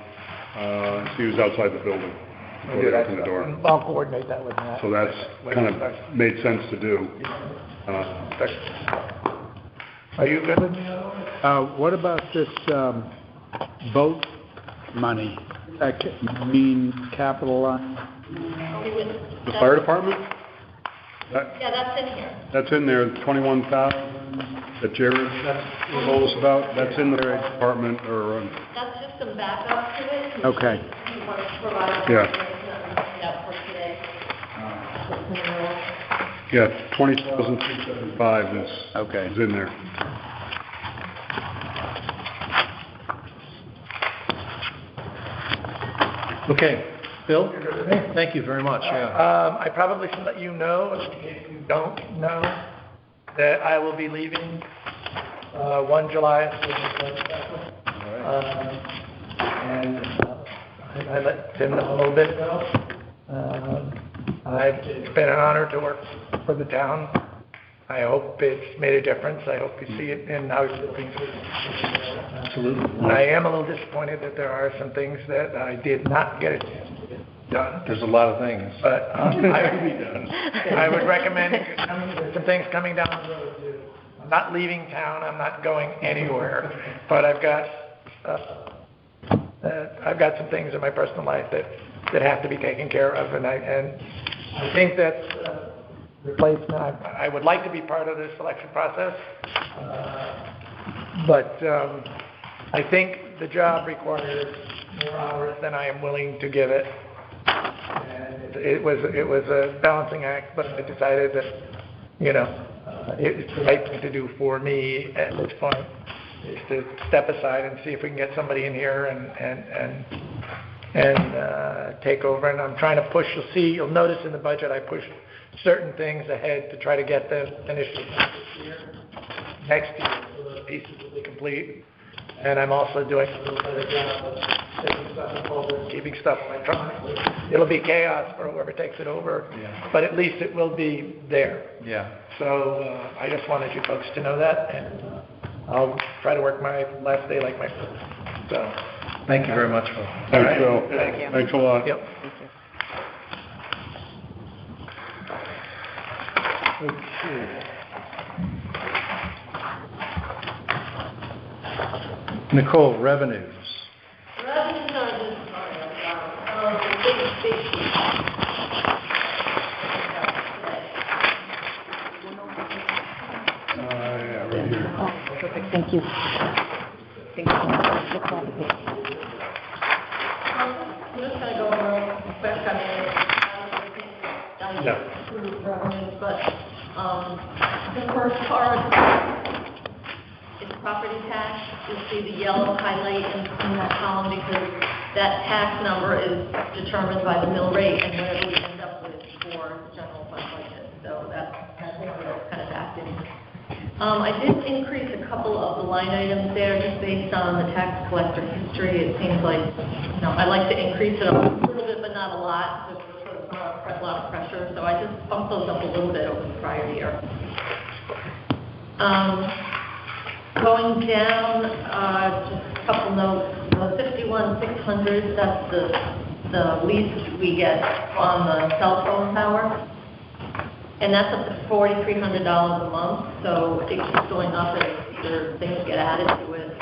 see who's outside the building. before they open the door. I'll coordinate that with Matt. So that's kind of made sense to do. Are you good with me? What about this boat money? Capital line? The fire department? Yeah, that's in here. That's in there, 21,000 that Jared told us about. That's in the fire department or, That's just some backup to it. Okay. He wants to provide Yeah. for today. yeah, 20,375 is in there. Okay, Bill? Thank you very much, yeah. I probably should let you know, in case you don't know, that I will be leaving 1 July. And I let Tim know a little bit ago. It's been an honor to work for the town. I hope it's made a difference. I hope you see it in how it's looking. Absolutely. I am a little disappointed that there are some things that I did not get a chance to get done. There's a lot of things. But I would recommend, there's some things coming down the road too. I'm not leaving town, I'm not going anywhere, but I've got some things in my personal life that have to be taken care of, and I think that replacement, I would like to be part of this selection process, but I think the job requires more hours than I am willing to give it. And it was a balancing act, but I decided that, it's the right thing to do for me at this point, is to step aside and see if we can get somebody in here and take over. And I'm trying to push, you'll notice in the budget, I pushed certain things ahead to try to get them finished this year. Next year, those pieces will be complete. And I'm also doing a little bit of job of taking stuff in folders, keeping stuff electronically. It'll be chaos for whoever takes it over, but at least it will be there. Yeah. So I just wanted you folks to know that, and I'll try to work my last day like my first. So, Thank you very much, Phil. Thanks, Phil. Thank you. Thanks a lot. Yep. Okay. Nicole, revenues. Revenues are just, big. Yeah, right here. Perfect, thank you. Thank you. I'm just going to go real quick. Revenues, but the first part is property tax. You'll see the yellow highlight in that column because that tax number is determined by the mill rate and whatever we end up with for the general fund budget. So that's what we're I did increase a couple of the line items there just based on the tax collector history. It seems like, I like to increase it a little bit, but not a lot. There's a lot of pressure, so I just bumped those up a little bit over the prior year. Going down, just a couple notes. 51,600, that's the least we get on the cell phone tower. And that's up to $4,300 a month, so it keeps going up as either things get added to it.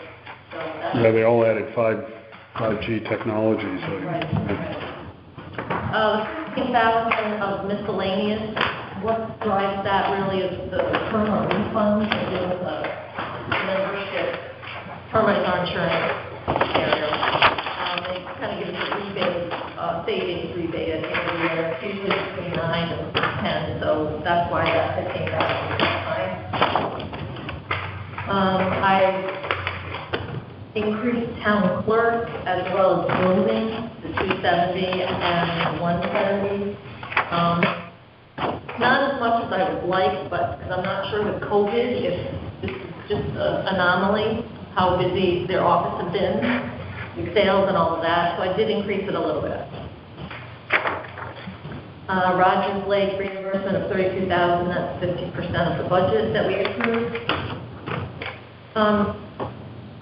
So that's Yeah, they all added 5G technologies. right. 15,000 of miscellaneous. What drives that really is the permanent refunds and doing the membership. Permanent is our insurance carrier. They kind of give us a rebate, savings rebate at the end of the year. It's usually between 9 and 10, so that's why that 15,000 is high. I increased town clerk as well as building to 270 and 170. Not as much as I would like, but because I'm not sure with COVID if this is just an anomaly, how busy their office has been with sales and all of that, so I did increase it a little bit. Rogers Lake reimbursement of $32,000, that's 50% of the budget that we approved.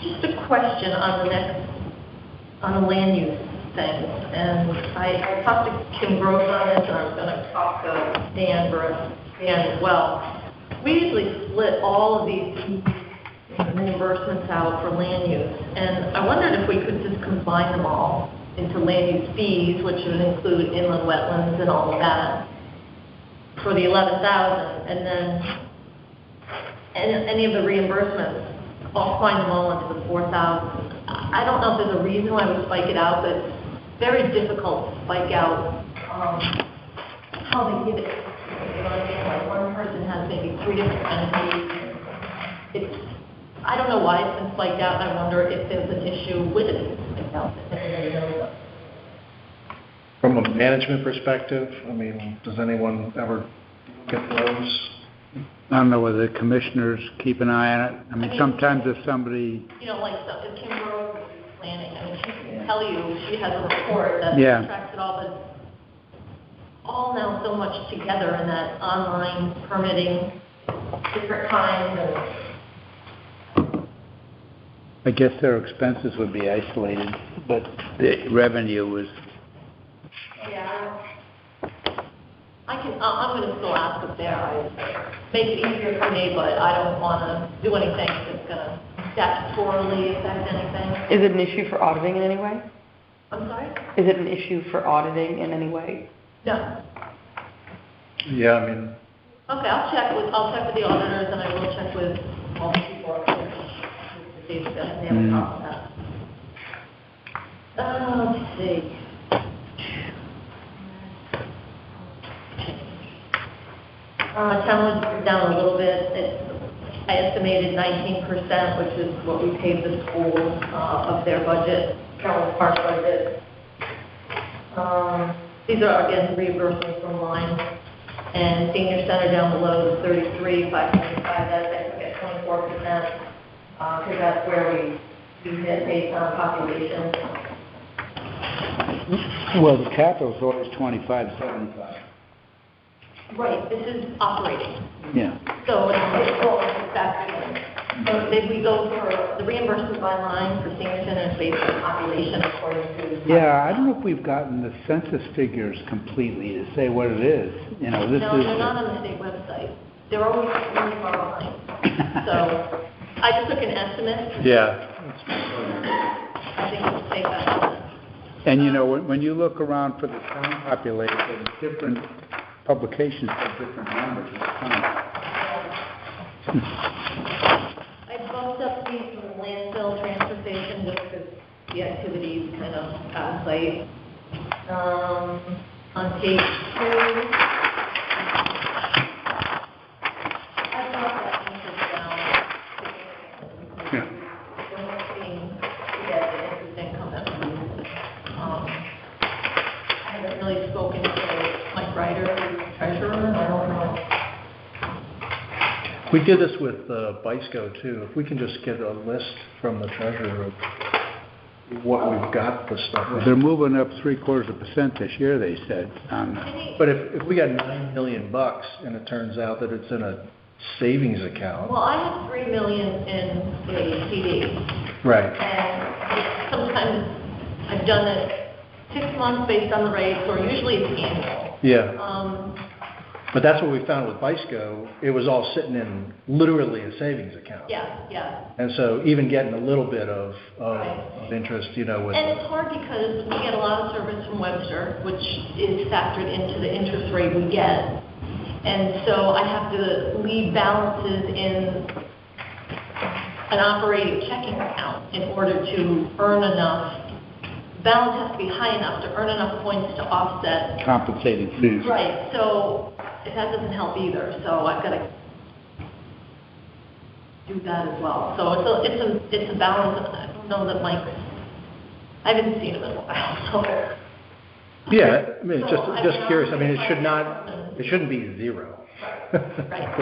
Just a question on the land use thing, and I talked to Kim Gross on this, and I was going to talk to Dan as well. We usually split all of these reimbursements out for land use, and I wondered if we could just combine them all into land use fees, which would include inland wetlands and all of that, for the $11,000, and then any of the reimbursements, I'll find them all into the $4,000. I don't know if there's a reason why we spike it out, but it's very difficult to spike out how they give it. You know what I mean? Like one person has maybe 3 different entities. I don't know why it's been spiked out, and I wonder if there's an issue with it being spiked out that anybody knows of. From a management perspective, I mean, does anyone ever look at those? I don't know whether the commissioners keep an eye on it. I mean, sometimes if somebody... Like if Kim Rose is planning, I mean, she can tell you, she has a report that tracks it all, but it's all now so much together in that online permitting, different times, and... I guess their expenses would be isolated, but the revenue was... Yeah. I'm going to still ask up there. I make it easier for me, but I don't want to do anything that's going to statutorily affect anything. Is it an issue for auditing in any way? I'm sorry? Is it an issue for auditing in any way? No. Yeah, I mean... Okay, I'll check with the auditors, and I will check with all the people up there to see if they have a problem with that. Let's see. Town was down a little bit. I estimated 19%, which is what we paid the school of their budget, Carroll Park budget. These are, again, reimbursements from line. And senior center down below is 33,555. That I took at 24%, because that's where we hit based on population. Well, the capital's always 25.75. Right, this is operating. Yeah. So it's all factored in. So did we go for the reimbursement by line for senior center based on population according to... Yeah, I don't know if we've gotten the census figures completely to say what it is. You know, this No, is... they're not on the state website. They're always really far behind. So I just took an estimate. Yeah. I think it's a safe estimate. And you know, when you look around for the town population, different publications have different numbers. It's funny. I bumped up these from the landfill transfer station just because the activities kind of out of sight. On page 2, I brought that interest down. Yeah. We're hoping to get the interest income that we use. I haven't really spoken to Mike Ryder, who's the treasurer. I don't know. We did this with BISCO too. If we can just get a list from the treasurer of what we've got the stuff. They're moving up 0.75% this year, they said. But if we got $9 million and it turns out that it's in a savings account. Well, I have $3 million in a CD. Right. And sometimes I've done it 6 months based on the rates, or usually it's annual. Yeah. But that's what we found with BISCO. It was all sitting in literally a savings account. Yeah. And so even getting a little bit of interest, with... And it's hard because we get a lot of service from Webster, which is factored into the interest rate we get. And so I have to leave balances in an operating checking account in order to earn enough. Balance has to be high enough to earn enough points to offset. Compensating fees. Right, so that doesn't help either, so I've got to do that as well. So it's a balance. I don't know that I haven't seen it in a while, so. Yeah, I mean, just curious. I mean, it shouldn't be zero. Right.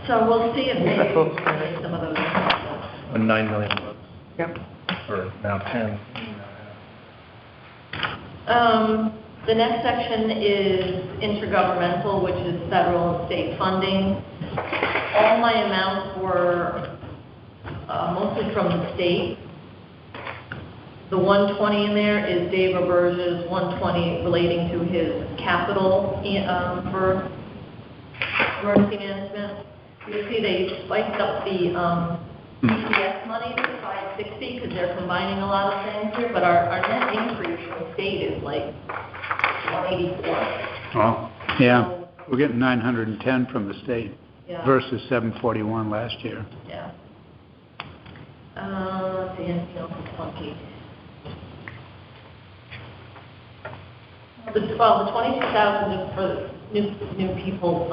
So we'll see if maybe some of those. $9 million. Yep. Or now 10. The next section is intergovernmental, which is federal and state funding. All my amounts were mostly from the state. The 120 in there is Dave Roberge's 120 relating to his capital for emergency management. You see they spiked up the ECS money to 560 because they're combining a lot of things here, but our net increase from the state is like 184. Oh, yeah. We're getting 910 from the state versus 741 last year. Yeah. Let's see, anything else is funky. The 22,000 is for new people.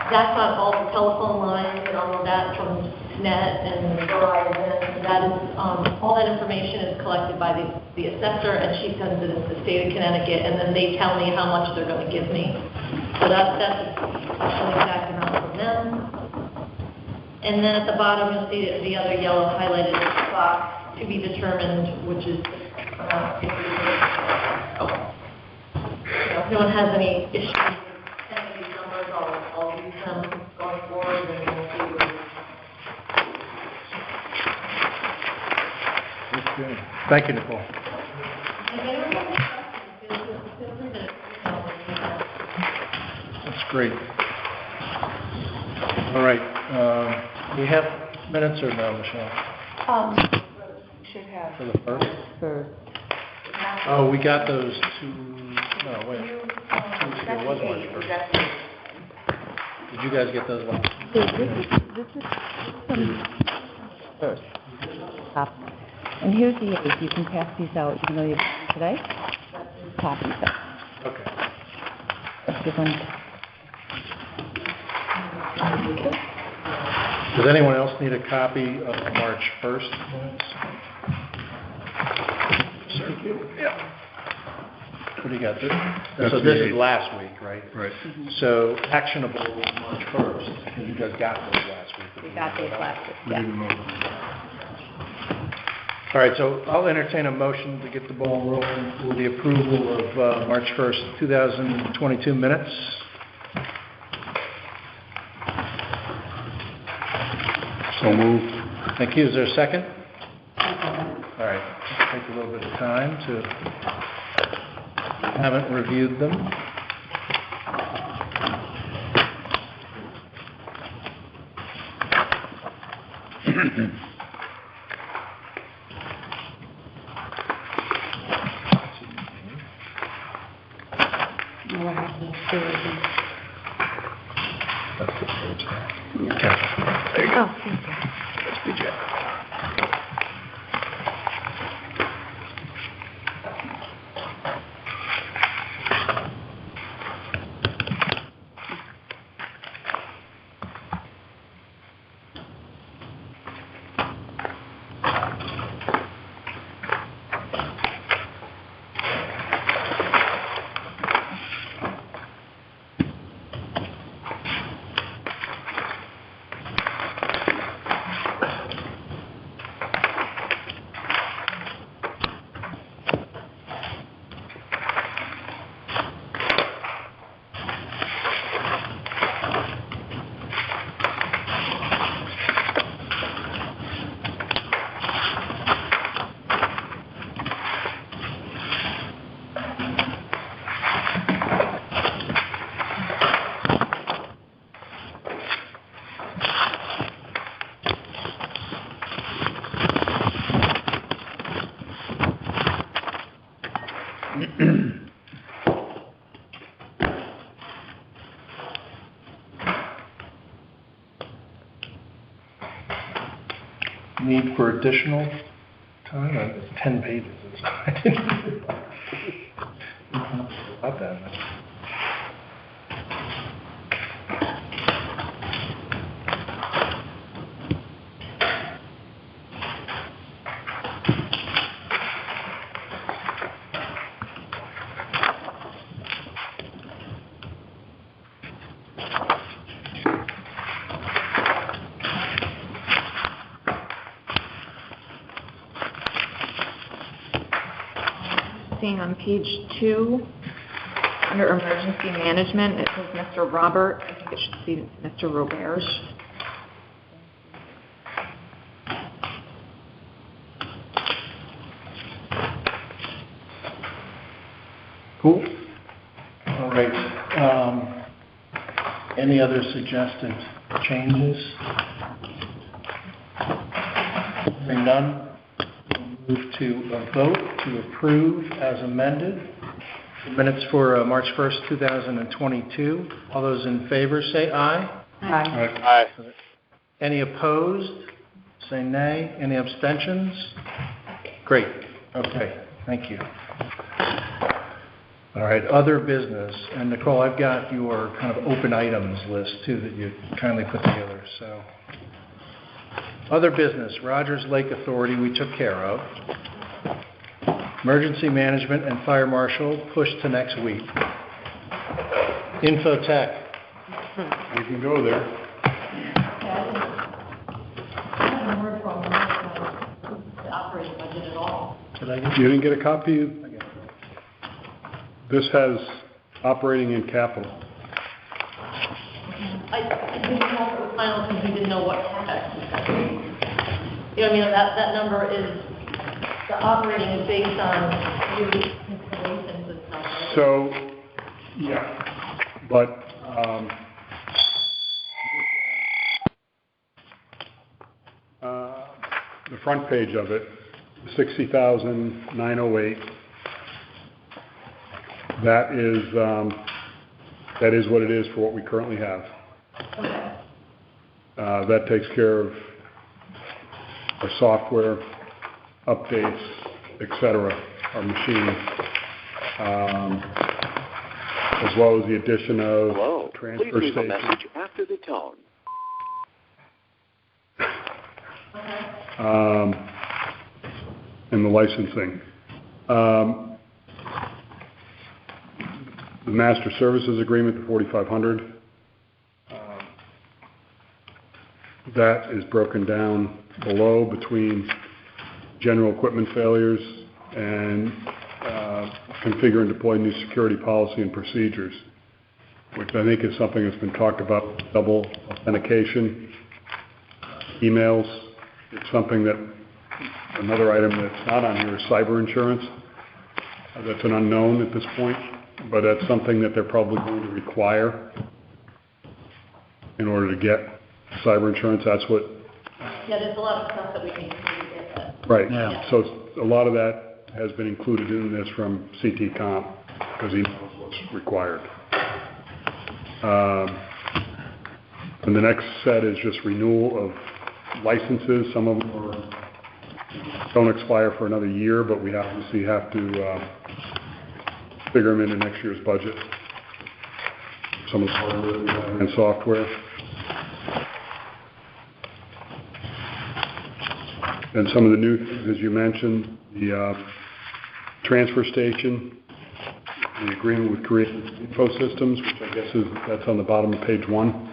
That's on all the telephone lines and all of that from SNET and Verizon. That is, all that information is collected by the assessor, and she sends it to the state of Connecticut, and then they tell me how much they're going to give me. So that's an exact amount from them. And then at the bottom, you'll see the other yellow highlighted box to be determined, which is if anyone has any issues with any of these numbers, I'll use them going forward, and we'll see what. Thank you, Nicole. That's great. All right. We have minutes or no, Michelle? Should have. For the first? Oh, we got those two. No, wait. There was March 1st. Did you guys get those ones? This is first. And here's the 8. You can pass these out even though you have today. Copies. Okay. Let's give one. Does anyone else need a copy of March 1st minutes? Yeah. What do you got there? So this is last week, right? Right. So actionable March 1st. You guys got those last week. We got these last week, Yeah. All right, so I'll entertain a motion to get the ball rolling with the approval of March 1st, 2022 minutes. So moved. Thank you. Is there a second? All right, let's take a little bit of time to, haven't reviewed them. Okay. There you go. Oh, thank you. That's BJ. need for additional time? It's 10 pages. I didn't about that. Seeing on page 2, under emergency management, it says Mr. Robert. I think it should be Mr. Roberge. Cool. All right. Any other suggested changes? Hearing none. Move to a vote to approve as amended. The minutes for March 1st, 2022. All those in favor say aye. Aye. Aye. Any opposed? Say nay. Any abstentions? Great. Okay. Thank you. All right. Other business. And Nicole, I've got your kind of open items list too that you kindly put together. So. Other business, Rogers Lake Authority, we took care of. Emergency management and fire marshal pushed to next week. Infotech. We can go there. I haven't heard from the operating budget at all. You didn't get a copy? This has operating and capital. I didn't know if it was final because we didn't know what CapEx was going to be. You know what I mean? That number is, the operating is based on new installations and stuff, right? So, yeah, but, the front page of it, 60,908, that is what it is for what we currently have. Okay. That takes care of our software, updates, etc., our machine, as well as the addition of transfer station. After the tone. And the licensing. The master services agreement, the 4,500, that is broken down below between general equipment failures and configure and deploy new security policy and procedures, which I think is something that's been talked about, double authentication, emails. It's something that, another item that's not on here is cyber insurance. That's an unknown at this point, but that's something that they're probably going to require in order to get cyber insurance. That's what... Yeah, there's a lot of stuff that we need to do to get that. Right. Yeah. So a lot of that has been included in this from CT Comp because he knows what's required. And the next set is just renewal of licenses. Some of them don't expire for another year, but we obviously have to figure them into next year's budget. Some of the hardware and software. And some of the new things, as you mentioned, the transfer station, the agreement with Creative Info Systems, which I guess that's on the bottom of page 1.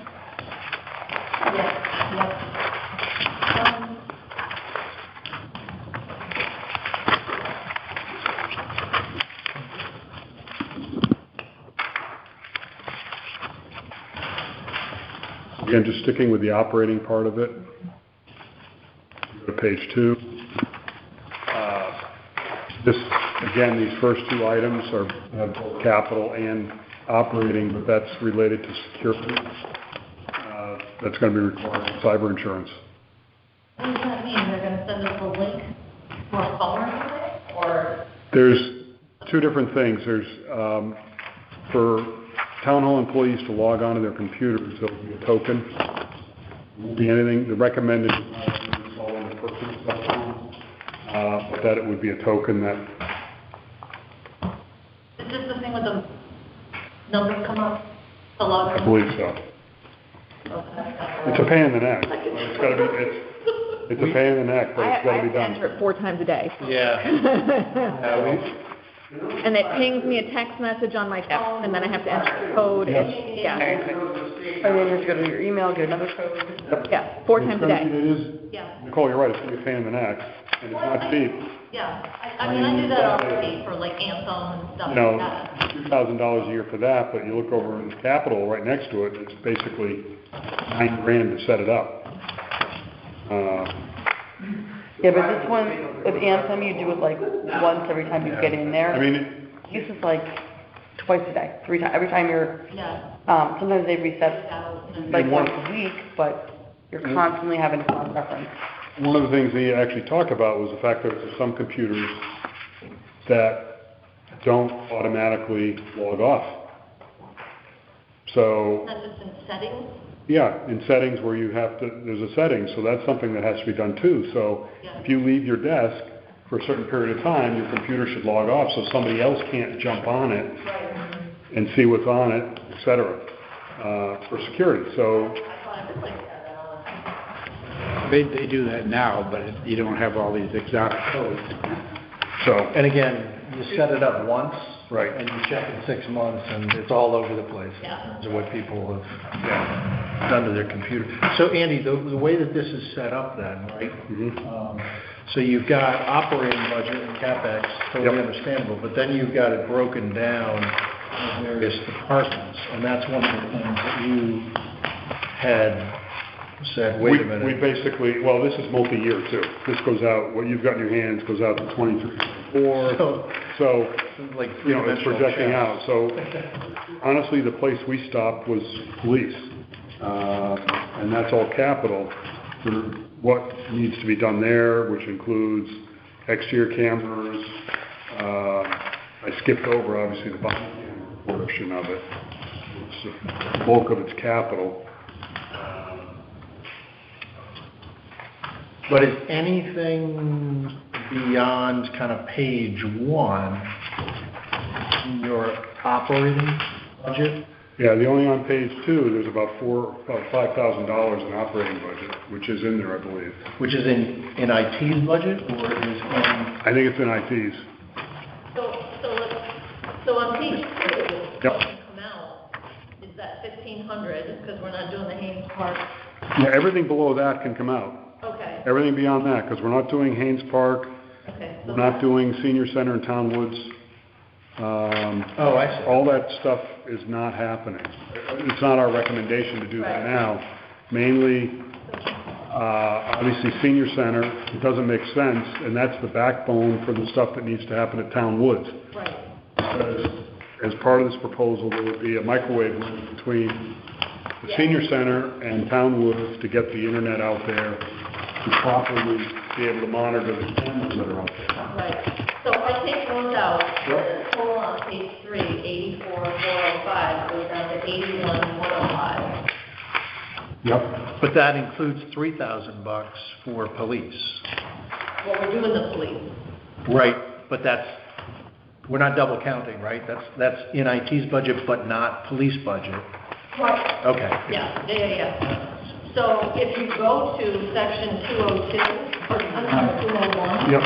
Again, just sticking with the operating part of it. Go to page 2. Again, these first two items have both capital and operating, but that's related to security. That's going to be required for cyber insurance. What does that mean? They're going to send us a link to our phone or? There's two different things. There's for town hall employees to log on to their computers, there'll be a token. It won't be anything. The recommended is install in the person stuff on, but that it would be a token that, Is this the thing with the numbers come up a lot? I believe so. Okay. It's a pain in the neck. It's gotta be, it's a pain in the neck, but it's I gotta have be to done. enter it 4 times a day. Yeah. And it pings me a text message on my phone, and then I have to enter the code. It's, yeah. And then you have to go to your email, get another code. Yeah, 4 times a day. It is, Yeah. Nicole, you're right, it's gonna be a pain in the neck, and it's not cheap. Yeah, I mean, I do that already for like Anthem and stuff You know, like that. $2,000 a year for that, but you look over in the Capitol right next to it, it's basically $9,000 to set it up. Yeah, but this one, with Anthem, you do it like once every time you get in there. I mean, This is like twice a day, 3 times, every time you're, Yeah. sometimes they reset like once a week, but you're constantly having to cross-reference. one of the things they actually talked about was the fact that there's some computers that don't automatically log off. So, That's just in settings? yeah, in settings where you have to, there's a setting, so that's something that has to be done too. So if you leave your desk for a certain period of time, your computer should log off so somebody else can't jump on it and see what's on it, et cetera, for security. So, They do that now, but you don't have all these exotic codes. so, And again, you set it up once. Right. And you check in 6 months, and it's all over the place. Yeah. In terms of what people have done to their computer. So Andy, the way that this is set up then, right? So you've got operating budget and CapEx, totally understandable, but then you've got it broken down in various departments, and that's one of the things that you had said, wait a minute. we basically, well, this is multi-year too. This goes out, what you've got in your hands goes out to 23, 24. So, like you know, it's projecting out. So honestly, the place we stopped was police. And that's all capital for what needs to be done there, which includes exterior cameras. I skipped over, obviously, the body camera portion of it. It's the bulk of its capital. But is anything beyond kind of page 1 in your operating budget? Yeah, the only on page 2, there's about $5,000 in operating budget, which is in there, I believe. Which is in IT's budget, or is in? I think it's in IT's. So on page 2, Yep. come out, is that 1,500, because we're not doing the Haynes Park? Yeah, everything below that can come out. Okay. Everything beyond that, because we're not doing Haynes Park, Okay. we're not doing Senior Center in Town Woods. Oh, I see. All that stuff is not happening. It's not our recommendation to do that now. Mainly, obviously, Senior Center, it doesn't make sense, and that's the backbone for the stuff that needs to happen at Town Woods. Right. Because as part of this proposal, there would be a microwave link between the Senior Center and Town Woods to get the internet out there, to properly be able to monitor the cameras that are out there. Right. So if I take those out, the total on page 3, 84,405, goes down to 81,105. Yep. But that includes $3,000 for police. Well, we're doing the police. Right, but that's, we're not double counting, right? That's in IT's budget, but not police budget. Right. Okay. Yeah. So if you go to section 202, or I'm sorry, 201. Yep.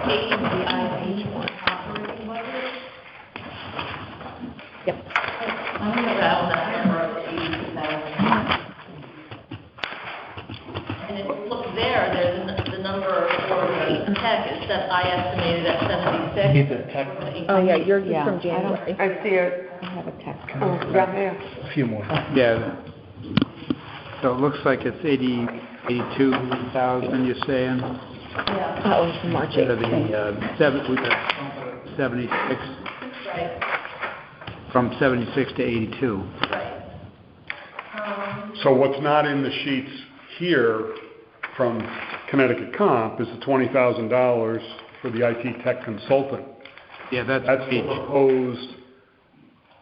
Taking the IT operating budget. Yep. I'm going to round that number up to 80,000. And if you look there, there's the number for the tech is that I estimated at 76. Need the tech. Oh, yeah, yours is from January. I see it. I have a text. Yeah. A few more. Yeah. So it looks like it's 82,000, you're saying? Yeah. That was March Instead of 18th. the 76, Right. from 76 to 82. Right. So what's not in the sheets here from Connecticut Comp is the $20,000 for the IT tech consultant. Yeah, that's That's the proposed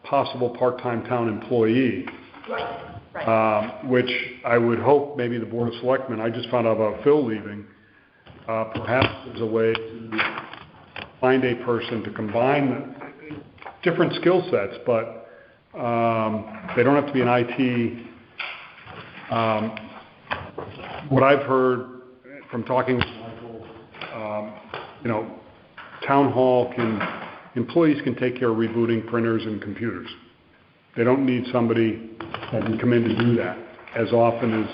possible part-time town employee. Right. which I would hope maybe the Board of Selectmen, I just found out about Phil leaving, perhaps there's a way to find a person to combine different skill sets, but they don't have to be an IT. What I've heard from talking with Michael, town hall employees can take care of rebooting printers and computers. They don't need somebody that can come in to do that as often as,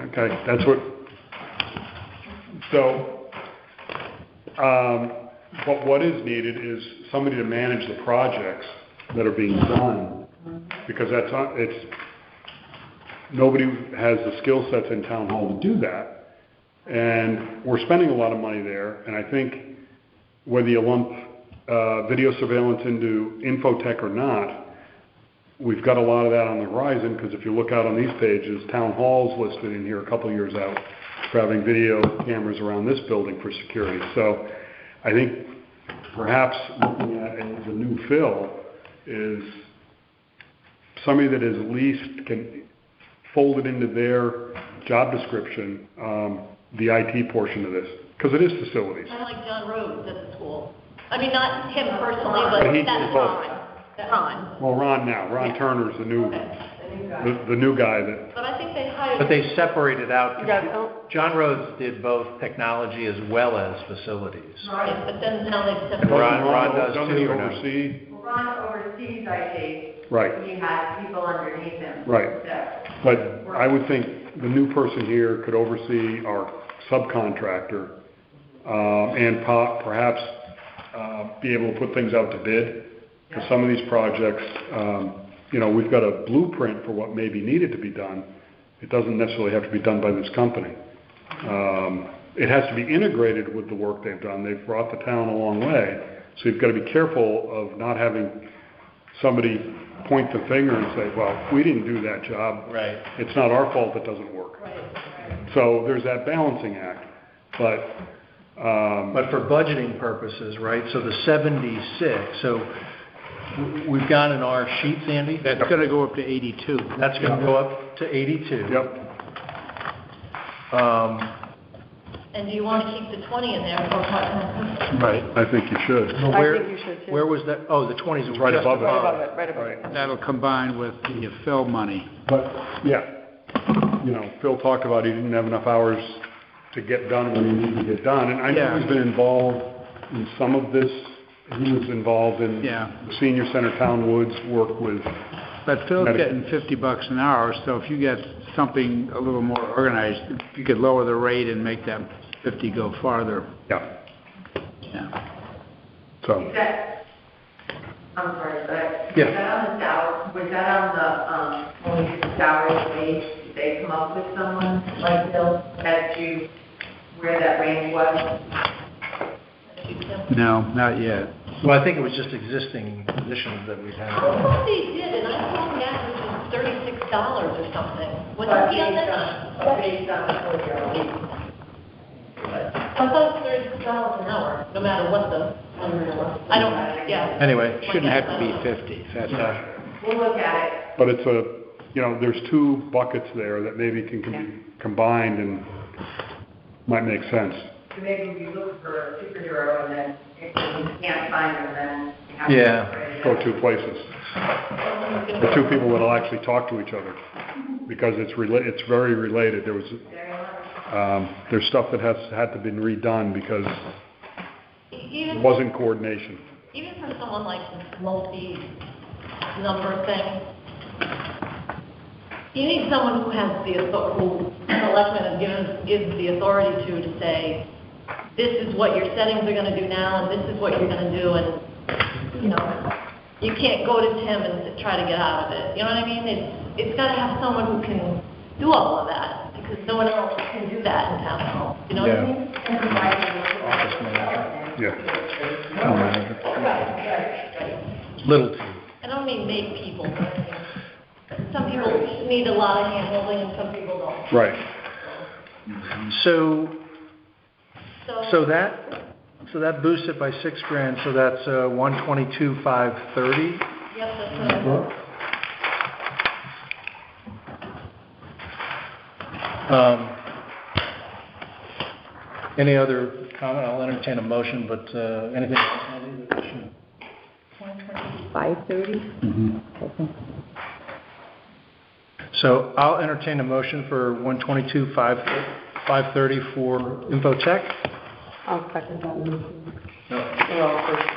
okay, that's what, so, but what is needed is somebody to manage the projects that are being done, because nobody has the skill sets in town hall to do that, and we're spending a lot of money there, and I think whether you lump video surveillance into infotech or not, we've got a lot of that on the horizon, because if you look out on these pages, town hall's listed in here a couple of years out for having video cameras around this building for security. So I think perhaps looking at the new Phil is somebody that is at least can fold it into their job description, the IT portion of this, because it is facilities. Kind of like John Rhodes at the school. I mean, not him personally, but But he that's did both. Ron. Ron. Well, Ron Turner's the new guy that. But I think they hired. But they separated out. John Rhodes did both technology as well as facilities. Right, but then now they've And separated. Ron does doesn't too, he or no? oversee? Ron oversees IT. Right. He has people underneath him. Right. that But I would think the new person here could oversee our subcontractor, and perhaps be able to put things out to bid. Because some of these projects, we've got a blueprint for what may be needed to be done. It doesn't necessarily have to be done by this company. It has to be integrated with the work they've done. They've brought the town a long way. So you've got to be careful of not having somebody point the finger and say, well, we didn't do that job. Right. It's not our fault it doesn't work. So there's that balancing act. But for budgeting purposes, right, so the 76, so we've got in our sheets, Andy? That's going to go up to 82. That's going to go up to 82. Yep. And do you want to keep the 20 in there for part-time? Right. I think you should. Well, I think you should too. where was that? Oh, the 20s is right just above it. Right above it, right above it. That'll combine with the fill money. But, yeah, Phil talked about he didn't have enough hours to get done what he needed to get done. And I know he's been involved in some of this. He was involved in the senior center town woods work with. But Phil's getting $50 an hour, so if you get something a little more organized, you could lower the rate and make that 50 go farther. Yeah. Yeah. So. I'm sorry, but Yeah. was that on the salary, when we did the salary wage, did they come up with someone like Bill as to where that range was? No, not yet. Well, I think it was just existing positions that we had. I thought they did, and I thought the average was $36 or something. Wasn't he on that? Based on the 4-year week. I thought it was $36 an hour, no matter what the number was. I don't, Anyway. Shouldn't have to be 50. That's We'll look at it. But it's there's two buckets there that maybe can be combined and might make sense. So maybe we look for a superhero and then if we can't find him, then we have to. Go two places. The two people that'll actually talk to each other, because it's very related. There was there's stuff that had to be redone because it wasn't coordination. Even for someone like this multi-number thing, you need someone who has the authority, who the selectmen have gives the authority to say, this is what your settings are going to do now, and this is what you're going to do, and, you can't go to Tim and try to get out of it. You know what I mean? It's got to have someone who can do all of that, because no one else can do that in town hall. You know what I mean? Office manager. Yeah. Little T. I don't mean make people, but I mean, some people need a lot of hand-holding and some people don't. Right. So that boosts it by $6,000, so that's $122,530. Yep, that's what I Any other comment? I'll entertain a motion, but anything else, Andy, that we should- 5:30? So I'll entertain a motion for 122-530 for Infotech. I'll second that motion. No. We're all first.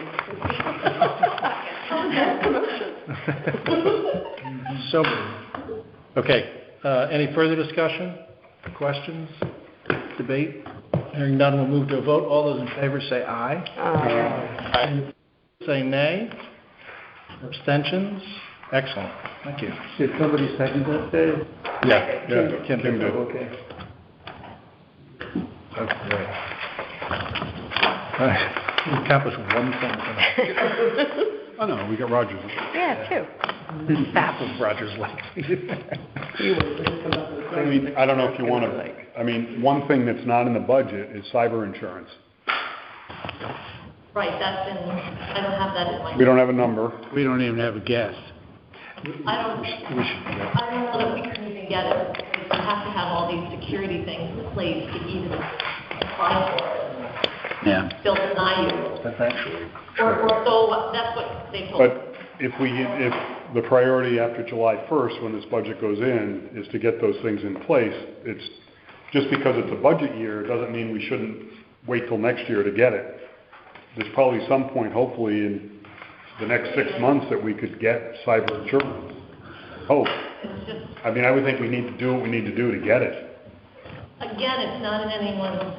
So moved. Okay, any further discussion, questions, debate? Hearing none, we'll move to a vote. All those in favor say aye. Aye. Say nay. Abstentions? Excellent. Thank you. Did somebody second that, Dave? Yeah. Kim did. Okay. Okay, great. All right. We accomplished one thing tonight. Oh, no, we got Rogers. Yeah, two. Half of Rogers Lake. I mean, I don't know if you want to, I mean, one thing that's not in the budget is cyber insurance. Right, that's in, I don't have that in my. We don't have a number. We don't even have a guess. I don't know that we can even get it, because we have to have all these security things in place to even apply for it. Yeah. They'll deny you. That's actually Or so, that's what they told us. But if the priority after July 1st, when this budget goes in, is to get those things in place, it's, just because it's a budget year, doesn't mean we shouldn't wait till next year to get it. There's probably some point, hopefully, in the next 6 months that we could get cyber insurance. Hope. I mean, I would think we need to do what we need to do to get it. Again, it's not in anyone's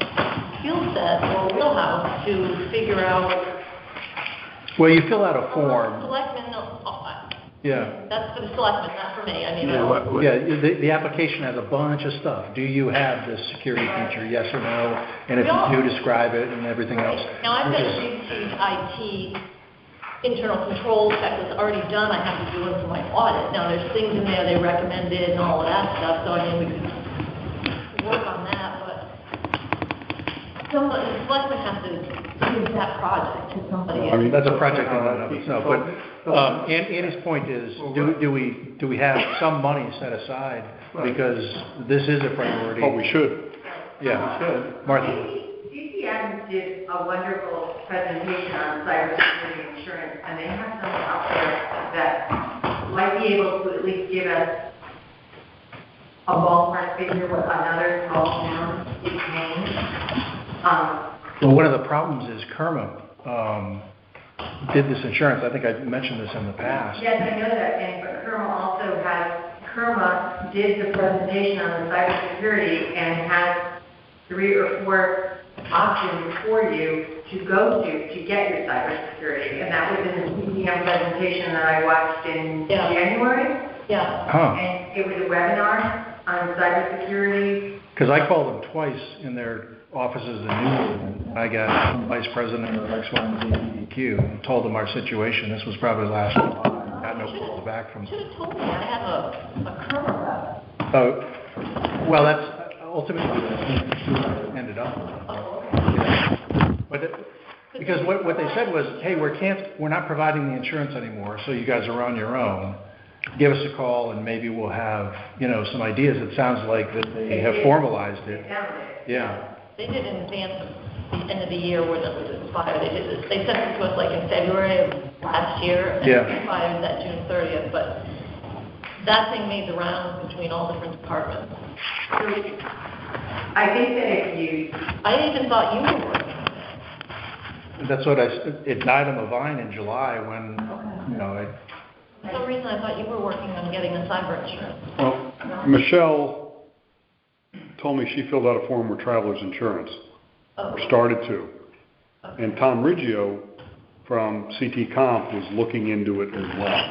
skill set or wheelhouse to figure out. Well, you fill out a form. Selectmen, Yeah. that's for the selectmen, not for me. I mean, Yeah, the application has a bunch of stuff. Do you have this security feature, yes or no? And if you do, describe it and everything else. Now, I've got a big, huge IT internal control check that's already done. I have to do it for my audit. Now, there's things in there they recommended and all of that stuff, so I mean, we could work on that, but the selectmen have to do that project to somebody else. I mean, that's a project in and of itself. But Andy's point is, do we have some money set aside because this is a priority? Oh, we should. Yeah, we should. Martha. DC Adams did a wonderful presentation on cybersecurity insurance, and they have someone out there that might be able to at least give us a ballpark figure what another small town is paying. Well, one of the problems is Kerma did this insurance. I think I mentioned this in the past. Yes, I know that, but Kerma did the presentation on the cybersecurity and has 3 or 4 options for you to go to get your cybersecurity. And that was in the CPM presentation that I watched in January. Yeah. Huh. And it was a webinar on cybersecurity. Because I called them twice in their offices in Newton. I got vice president of X1ZEQ and told them our situation. This was probably last July. Got no calls back from them. You should have told me. I have a Kerma rep. Oh, well, that's ultimately what it ended up with. But because what they said was, hey, we're not providing the insurance anymore, so you guys are on your own. Give us a call and maybe we'll have, some ideas. It sounds like that they have formalized it. Yeah. They did in advance of the end of the year when it was expired. They sent it to us like in February of last year, and it expired that June 30th. But that thing made the rounds between all different departments. I think that I even thought you were working on it. That's what it died on the vine in July when, For some reason, I thought you were working on getting the cyber insurance. Well, Michelle told me she filled out a form with Travelers Insurance, or started to. And Tom Riggio from CT Comp was looking into it as well.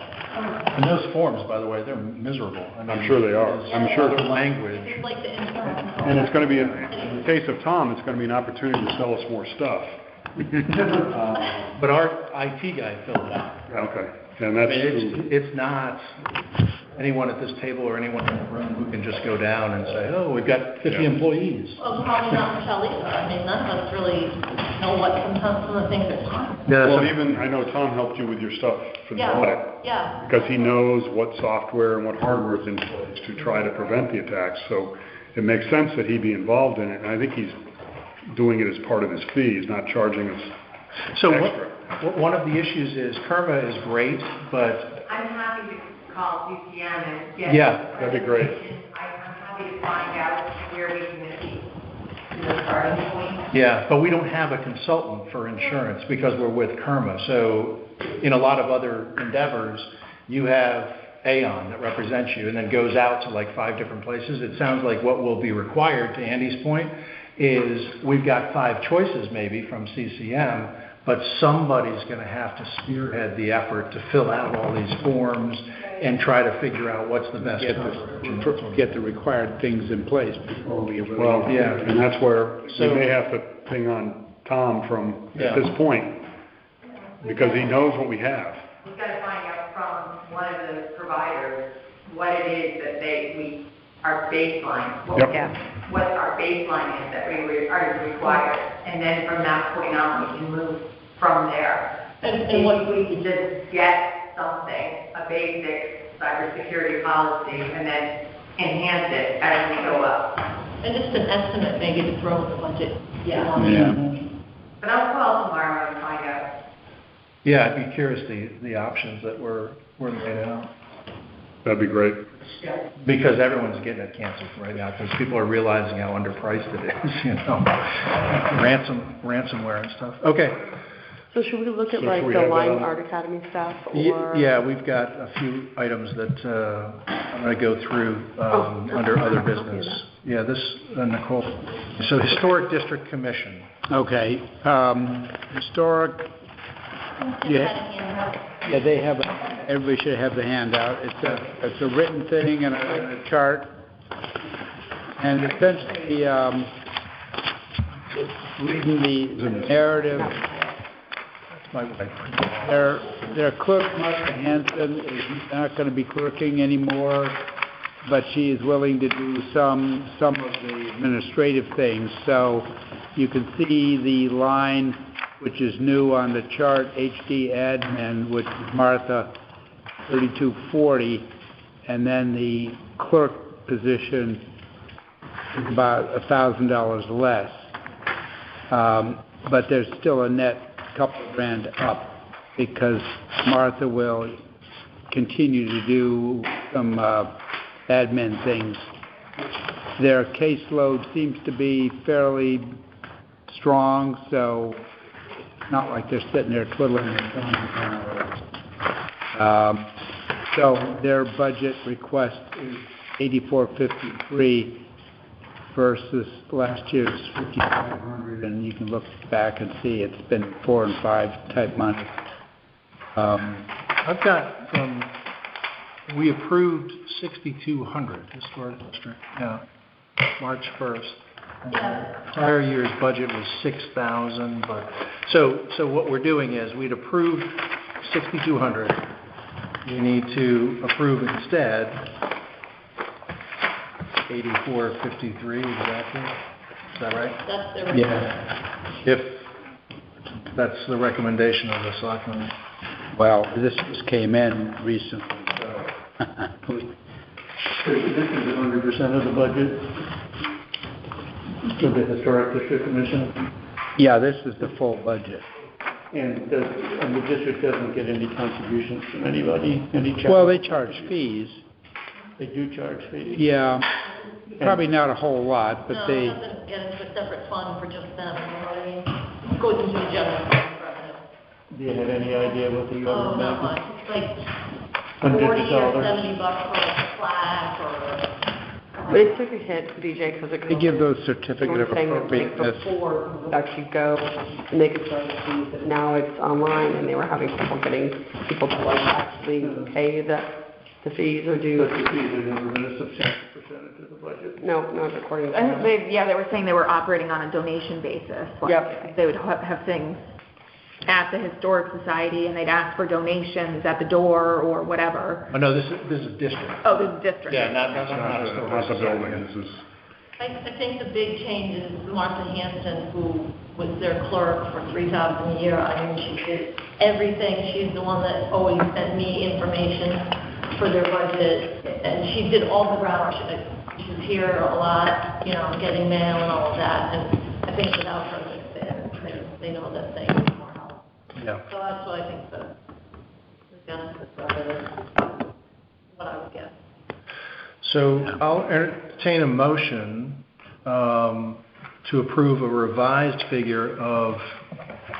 And those forms, by the way, they're miserable. I'm sure they are. I'm sure. Their language. It's like the insurance. And it's going to be, in the case of Tom, it's going to be an opportunity to sell us more stuff. But our IT guy filled it out. Okay. And that's it's not anyone at this table or anyone in the room who can just go down and say, oh, we've got 50 employees. Well, probably not Michelle either. I mean, none of us really know what sometimes some of the things are talking. Well, even, I know Tom helped you with your stuff for the audit. Yeah. Because he knows what software and what hardware is in place to try to prevent the attacks. So it makes sense that he be involved in it, and I think he's doing it as part of his fee, he's not charging us So extra. one of the issues is Kerma is great, but I'm happy to call CCM and get. Yeah, that'd be great. I'm happy to find out where we can be, the starting point. yeah, but we don't have a consultant for insurance because we're with Kerma. So in a lot of other endeavors, you have Aon that represents you and then goes out to like 5 different places. It sounds like what will be required, to Andy's point, is we've got 5 choices maybe from CCM, but somebody's going to have to spearhead the effort to fill out all these forms and try to figure out what's the best. Get the required things in place before we really. Well, Yeah. and that's where So- we may have to ping on Tom from, Yeah. at this point, because he knows what we have. We've got to find out from one of the providers what it is that our baseline, Yep. what our baseline is that we are required. And then from that point on, we can move from there. And what If we can just get something, a basic cybersecurity policy, and then enhance it as we go up. And just an estimate maybe to throw in the budget. Yeah. But I'll call tomorrow and find out. Yeah, I'd be curious the options that were laid out. That'd be great. Because everyone's getting it canceled right now, because people are realizing how underpriced it is, ransomware and stuff. Okay. So should we look at So like should we the have that Lyme on? Art Academy stuff, or? Yeah, we've got a few items that I'm going to go through under other business. Yeah, this, Nicole. So Historic District Commission. Okay, historic, yeah, they have, everybody should have the handout. It's a written thing and a chart. And essentially, reading the narrative, their clerk, Martha Hanson, is not going to be clerking anymore, but she is willing to do some of the administrative things. So you can see the line which is new on the chart, HD admin, which is Martha, 3240, and then the clerk position is about $1,000 less. But there's still a net couple grand up because Martha will continue to do some admin things. Their caseload seems to be fairly strong, so it's not like they're sitting there twiddling their thumbs. So their budget request is $84.53 versus last year's $5,500, and you can look back and see it's been 4 and 5 type money. I've got, we approved 6,200 Historic District, yeah, March 1st. Prior year's budget was 6,000, but, so what we're doing is, we'd approved 6,200. We need to approve instead 84.53 exactly. Is that right? That's the. Yeah. If that's the recommendation of the selectmen. Well, this just came in recently, so. This is 100% of the budget for the Historic District Commission? Yeah, this is the full budget. And the district doesn't get any contributions from anybody, any charge? Well, they charge fees. They do charge fees? Yeah, probably not a whole lot, but No, they, it doesn't get into a separate fund for just them, you know what I mean? It goes into the general fund revenue. Do you have any idea what the Oh, other not amount much, is? it's like Hundreds of 40 or dollars? $70 for a plaque or. But it took a hit, BJ, because it. they give those certificate of appropriateness. Before, would actually go and they could charge fees, but now it's online and they were having trouble getting people to like actually pay the fees or do. But the fees have never been a substantial percentage of the budget. No, not according to I think them. they were saying they were operating on a donation basis. Like, Yep. they would have things at the Historic Society, and they'd ask for donations at the door or whatever. Oh, no, this is district. Oh, this is district. Yeah, not Not the building, this is, I think the big change is Martha Hanson, who was their clerk for $3,000 a year. I mean, she did everything. She's the one that always sent me information for their budget, and she did all the groundwork. She she's here a lot, getting mail and all of that, and I think without her, they know that they need more help. Yeah. So that's what I think the genesis of it is, what I would guess. So I'll entertain a motion to approve a revised figure of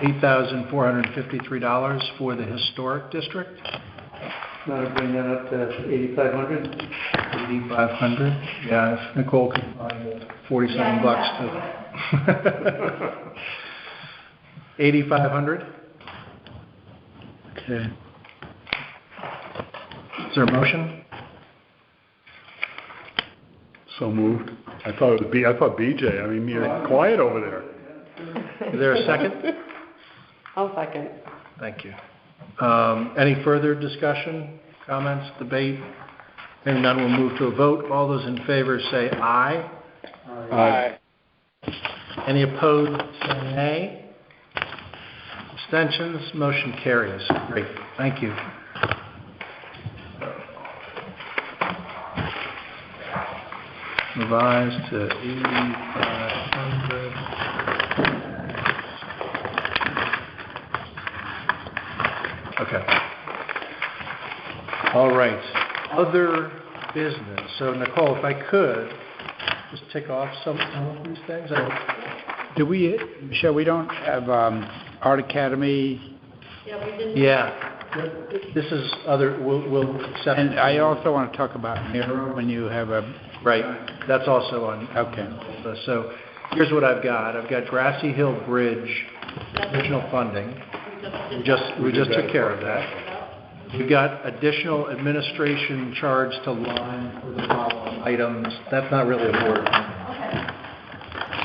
$8,453 for the historic district. Want to bring that up to 8,500? 8,500? Yeah, if Nicole can find 47 bucks to... 8,500? Okay. Is there a motion? So moved. I thought BJ. I mean, you're quiet over there. Is there a second? I'll second. Thank you. Any further discussion, comments, debate? Hearing none, we'll move to a vote. All those in favor say aye. Aye. Any opposed, say nay. Abstentions, motion carries. Great, thank you. Revised to 8,500. Okay. All right. Other business. So Nicole, if I could, just tick off some of these things. Michelle, we don't have Art Academy. Yeah, we didn't. Yeah. This is other, we'll accept. And I also want to talk about Mira when you have a... Right. That's also on. Okay. So here's what I've got. I've got Grassy Hill Bridge additional funding. We just took care of that. We've got additional administration charge to line for the following items. That's not really a board.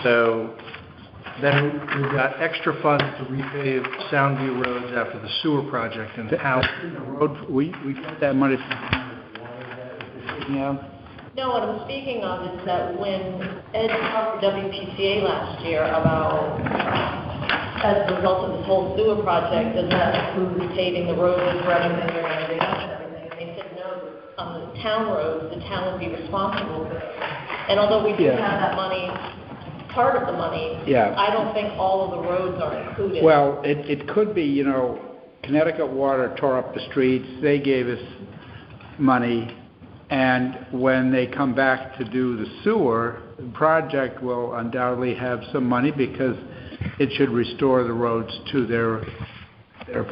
So then we've got extra funds to repave Soundview roads after the sewer project and how the road, we got that money from No, what I'm speaking of is that when Ed talked to WPCA last year about, as a result of this whole sewer project, does that include repaving the roads for everything they're going to dig up and everything? And they said no, on the town roads, the town would be responsible for it. And although we do have that money, part of the money, I don't think all of the roads are included. Well, it could be, Connecticut Water tore up the streets, they gave us money, and when they come back to do the sewer, the project will undoubtedly have some money because it should restore the roads to their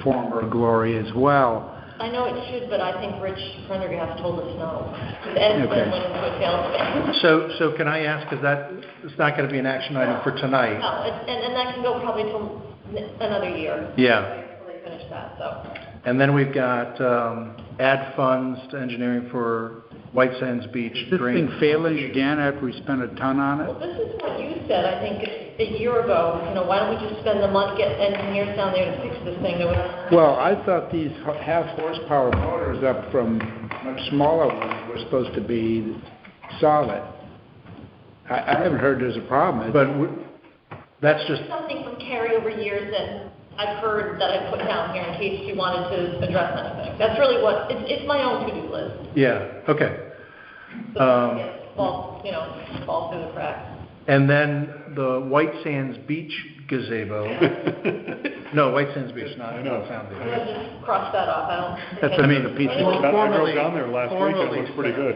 former glory as well. I know it should, but I think Rich Prendergast told us no. Ed went into a tailspin. So can I ask, because it's not going to be an action item for tonight? No, and that can go probably till another year. Yeah. Until they finish that, so. And then we've got add funds to engineering for White Sands Beach. Is this thing failing again after we spent a ton on it? Well, this is what you said, I think, a year ago. Why don't we just spend the money, get engineers down there to fix this thing? Well, I thought these half horsepower motors up from much smaller ones were supposed to be solid. I haven't heard there's a problem. But that's just something from carryover years that I've heard that I put down here in case you wanted to address anything. That's really what, it's my own to-do list. Yeah, okay. Fall through the cracks. And then the White Sands Beach gazebo. No, White Sands Beach, not Soundview. Let's just cross that off. That's another piece of... I drove down there last week, it looks pretty good.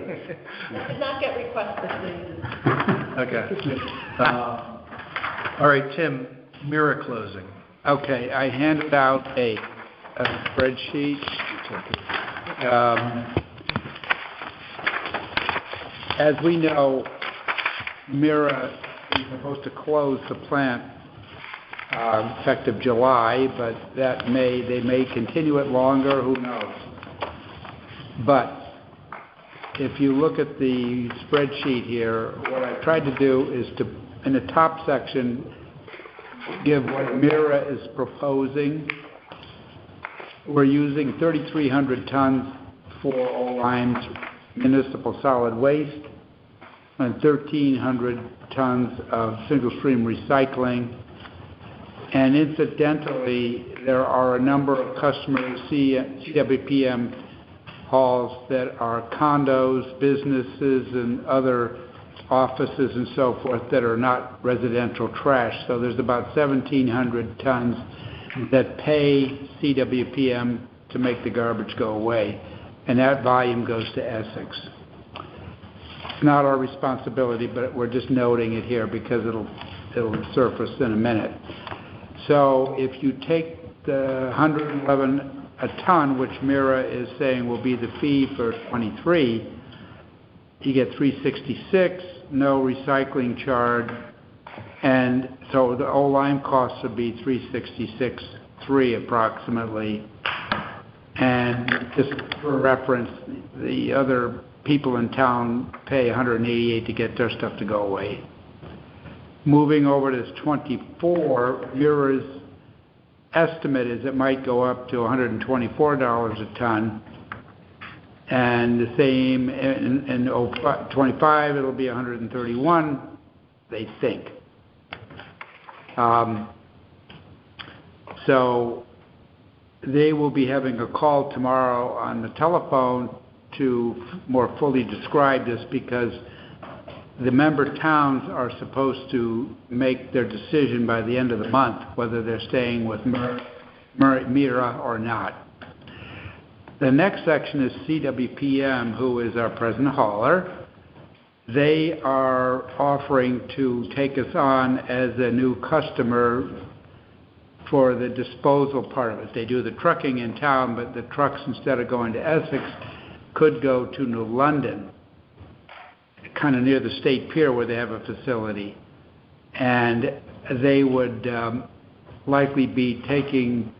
That did not get requested, please. Okay. All right, Tim, Mira closing. Okay, I handed out a spreadsheet. As we know, Mira is supposed to close the plant effective July, but they may continue it longer, who knows. But if you look at the spreadsheet here, what I've tried to do is to, in the top section, give what Mira is proposing. We're using 3,300 tons for Olime's municipal solid waste and 1,300 tons of single-stream recycling. And incidentally, there are a number of customers, CWPM halls, that are condos, businesses, and other offices and so forth that are not residential trash. So there's about 1,700 tons that pay CWPM to make the garbage go away, and that volume goes to Essex. It's not our responsibility, but we're just noting it here because it'll surface in a minute. So if you take the 111 a ton, which Mira is saying will be the fee for 23, you get 366, no recycling charge, and so the O-line costs would be 366.3 approximately. And just for reference, the other people in town pay 188 to get their stuff to go away. Moving over to this 24, Mira's estimate is it might go up to $124 a ton, and the same in 25 it'll be 131, they think. So they will be having a call tomorrow on the telephone to more fully describe this, because the member towns are supposed to make their decision by the end of the month whether they're staying with Mira or not. The next section is CWPM, who is our present hauler. They are offering to take us on as a new customer for the disposal part of it. They do the trucking in town, but the trucks, instead of going to Essex, could go to New London, kind of near the State Pier where they have a facility. And they would likely be taking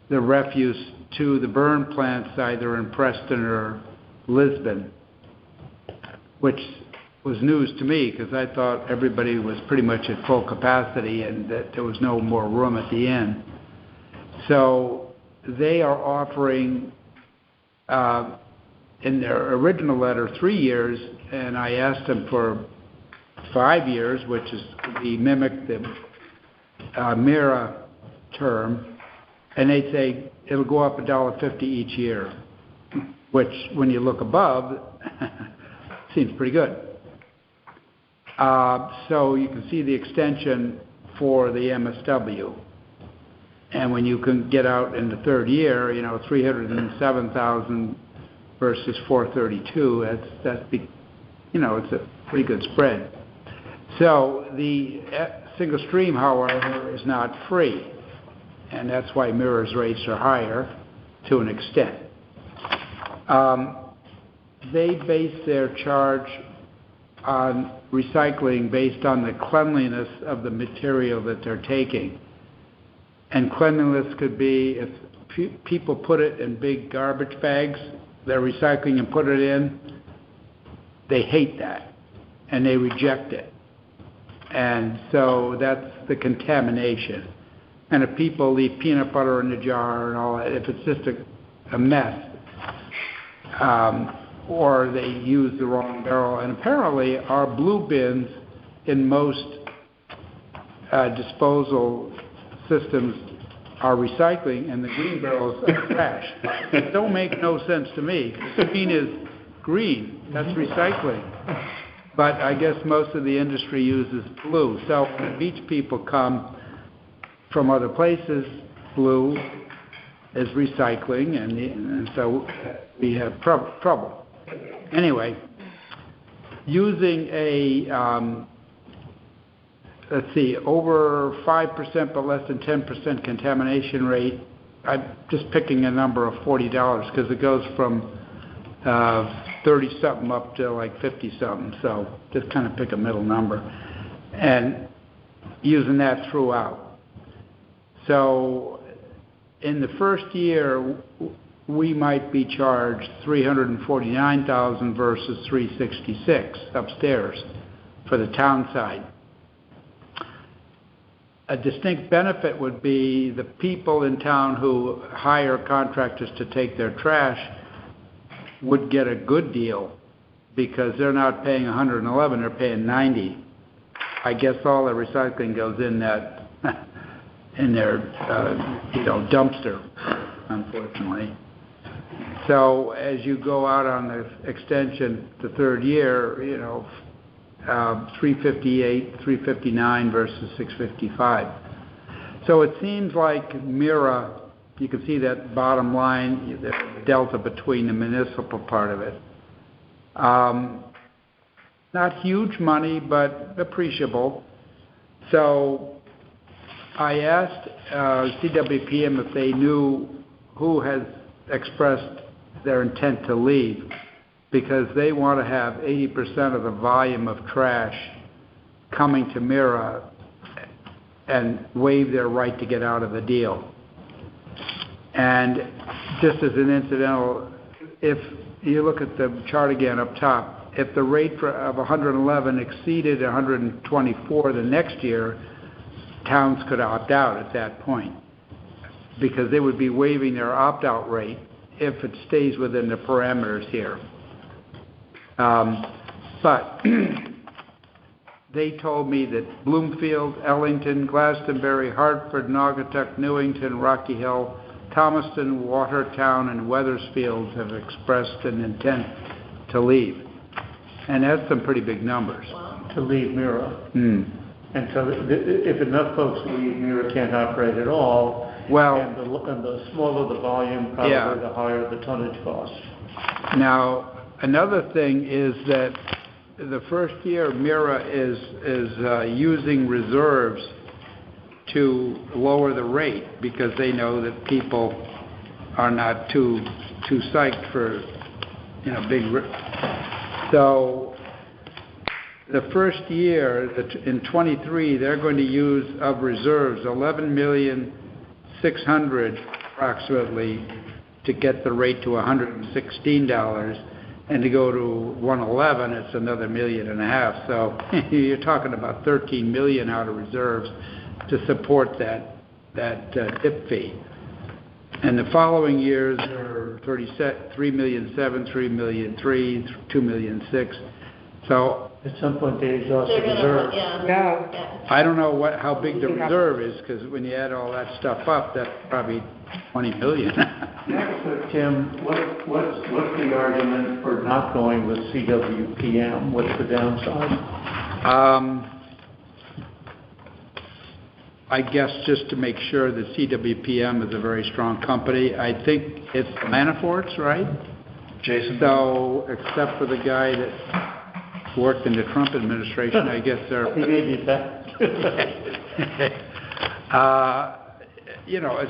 the refuse to the burn plants either in Preston or Lisbon, which was news to me because I thought everybody was pretty much at full capacity and that there was no more room at the end. So they are offering, in their original letter, 3 years, and I asked them for 5 years, which is the mimic the Mira term, and they say it'll go up $1.50 each year, which, when you look above, seems pretty good. So you can see the extension for the MSW. And when you can get out in the third year, 307,000 versus 432, it's a pretty good spread. So the single stream, however, is not free, and that's why Mira's rates are higher to an extent. They base their charge on recycling based on the cleanliness of the material that they're taking. And cleanliness could be if people put it in big garbage bags, they're recycling and put it in, they hate that, and they reject it. And so that's the contamination. And if people leave peanut butter in the jar and all that, if it's just a mess, or they use the wrong barrel. And apparently our blue bins in most disposal systems are recycling, and the green barrels are trash. It don't make no sense to me. The green is green. That's recycling. But I guess most of the industry uses blue. So when beach people come from other places, blue is recycling, and so we have trouble. Anyway, using a, over 5% but less than 10% contamination rate, I'm just picking a number of $40 because it goes from 30-something up to like 50-something, so just kind of pick a middle number. And using that throughout. So in the first year, we might be charged $349,000 versus $366,000 upstairs for the town side. A distinct benefit would be the people in town who hire contractors to take their trash would get a good deal because they're not paying $111, they're paying $90. I guess all the recycling goes in that in their dumpster, unfortunately. So as you go out on the extension, the third year, 358, 359 versus 655. So it seems like Mira, you can see that bottom line, the delta between the municipal part of it. Not huge money, but appreciable. So I asked CWPM if they knew who has expressed their intent to leave, because they want to have 80% of the volume of trash coming to Mira and waive their right to get out of the deal. And just as an incidental, if you look at the chart again up top, if the rate of 111 exceeded 124 the next year, towns could opt out at that point, because they would be waiving their opt-out rate if it stays within the parameters here. But they told me that Bloomfield, Ellington, Glastonbury, Hartford, Naugatuck, Newington, Rocky Hill, Thomaston, Watertown, and Wethersfield have expressed an intent to leave. And that's some pretty big numbers. To leave Mira. And so if enough folks leave, Mira can't operate at all. Well, and the smaller the volume, probably the higher the tonnage cost. Now, another thing is that the first year Mira is using reserves to lower the rate, because they know that people are not too psyched for big. So the first year, in 23, they're going to use of reserves 11,600,000 approximately to get the rate to $116, and to go to 111, it's another $1.5 million. So you're talking about $13 million out of reserves to support that tip fee. And the following years are 3,700,000, 3,300,000, 2,600,000. So at some point they exhaust the reserve. I don't know how big the reserve is, because when you add all that stuff up, that's probably $20 million. So Tim, what's the argument for not going with CWPM? What's the downside? I guess just to make sure that CWPM is a very strong company. I think it's Manafort's, right? Jason. So, except for the guy that worked in the Trump administration, I guess they're... He gave you that.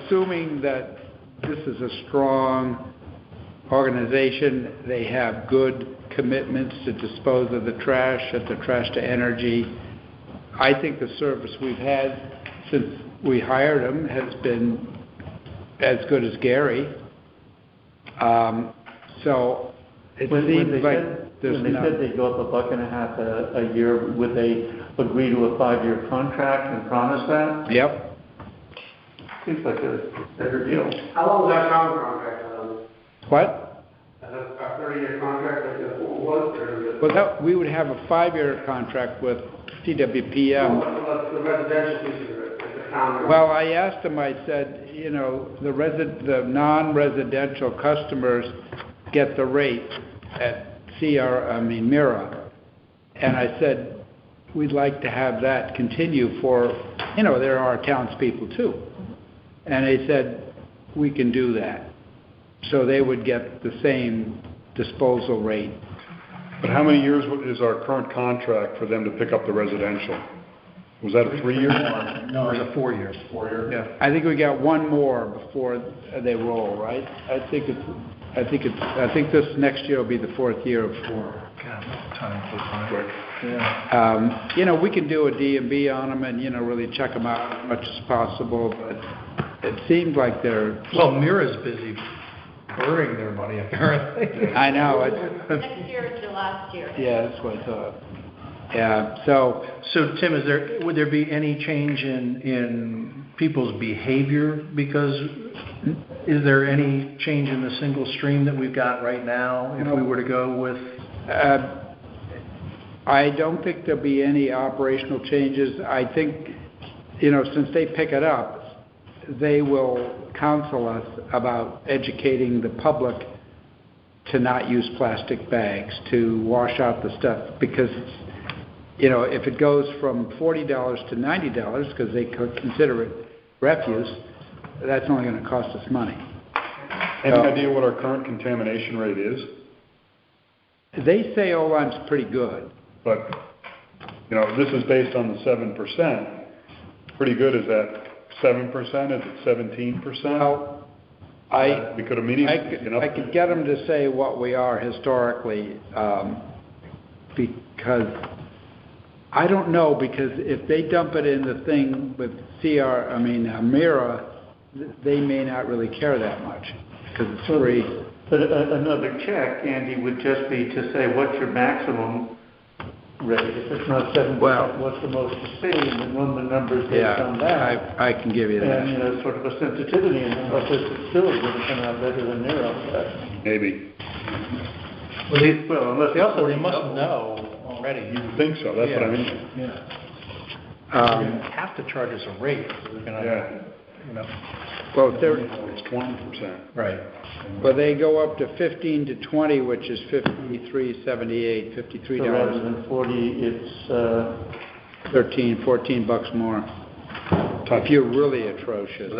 Assuming that this is a strong organization, they have good commitments to dispose of the trash at the trash to energy. I think the service we've had since we hired him has been as good as Gary. So it seems like there's when they said they'd go up $1.50 a year, would they agree to a 5-year contract and promise that? Yep. Seems like a better deal. How long is that contract on? What? Is it a 30-year contract like this one was? Well, we would have a 5-year contract with CWPM. The residential piece of it. Well, I asked him, I said, the non-residential customers get the rate at Mira. And I said, we'd like to have that continue for, there are townspeople too. And they said, we can do that. So they would get the same disposal rate. But how many years is our current contract for them to pick up the residential? Was that a 3-year? No, it was a 4-year. 4-year? Yeah. I think we got one more before they roll, right? I think this next year will be the 4th year of 4. God, time goes by quick. Yeah. We can do a D&B on them and, really check them out as much as possible, but it seems like they're... Well, Mira's busy burning their money, apparently. I know. Next year is the last year. Yeah, that's what I thought. Yeah, so Tim, would there be any change in people's behavior? Because is there any change in the single stream that we've got right now if we were to go with? I don't think there'll be any operational changes. I think, since they pick it up, they will counsel us about educating the public to not use plastic bags, to wash out the stuff, because if it goes from $40 to $90, because they could consider it refuse, that's only going to cost us money. Any idea what our current contamination rate is? They say Olime's pretty good. But, this is based on the 7%. Pretty good, is that 7%? Is it 17%? Well, we could immediately... I could get them to say what we are historically, because I don't know, because if they dump it in the thing with Mira, they may not really care that much, because it's free. But another check, Andy, would just be to say, what's your maximum rate? If it's not 7%, what's the most to see? And then run the numbers based on that. I can give you that. And, sort of a sensitivity analysis is still going to come out better than their own. Maybe. Unless they must know already. You would think so, that's what I mean. Yeah. They're going to have to charge us a rate. So they're going to, Well, it's 20%. Right. Well, they go up to 15 to 20, which is $53.78, $53. So rather than 40, it's $14 more. If you're really atrocious.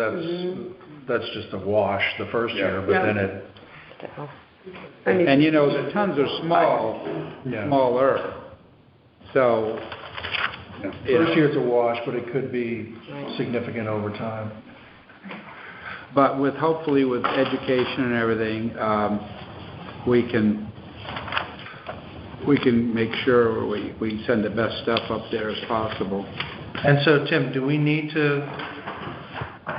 That's just a wash the first year, but then it. And the tons are smaller. So. First year it's a wash, but it could be significant over time. But hopefully with education and everything, we can make sure we send the best stuff up there as possible. And so, Tim, do we need to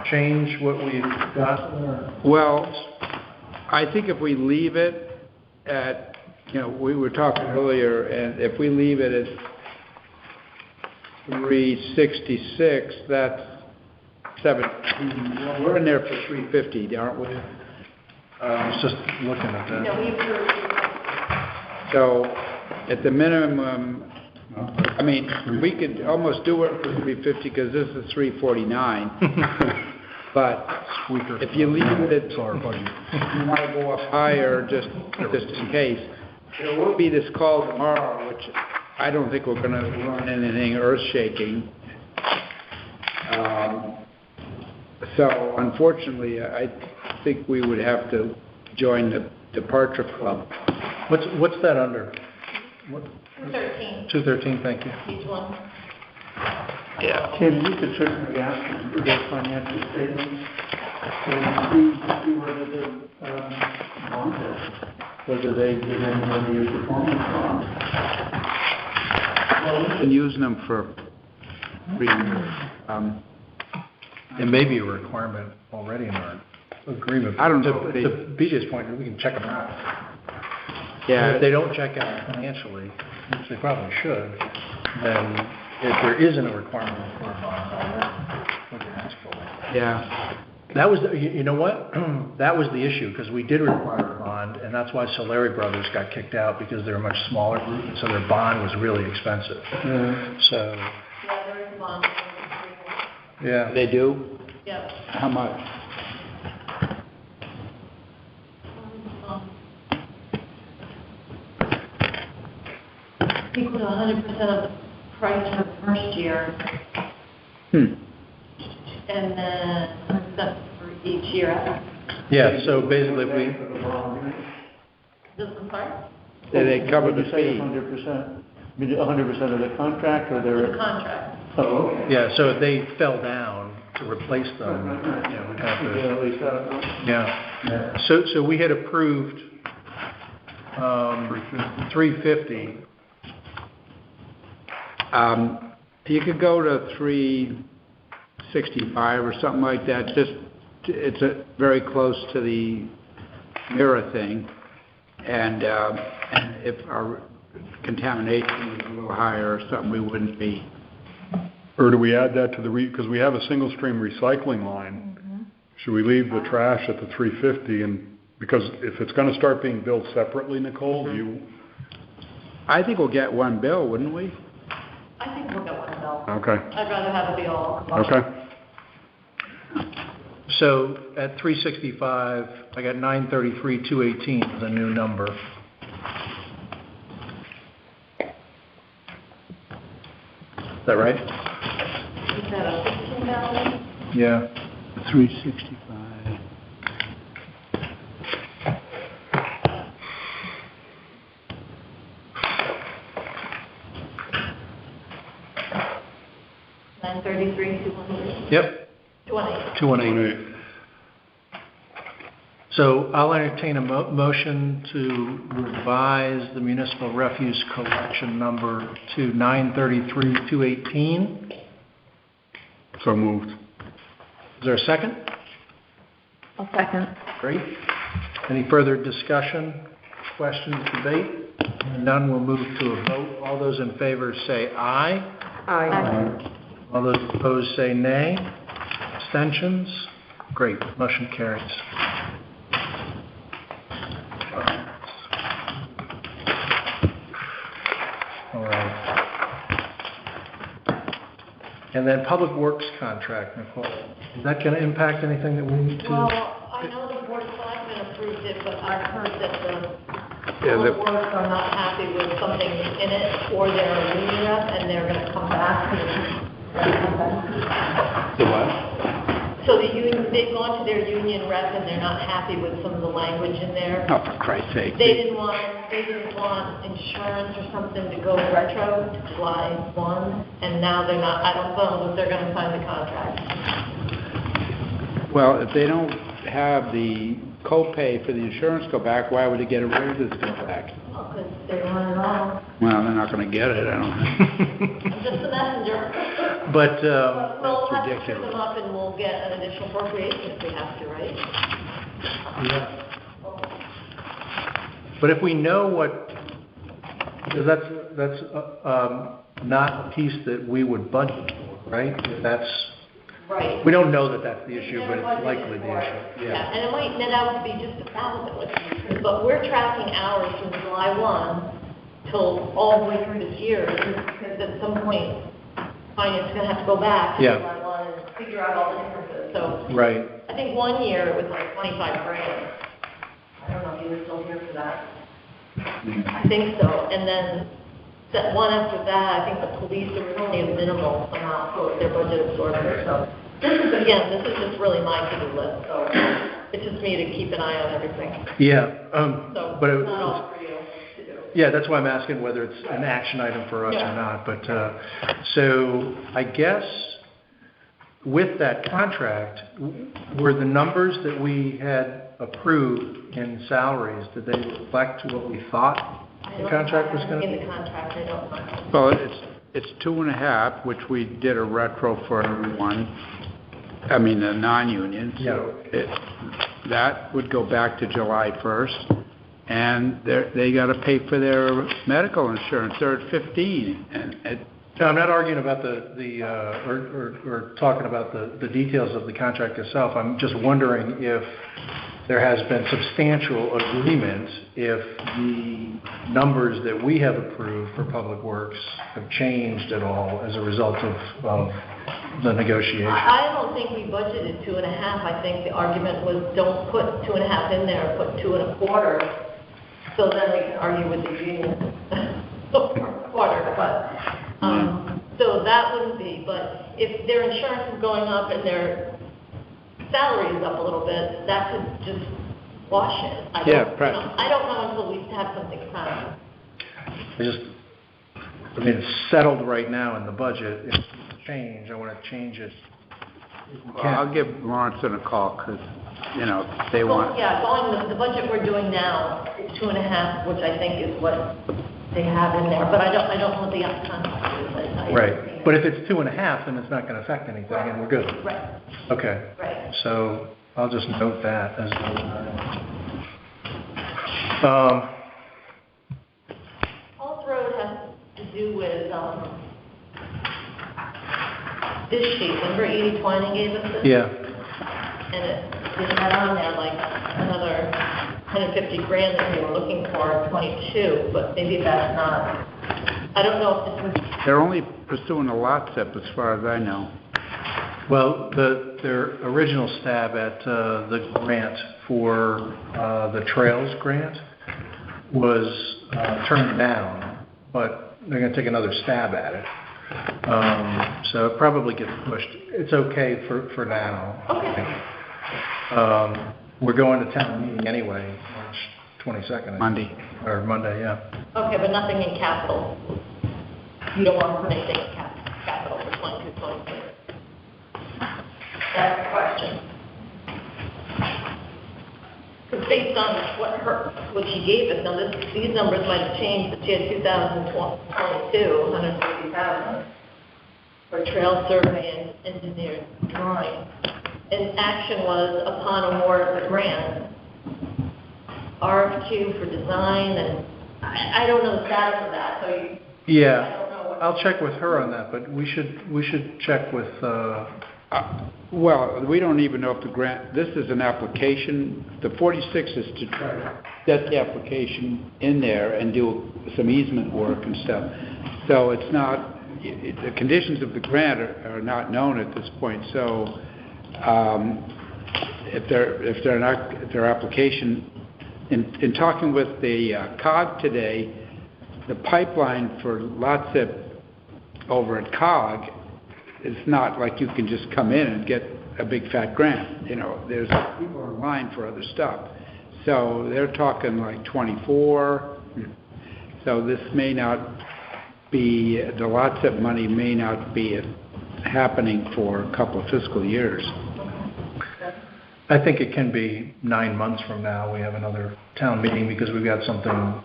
change what we've got? Well, I think if we leave it at, we were talking earlier, and if we leave it at 366, that's 17. Well, we're in there for 350, aren't we? I was just looking at that. No, we've heard. So, at the minimum, we could almost do it for 350 because this is 349. But if you leave it, you want to go up higher just in case. There will be this call tomorrow, which I don't think we're going to run anything earth-shaking. So, unfortunately, I think we would have to join the Departure Club. What's that under? 213. 213, thank you. Each one. Yeah. Tim, you could certainly ask them for their financial statements and see whether they're on this, whether they give anybody a performance bond. Well, we've been using them for 3 years. It may be a requirement already in our agreement. I don't know. To BJ's point, we can check them out. Yeah. And if they don't check out financially, which they probably should, then if there isn't a requirement for a bond, we can ask for it. Yeah. That was, you know what? That was the issue, because we did require a bond, and that's why Solari Brothers got kicked out, because they're a much smaller group, and so their bond was really expensive. So. Yeah, there is a bond. Yeah. They do? Yeah. How much? Equal to 100% of the price for the first year. And then 100% for each year after. Yeah, so basically if we. I'm sorry? They cover the Say fee. 100%. 100% of the contract, or their The contract. Oh, okay. Yeah, so if they fell down to replace them, we'd have to. Yeah. So we had approved 350. You could go to 365 or something like that. It's very close to the Mira thing, and if our contamination was a little higher or something, we wouldn't be. Or do we add that to because we have a single stream recycling line? Mm-hmm. Should we leave the trash at the 350? And because if it's going to start being billed separately, Nicole, I think we'll get one bill, wouldn't we? I think we'll get one bill. Okay. I'd rather have it be all. Okay. So at 365, I got 933,218 as a new number. Is that right? Is that a 15,000? Yeah. 365. $933,200. Yep. 218. So I'll entertain a motion to revise the municipal refuse collection number to 933,218. So moved. Is there a second? I'll second. Great. Any further discussion, questions, debate? None, we'll move to a vote. All those in favor say aye. Aye. All those opposed say nay. Abstentions? Great, motion carries. All right. And then Public Works contract, Nicole. Is that going to impact anything that we need to? Well, I know the Board of Selectmen approved it, but I've heard that the Yeah, Public Works are not happy with something in it, or their union rep, and they're gonna come back. The what? So the union, they've gone to their union rep, and they're not happy with some of the language in there. Oh, for Christ's sake. They didn't want insurance or something to go retro to July 1, and now they're not, I don't know if they're gonna sign the contract. Well, if they don't have the copay for the insurance go back, why would they get a raises go back? Well, because they want it all. Well, they're not going to get it, I don't think. I'm just the messenger. But, We'll have to pick ridiculous. them up and we'll get an additional appropriation if we have to, right? yeah. But if we know what, because that's not a piece that we would budget for, right? If that's, Right. we don't know that that's the issue, but it's likely the issue. Yeah, and it might net out to be just 1,000, but we're tracking hours from July 1 till all the way through this year, because at some point, finance is gonna have to go back to Yeah. July 1 and figure out all the differences, so. Right. I think one year it was like 25 grand. I don't know if you were still here for that. I think so, and then that one after that, I think the police, there was only a minimal amount for their budget absorber, so. This is just really my to-do list, so it's just me to keep an eye on everything. Yeah, So, but it's not all for you to do. yeah, that's why I'm asking whether it's an action item for us or Yeah. not. But, so I guess with that contract, were the numbers that we had approved in salaries, did they reflect what we thought the contract was going to be? In the contract, I don't know. Well, it's 2.5, which we did a retro for everyone. I mean, the non-union. So that would go back to July 1st, and they got to pay for their medical insurance. They're at 15, and No, I'm not arguing about or talking about the details of the contract itself. I'm just wondering if there has been substantial agreement if the numbers that we have approved for Public Works have changed at all as a result of the negotiation. I don't think we budgeted 2.5. I think the argument was don't put 2.5 in there, put 2.25. So then we can argue with the union quarter, but, so that wouldn't be, but if their insurance is going up and their salary is up a little bit, that could just wash it. I don't know until we have something signed. I mean, it's settled right now in the budget. If it's change, I want to change it. well, I'll give Lawrence a call, because, they want... Yeah, the budget we're doing now is 2.5, which I think is what they have in there, but I don't know what the contract is. Right, but if it's 2.5, then it's not going to affect anything, and we're good. Right. Okay. Right. So I'll just note that as Falls Road has to do with, this sheet, remember Edie Twining gave us this? Yeah. And it had on there like another 150 grand that we were looking for in 22, but maybe that's not, I don't know if this is. They're only pursuing a lot step, as far as I know. Well, their original stab at the grant for the Trails grant was turned down, but they're going to take another stab at it. So it probably gets pushed. It's okay for now. Okay. We're going to town meeting anyway, March 22nd. Monday. Or Monday, yeah. Okay, but nothing in capital. You don't want to put anything in capital for 22, 23. That's the question. Because based on what she gave us, now these numbers might have changed, but she had 2022, 150,000 for trail survey and engineered drawing. And action was upon award of the grant, RFQ for design, and I don't know the status of that, so you. Yeah, I'll check with her on that, but we should check with, Well, we don't even know if the grant, this is an application, the 46 is to try to get the application in there and do some easement work and stuff. So it's not, the conditions of the grant are not known at this point, so if their application, in talking with the COG today, the pipeline for LOTSIP over at COG, it's not like you can just come in and get a big fat grant. You know, there's people in line for other stuff. So they're talking like 24. So this may not be, the LOTSIP money may not be happening for a couple of fiscal years. I think it can be 9 months from now. We have another town meeting because we've got something.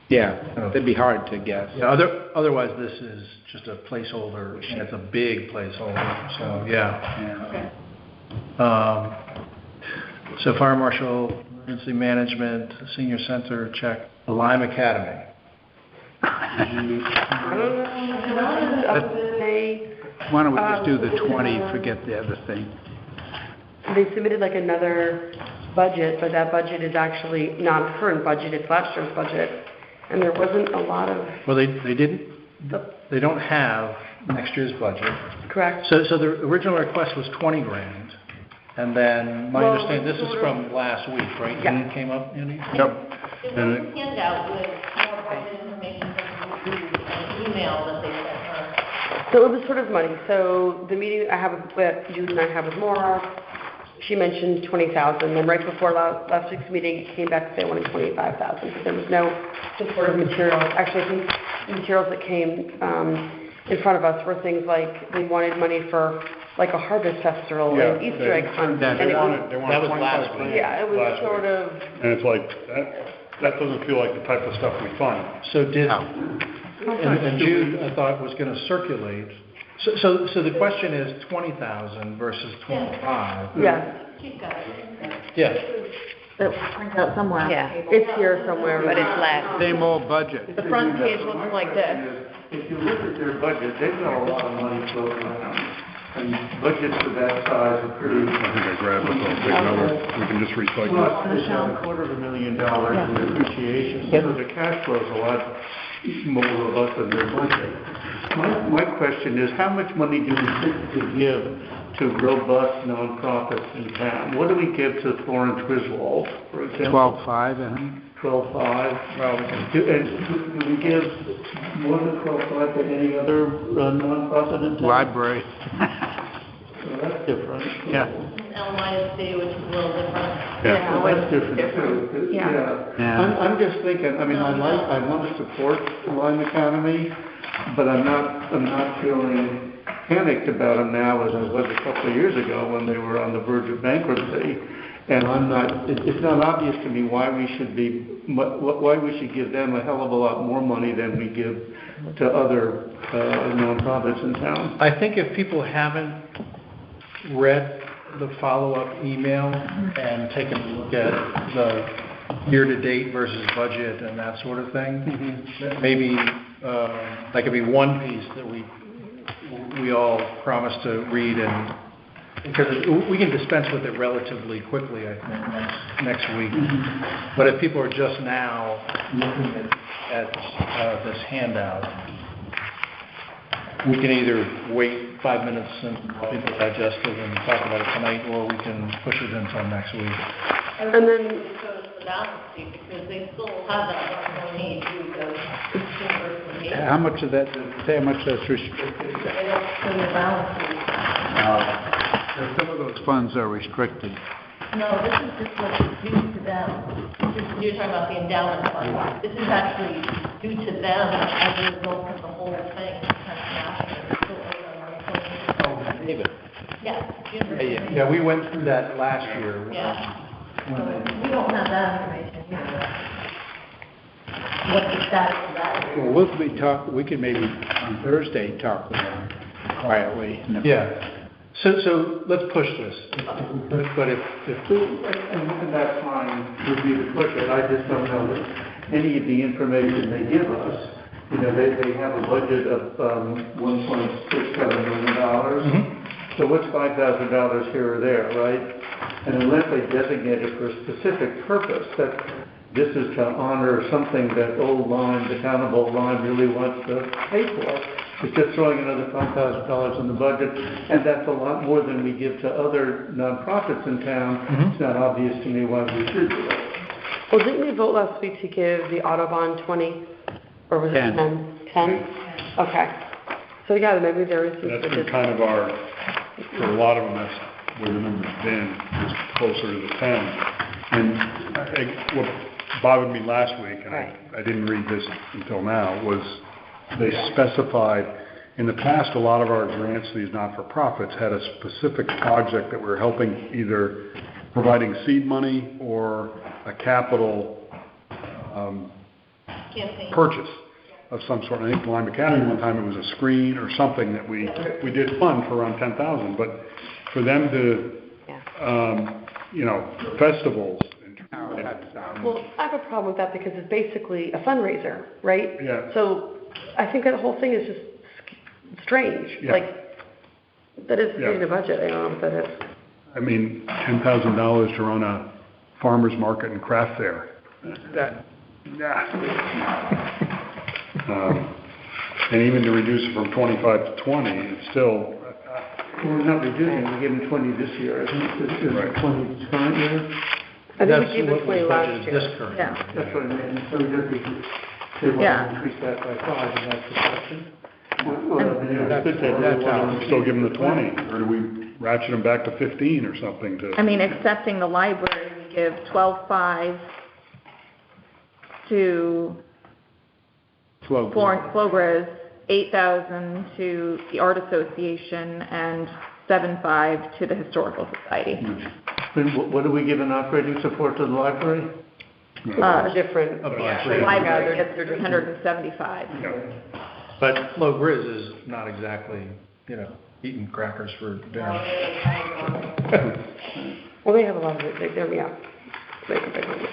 Yeah, it'd be hard to guess. Yeah, otherwise, this is just a placeholder, and it's a big placeholder. So yeah. So fire marshal, emergency management, senior center, check. The Lime Academy. Why don't we just do the 20? Forget the other thing. They submitted like another budget, but that budget is actually not a current budget, it's last year's budget. And there wasn't a lot of... Well, they don't have next year's budget. Correct. So the original request was 20 grand. And then my understanding, this is from last week, right? Yeah. It came up, Andy? Yep. There was a handout with more budget information from an email that they sent her. So it was sort of money. So the meeting I have with Jude and I have with Maura, she mentioned 20,000. Then right before last week's meeting, came back to say I wanted 25,000. But there was no supportive material. Actually, I think the materials that came in front of us were things like they wanted money for like a harvest festival and Easter egg hunt. That was last week. Yeah, it was sort of. And it's like that doesn't feel like the type of stuff we fund. So and Jude, I thought, was going to circulate. So the question is 20,000 versus 25. Yes. She's got it. Yeah. It prints out somewhere. Yeah, It's here somewhere. but it's less. Same old budget. The front page looks like this. If you look at their budget, they've got a lot of money floating around. And budgets of that size are pretty... I think I grabbed it, so I'll take another. We can just recycle it. Plus, they have $250,000 in depreciation, so the cash flow is a lot more robust than their budget. My question is, how much money do we typically give to robust nonprofits in town? What do we give to Florence Griswold, for example? 12.5, I think. 12.5. Well, do we give more than 12.5 to any other nonprofit in town? Library. Well, that's different. Yeah. LYSD, which is a little different. Yeah, well, that's different too. Yeah. I'm just thinking, I mean, I want to support Lime Academy, but I'm not feeling panicked about them now as I was a couple of years ago when they were on the verge of bankruptcy. And it's not obvious to me why we should give them a hell of a lot more money than we give to other nonprofits in town. I think if people haven't read the follow-up email and taken a look at the year-to-date versus budget and that sort of thing, maybe that could be one piece that we all promise to read, and because we can dispense with it relatively quickly, I think, next week. But if people are just now looking at this handout, we can either wait 5 minutes and let people digest it and talk about it tonight, or we can push it until next week. And then it goes to the balance sheet because they still have that 1.8 due to How much of that, say how much that's restricted? They don't put in the balance sheet. Some of those funds are restricted. No, this is just what's due to them. You're talking about the endowment fund. This is actually due to them as a result of the whole thing. David. Yes. Yeah, we went through that last year. Yeah. So we don't have that information here. What the status of that is. Well, we can maybe on Thursday talk with them quietly. Yeah. So let's push this. But if And that's fine with me to push it, I just don't know that any of the information they give us, you know, they have a budget of $1.67 million. So what's $5,000 here or there, right? And unless they designate it for a specific purpose, that this is to honor something that Old Lyme, the town of Old Lyme really wants to pay for, it's just throwing another $5,000 in the budget, and that's a lot more than we give to other nonprofits in town. It's not obvious to me why we should do it. Well, didn't we vote last week to give the Autobahn 20, or was it 10? 10? Okay. So yeah, maybe there is some. That's been kind of for a lot of them, that's where the number's been, is closer to the 10. And what bothered me last week, and I didn't read this until now, was they specified, in the past, a lot of our grants, these not-for-profits, had a specific project that we're helping, either providing seed money or a capital purchase of some sort. I think Lime Academy one time it was a screen or something that we did fund for around $10,000. But for them to, festivals. Well, I have a problem with that because it's basically a fundraiser, right? Yeah. So I think that whole thing is just strange. Yeah. Like, that is in the budget. I don't know what that is. I mean, $10,000 to run a farmer's market and craft fair. And even to reduce it from 25 to 20, it's still... We're not reducing, we gave them 20 this year. Isn't this 20 current year? I think we gave them 20 last year. This current year. That's what I mean. So we just need to say, well, increase that by 5, and that's the question. Still give them the 20, or do we ratchet them back to 15 or something to... I mean, accepting the library, we give 12.5 to Flowgriz, 8,000 to the Art Association, and 7.5 to the Historical Society. What do we give in operating support to the library? Different. The library gets 375. But Flo Grizz is not exactly, eating crackers for dinner. Well, they have a lot of it. They make a big one.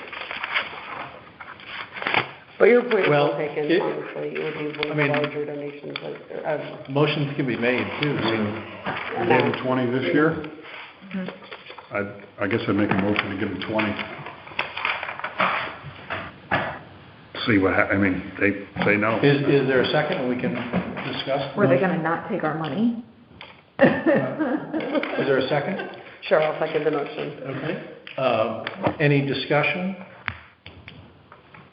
But your point is well taken, honestly. It would be one of larger donations. Motions can be made, too. So we gave them 20 this year? I guess I'd make a motion to give them 20. See what happens. I mean, they say no. Is there a second we can discuss? Were they going to not take our money? Is there a second? Sure, I'll second the motion. Okay. Any discussion?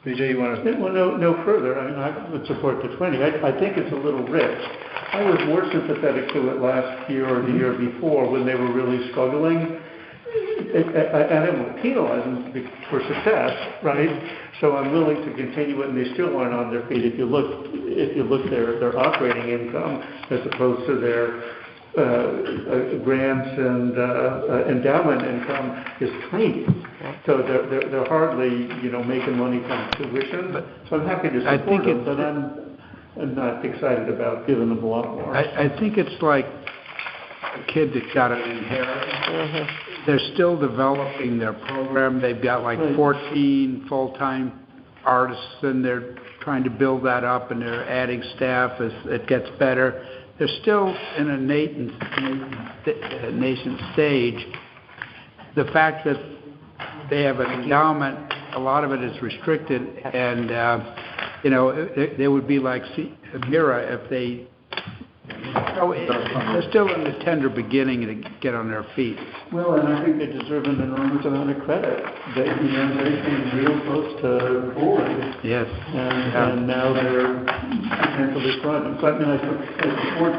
BJ, you want to? Well, no further. I mean, I would support the 20. I think it's a little rich. I was more sympathetic to it last year or the year before when they were really struggling. I don't want to penalize them for success, right? So I'm willing to continue it, and they still aren't on their feet. If you look their operating income as opposed to their grants and endowment income is tiny. So they're hardly making money from tuition. So I'm happy to support them, but I'm not excited about giving them a lot more. I think it's like a kid that got an inheritance. They're still developing their program. They've got like 14 full-time artists, and they're trying to build that up, and they're adding staff as it gets better. They're still in a nascent stage. The fact that they have an endowment, a lot of it is restricted, and they would be like Mira if they So they're still in the tender beginning to get on their feet. Well, and I think they deserve an enormous amount of credit. They came real close to board. Yes. And now they're potentially struggling. So I mean, I support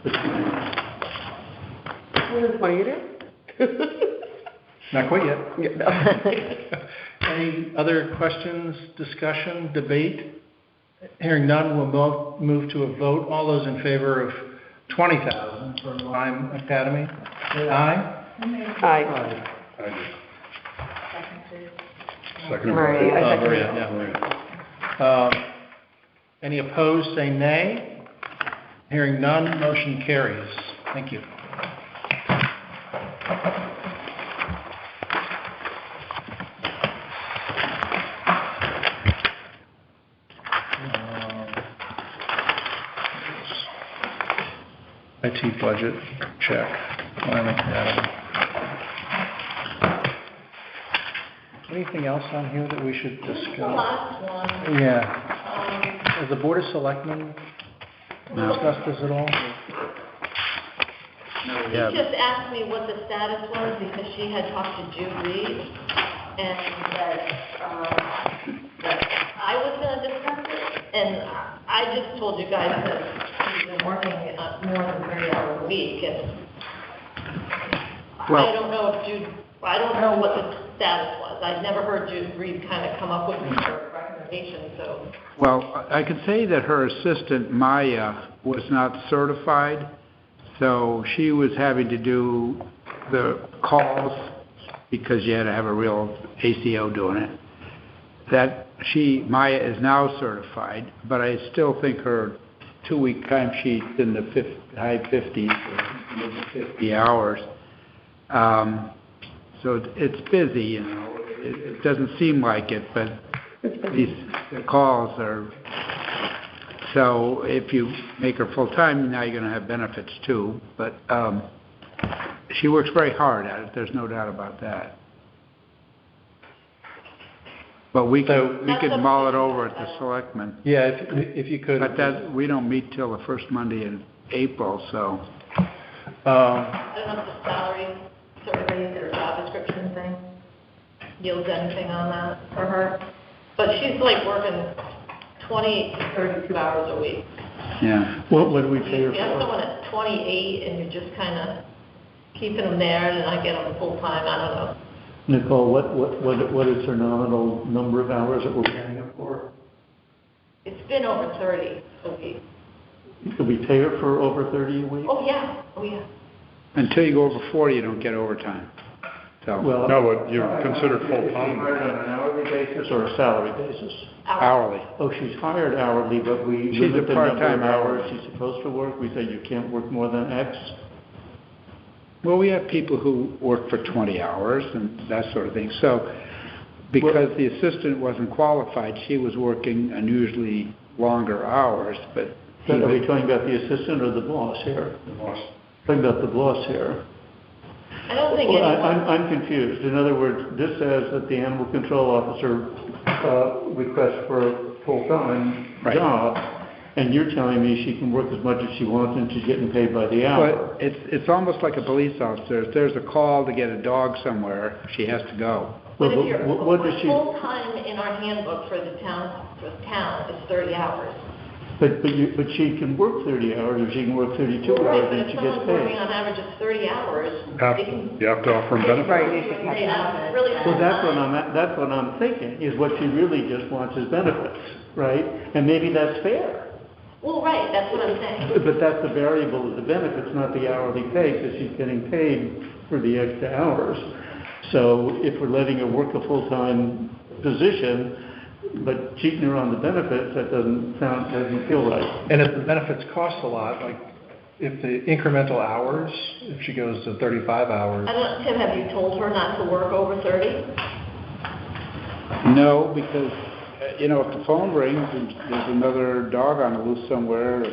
the plan. What do you do? Not quite yet. Any other questions, discussion, debate? Hearing none, we'll move to a vote. All those in favor of $20,000 for Lime Academy, say aye. Aye. Second. Maria. Any opposed, say nay. Hearing none, motion carries. Thank you. IT budget, check. Lime Academy. Anything else on here that we should discuss? The last one. Yeah. Has the Board of Selectmen discussed this at all? No, she just asked me what the status was because she had talked to Jude Reed and that I was going to discuss it. And I just told you guys that she's been working more than 30 hours a week. And I don't know if Jude, I don't know what the status was. I'd never heard Jude Reed kind of come up with her recommendation, so. Well, I can say that her assistant, Maya, was not certified, so she was having to do the calls because you had to have a real ACO doing it. Maya is now certified, but I still think her 2-week timesheet in the high 50s or maybe 50 hours. So it's busy, you know. It doesn't seem like it, but the calls are. So if you make her full time, now you're going to have benefits too. But she works very hard at it. There's no doubt about that. But we could mull it over at the selectmen. Yeah, if you could. But we don't meet till the first Monday in April, so. I don't know if the salary survey or job description thing yields anything on that for her. But she's like working 20 to 32 hours a week. Yeah. What do we pay her You have for? someone at 28 and you're just kind of keeping them there and I get them full time, I don't know. Nicole, what is her nominal number of hours that we're paying her for? It's been over 30 a week. Could we pay her for over 30 a week? Oh, yeah, oh, yeah. Until you go over 40, you don't get overtime. So. Well, no, but you're considered full-time. Is she hired on an hourly basis or a salary basis? Hourly. Oh, she's hired hourly, but we She's limit a the number of part-time hours hourly. she's supposed to work. We say you can't work more than X. Well, we have people who work for 20 hours and that sort of thing. So because the assistant wasn't qualified, she was working unusually longer hours, but... Are we talking about the assistant or the boss here? The boss. Talking about the boss here. I don't think Well, anyone... I'm confused. In other words, this says that the animal control officer requests for a full-time job, and you're telling me she can work as much as she wants and she's getting paid by the hour. But it's almost like a police officer. If there's a call to get a dog somewhere, she has to go. But if you're what does she... full-time in our handbook for the town, is 30 hours. But she can work 30 hours or she can work 32 Right, hours but and if she gets someone's working paid. on average of 30 hours, they can... You have to offer them benefits. Right. They have really Well, that's what I'm thinking, is what she really just wants is benefits, right? And maybe that's fair. Well, right, that's what I'm saying. But that's the variable of the benefits, not the hourly pay, because she's getting paid for the extra hours. So if we're letting her work a full-time position, but cheating her on the benefits, that doesn't feel right. And if the benefits cost a lot, like if the incremental hours, if she goes to 35 hours. I don't know, Tim, have you told her not to work over 30? No, because, if the phone rings and there's another dog on the loose somewhere,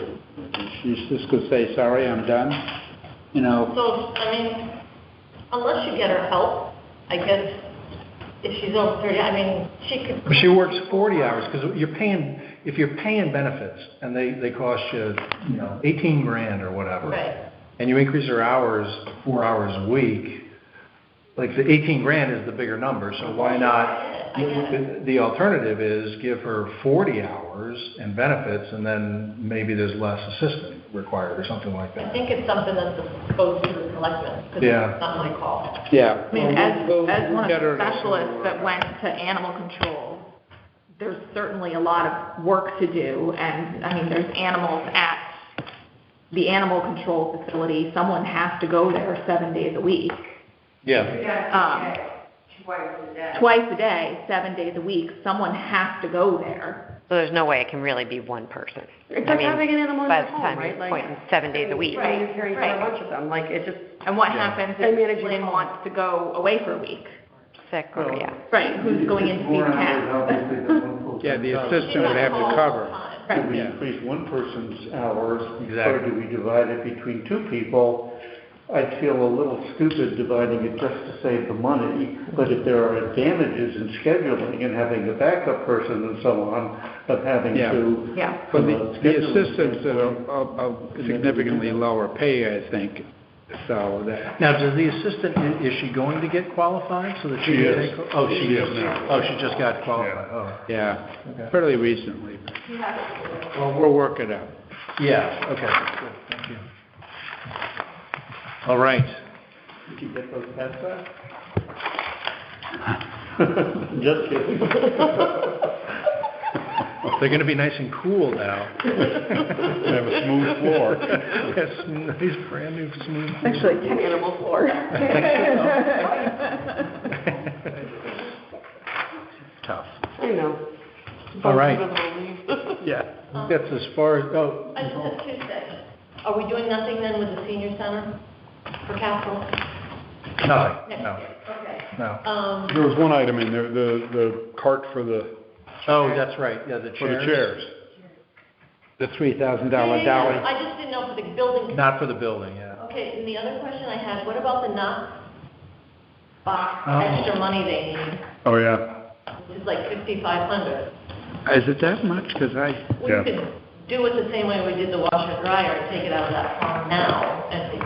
she's just going to say, sorry, I'm done. So, unless you get her help, I guess, if she's over 30, she could... But she works 40 hours, because you're paying if you're paying benefits and they cost you, 18 grand or whatever, Right. and you increase her hours 4 hours a week, like the 18 grand is the bigger number, so why not? The alternative is give her 40 hours and benefits, and then maybe there's less assistant required or something like I that. think it's something that's supposed to the selectmen, because Yeah. it's not my call. Yeah. I mean, as one of Get her the to- specialists that went to animal control, there's certainly a lot of work to do, and, I mean, there's animals at the animal control facility, someone has to go there 7 days a week. Yeah. Twice a day, 7 days a week, someone has to go there. So there's no way it can really be one person. It's I like mean, having an animal in by your the home, time right? you're Like, pointing 7 days a week. Right, you're caring for a bunch of them, like, it just. And what Yeah. happens And manage if your Lynn home. wants to go away for a week? Sick or, yeah. Right, who's going in to see the cat? Yeah, the assistant would have to cover. Do we Yeah. increase one person's hours? Exactly. Or do we divide it between two people? I'd feel a little stupid dividing it just to save the money, but if there are advantages in scheduling and having a backup person and so on, of having Yeah. to. Yeah. For the scheduling assistants that standpoint, are significantly lower pay, I think, so that. Now, does the assistant, is she going to get qualified so that she She can is. take? Oh, she She is. is now. Oh, she just got qualified. Yeah. Oh, Yeah, Okay. fairly recently. Well, we'll work it out. yeah, okay, good, thank you. All right. Did you get those pets back? Just kidding. They're gonna be nice and cool now. They have a smooth floor. Yes, nice, brand new smooth. Actually, 10 animal floor. Tough. I know. All right. Yeah, that's as far as, oh, I just have two things. Are we doing nothing then with the senior center for capital? nothing, Next no, year? Okay. no. There was one item in there, the cart for the Oh, that's right, yeah, the chairs. for the chairs. The $3,000 Yeah, dollar. I just didn't know for the building. Not for the building, yeah. Okay, and the other question I had, what about the Knox box, Oh. extra money they need, Oh, yeah. which is like 5,500? Is it that much? Because We Yeah. could do it the same way we did the washer and dryer, and take it out of that fund now, and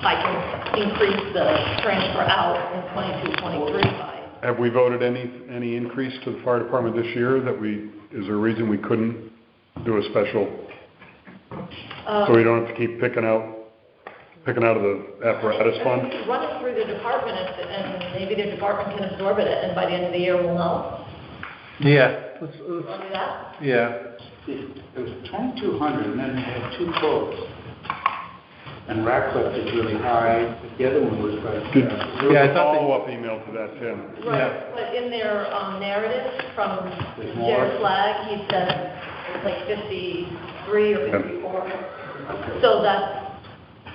I can increase the transfer out in 22, 23 by. Have we voted any increase to the fire department this year is there a reason we couldn't do a special? So we don't have to keep picking out of the apparatus fund? Run it through the department, and maybe the department can absorb it, and by the end of the year, we'll know. Yeah, let's, Want to do that? yeah. it was 2,200, and then they had two quotes. And Ratcliffe is really high, but the other one was quite. There was Yeah, I a thought they- follow-up email to that, Tim. Right, but in their narrative from There's more? Jared Flagg, he said it's like 53 or 54. So that's,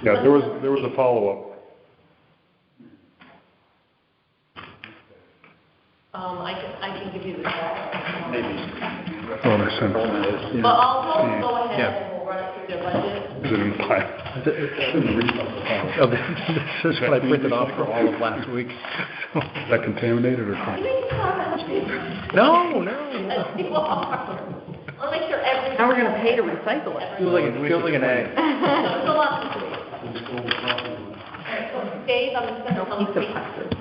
Yeah, there was a follow-up. I can give you the exact. Oh, they sent it. But I'll tell them, go ahead Yeah. and we'll run it through their budget. Is it in the file? Oh, this is what I printed off for all of last week. Is that contaminated or clean? No, no. You are. I'll make sure every. How we're gonna pay to recycle it? Feels like an egg. It's a lot to do. So Dave, I'm just gonna come speak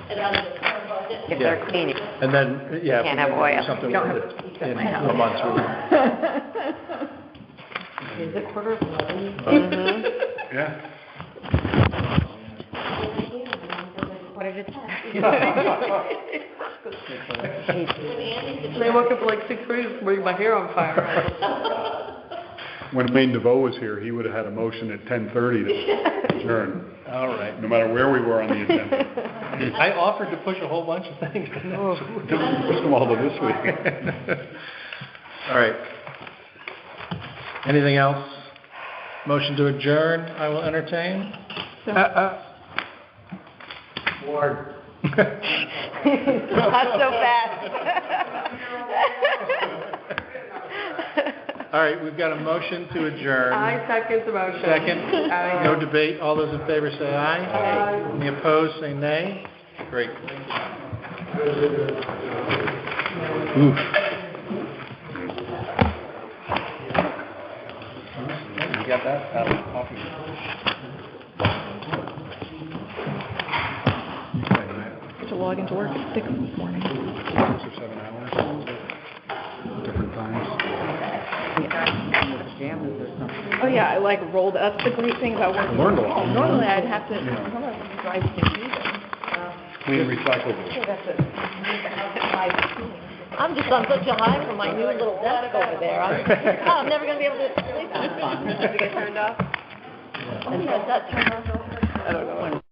it out of the current budget. If they're cleaning. And then, yeah. Can't have oil. Something We don't have with to it keep it in in my house. a month's room. Is it 11:15? Mm-hmm. Yeah. What did it And I woke up at like 6:30, burning my hair on fire. When Wayne DeVoe was here, he would have had a motion at 10:30 to adjourn, All right. no matter where we were on the agenda. I offered to push a whole bunch of things. Push them all to this week. All right. Anything else? Motion to adjourn, I will entertain. Ward. Not so fast. All right, we've got a motion to adjourn. I second the motion. Second, no debate. All those in favor say aye. Aye. Any opposed, say nay. Great. Oof. got that? Coffee. To log into work at 6 this morning. 6 or 7 hours, different times. Oh, yeah, I like rolled, that's the great thing about working Learned a from lot. home. Normally I'd have to, normally I would drive to Newton. Clean recyclables. I'm just on such a high from my new little desk over there. I'm never gonna be able to sleep. Does it get turned off? Has that turned off? I don't know.